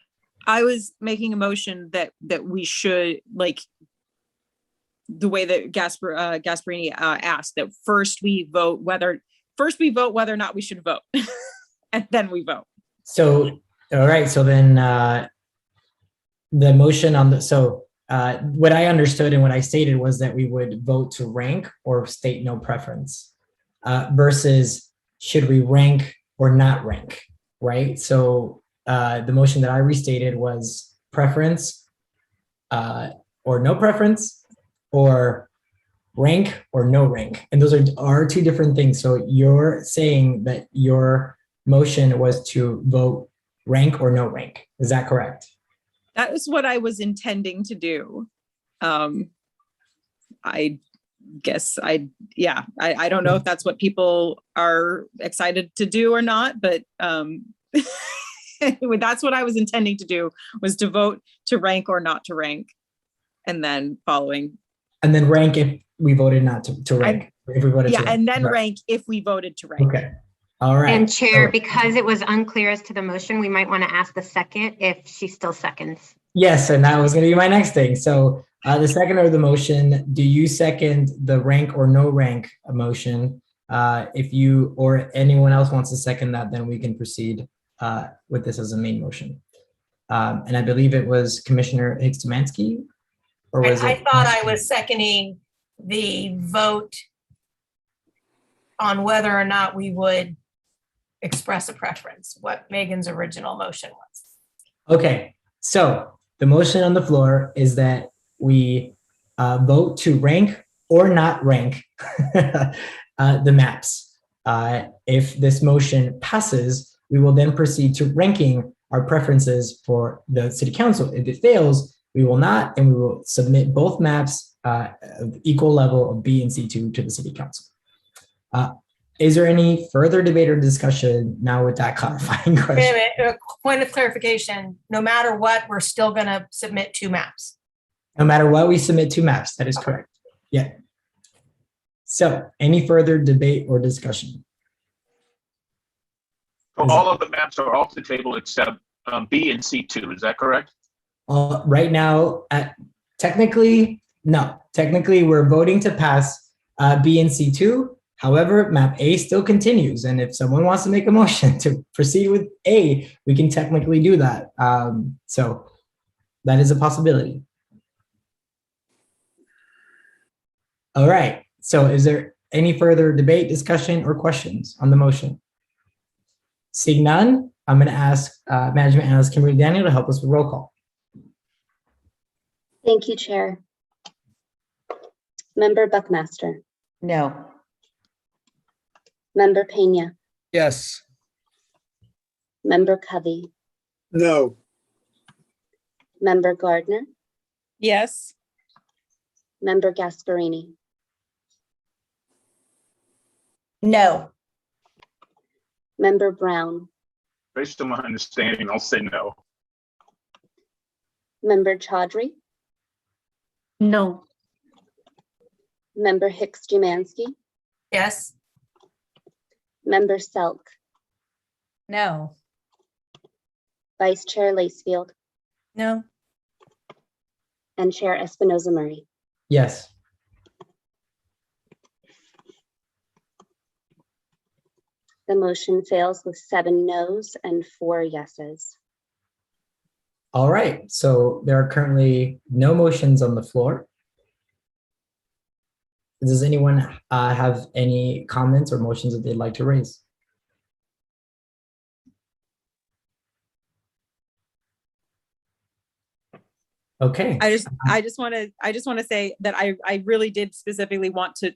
I was making a motion that we should, like, the way that Gasparini asked, that first we vote whether or not we should vote, and then we vote. So, all right. So then the motion on what I understood and what I stated was that we would vote to rank or state no preference versus should we rank or not rank, right? So the motion that I restated was preference or no preference, or rank or no rank. And those are two different things. So you're saying that your motion was to vote rank or no rank. Is that correct? That is what I was intending to do. I guess I don't know if that's what people are excited to do or not, but anyway, that's what I was intending to do, was to vote to rank or not to rank, and then following. And then rank if we voted not to rank. If we voted to rank. And then rank if we voted to rank. Okay. All right. And Chair, because it was unclear as to the motion, we might want to ask the second if she still seconds. Yes, and that was going to be my next thing. So the seconder of the motion, do you second the rank or no rank motion? If you or anyone else wants to second that, then we can proceed with this as a main motion. And I believe it was Commissioner Hicks-Domansky, or was I thought I was seconding the vote on whether or not we would express a preference, what Megan's original motion was. Okay, so the motion on the floor is that we vote to rank or not rank the maps. If this motion passes, we will then proceed to ranking our preferences for the City Council. If it fails, we will not, and we will submit both maps of equal level of B and C2 to the City Council. Is there any further debate or discussion now with that clarifying question? Wait a minute, a point of clarification. No matter what, we're still going to submit 2 maps. No matter what, we submit 2 maps. That is correct. Yeah. So any further debate or discussion? So all of the maps are off the table except B and C2. Is that correct? Right now, technically, no. Technically, we're voting to pass B and C2. However, map A still continues. And if someone wants to make a motion to proceed with A, we can technically do that. So that is a possibility. All right. So is there any further debate, discussion, or questions on the motion? Seeing none, I'm going to ask Management Analyst Kimberly Daniel to help us with roll call. Thank you, Chair. Member Buckmaster. No. Member Pena. Yes. Member Covey. No. Member Gardner. Yes. Member Gasparini. No. Member Brown. Based on my understanding, I'll say no. Member Chaudhry. No. Member Hicks Jumansky, Yes. Member Selk, No. Vice Chair Lacefield, No. and Chair Espinoza Murray. Yes. The motion fails with 7 noes and 4 yeses. All right, so there are currently no motions on the floor. Does anyone have any comments or motions that they'd like to raise? Okay. I just want to say that I really did specifically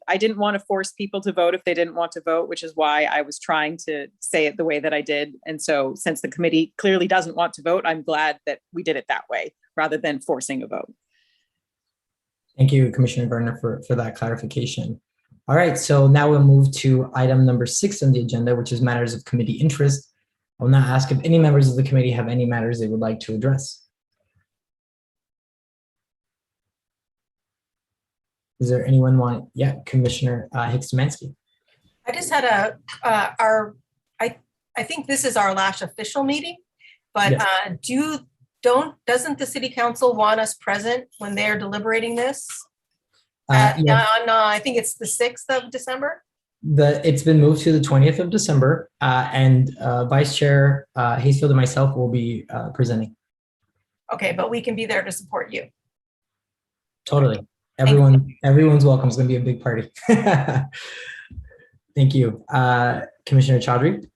I didn't want to force people to vote if they didn't want to vote, which is why I was trying to say it the way that I did. And so since the committee clearly doesn't want to vote, I'm glad that we did it that way rather than forcing a vote. Thank you, Commissioner Berner, for that clarification. All right, so now we'll move to item number 6 on the agenda, which is matters of committee interest. I will now ask if any members of the committee have any matters they would like to address. Is there anyone want? Yeah, Commissioner Hicks Jumansky. I just had I think this is our last official meeting, but Yes. Doesn't the city council want us present when they're deliberating this? Yes. I think it's the 6th of December. It's been moved to the 20th of December, and Vice Chair Hayesfield and myself will be presenting. Okay, but we can be there to support you. Totally. Everyone's welcome. It's going to be a big party. Thank you. Commissioner Chaudhry.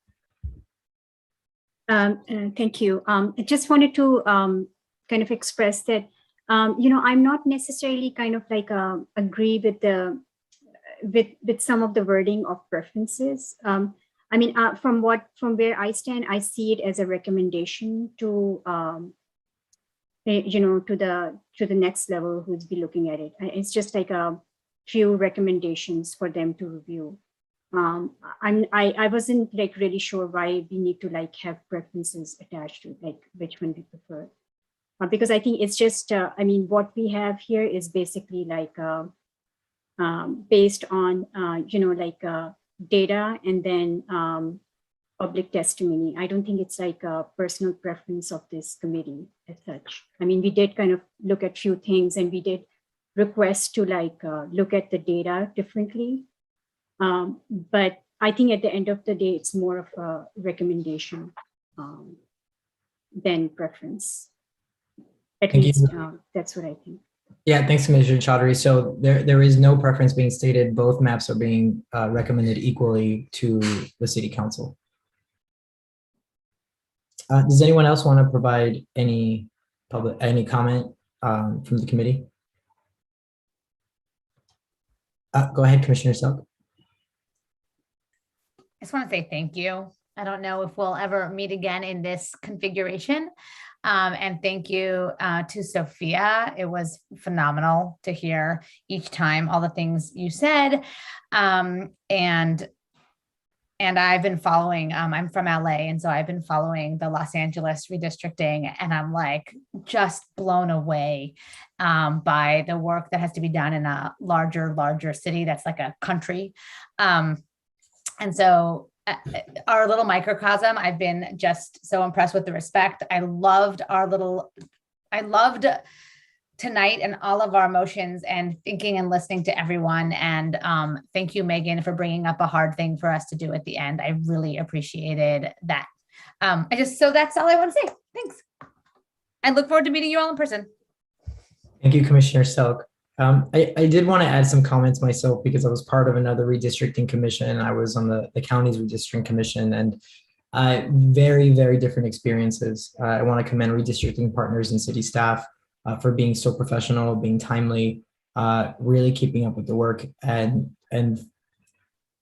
Thank you. I just wanted to kind of express that, I'm not necessarily kind of like agree with with some of the wording of preferences. From where I stand, I see it as a recommendation to, to the next level who's be looking at it. It's just like a few recommendations for them to review. I wasn't like really sure why we need to like have preferences attached to like which one we prefer, because I think it's just what we have here is basically like based on data and then public testimony. I don't think it's like a personal preference of this committee as such. We did kind of look at few things and we did request to like look at the data differently. But I think at the end of the day, it's more of a recommendation than preference. At least that's what I think. Yeah, thanks, Commissioner Chaudhry. So there is no preference being stated. Both maps are being recommended equally to the City Council. Does anyone else want to provide any comment from the committee? Go ahead, Commissioner Selk. I just want to say thank you. I don't know if we'll ever meet again in this configuration. And thank you to Sophia. It was phenomenal to hear each time all the things you said. And I've been following, I'm from LA, and so I've been following the Los Angeles redistricting, and I'm like just blown away by the work that has to be done in a larger city that's like a country. And so our little microcosm, I've been just so impressed with the respect. I loved tonight and all of our motions and thinking and listening to everyone. And thank you, Megan, for bringing up a hard thing for us to do at the end. I really appreciated that. So that's all I want to say. Thanks. I look forward to meeting you all in person. Thank you, Commissioner Selk. I did want to add some comments myself because I was part of another redistricting commission. I was on the county's redistricting commission, and very, very different experiences. I want to commend redistricting partners and city staff for being so professional, being timely, really keeping up with the work and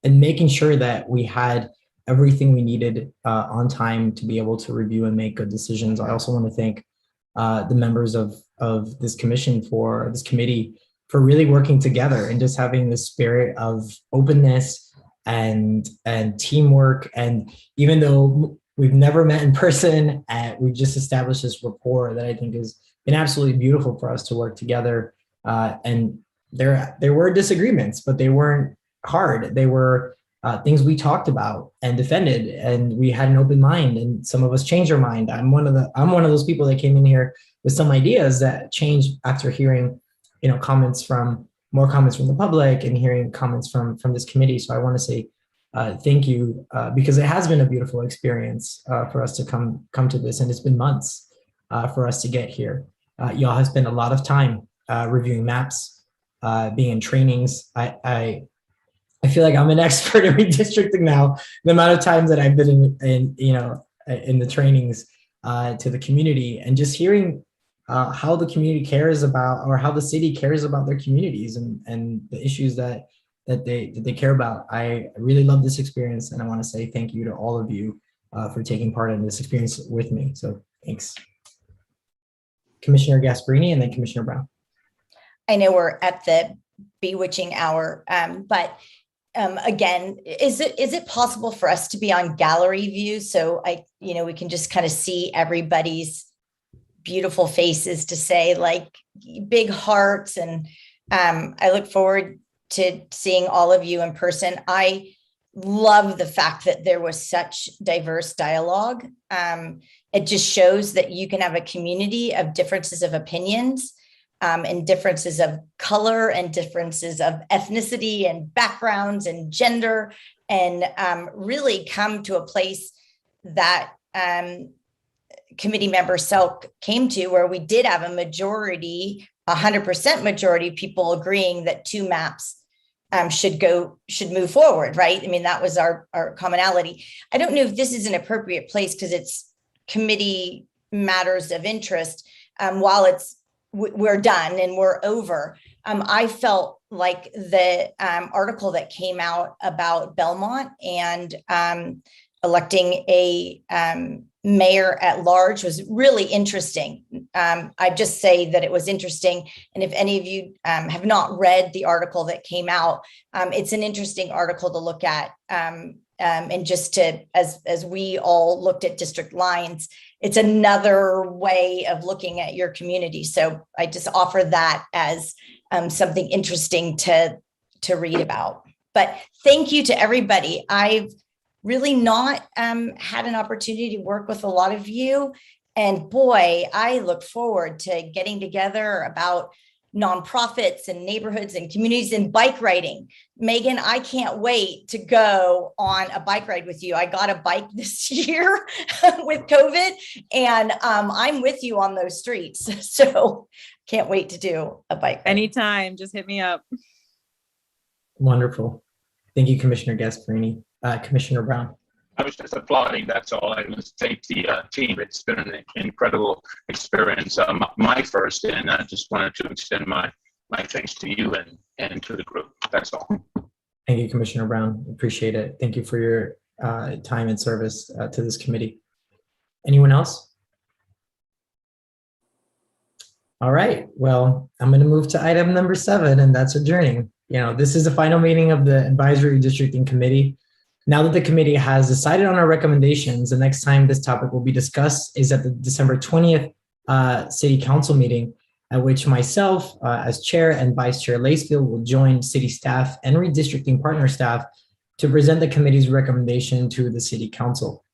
making sure that we had everything we needed on time to be able to review and make good decisions. I also want to thank the members of this committee for really working together and just having this spirit of openness and teamwork. And even though we've never met in person, we've just established this rapport that I think has been absolutely beautiful for us to work together And there were disagreements, but they weren't hard. They were things we talked about and defended, and we had an open mind, and some of us changed our mind. I'm one of those people that came in here with some ideas that changed after hearing, more comments from the public and hearing comments from this committee. So I want to say thank you, because it has been a beautiful experience for us to come to this, and it's been months for us to get here. Y'all have spent a lot of time reviewing maps, being in trainings. I feel like I'm an expert in redistricting now. The amount of times that I've been in the trainings to the community, and just hearing how the community cares about, or how the city cares about their communities and the issues that they care about. I really love this experience, and I want to say thank you to all of you for taking part in this experience with me. So thanks. Commissioner Gasparini and then Commissioner Brown. I know we're at the bewitching hour, but again, is it possible for us to be on gallery view, so we can just kind of see everybody's beautiful faces, to say like big hearts, and I look forward to seeing all of you in person. I love the fact that there was such diverse dialogue. It just shows that you can have a community of differences of opinions, and differences of color, and differences of ethnicity and backgrounds and gender, and really come to a place that committee member Selk came to, where we did have a majority, 100% majority of people agreeing that 2 maps should move forward, right? I mean, that was our commonality. I don't know if this is an appropriate place, because it's committee matters of interest. While we're done and we're over, I felt like the article that came out about Belmont and electing a mayor at large was really interesting. I just say that it was interesting. And if any of you have not read the article that came out, it's an interesting article to look at. And just to, as we all looked at district lines, it's another way of looking at your community. So I just offer that as something interesting to read about. But thank you to everybody. I've really not had an opportunity to work with a lot of you. And boy, I look forward to getting together about nonprofits and neighborhoods and communities and bike riding. Megan, I can't wait to go on a bike ride with you. I got a bike this year with COVID, and I'm with you on those streets. So can't wait to do a bike ride. Anytime, just hit me up. Wonderful. Thank you, Commissioner Gasparini. Commissioner Brown. I was just applauding. That's all. I was thank the team. It's been an incredible experience. My first, and I just wanted to extend my thanks to you and to the group. That's all. Thank you, Commissioner Brown. Appreciate it. Thank you for your time and service to this committee. Anyone else? All right. Well, I'm going to move to item number 7, and that's adjourning. This is the final meeting of the Advisory Redistricting Committee. Now that the committee has decided on our recommendations, the next time this topic will be discussed is at the December 20th City Council meeting, at which myself as chair and Vice Chair Lacefield will join city staff and redistricting partner staff to present the committee's recommendation to the City Council.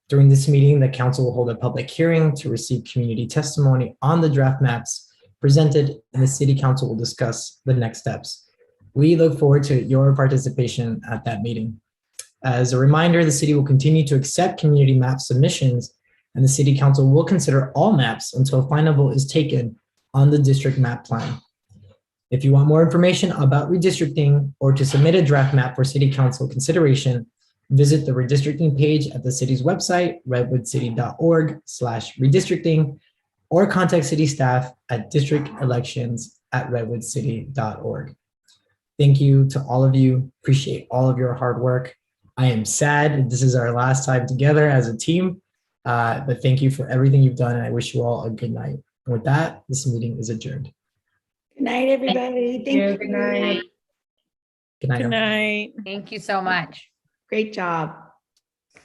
During this meeting, the council will hold a public hearing to receive community testimony on the draft maps presented, and the City Council will discuss the next steps. We look forward to your participation at that meeting. As a reminder, the city will continue to accept community map submissions, and the City Council will consider all maps until a final vote is taken on the district map plan. If you want more information about redistricting or to submit a draft map for City Council consideration, visit the redistricting page at the city's website, redwoodcity.org/redistricting, or contact city staff at districtelections@redwoodcity.org. Thank you to all of you. Appreciate all of your hard work. I am sad this is our last time together as a team, but thank you for everything you've done, and I wish you all a good night. And with that, this meeting is adjourned. Good night, everybody. Thank you. Good night. Good night. Good night. Thank you so much. Great job.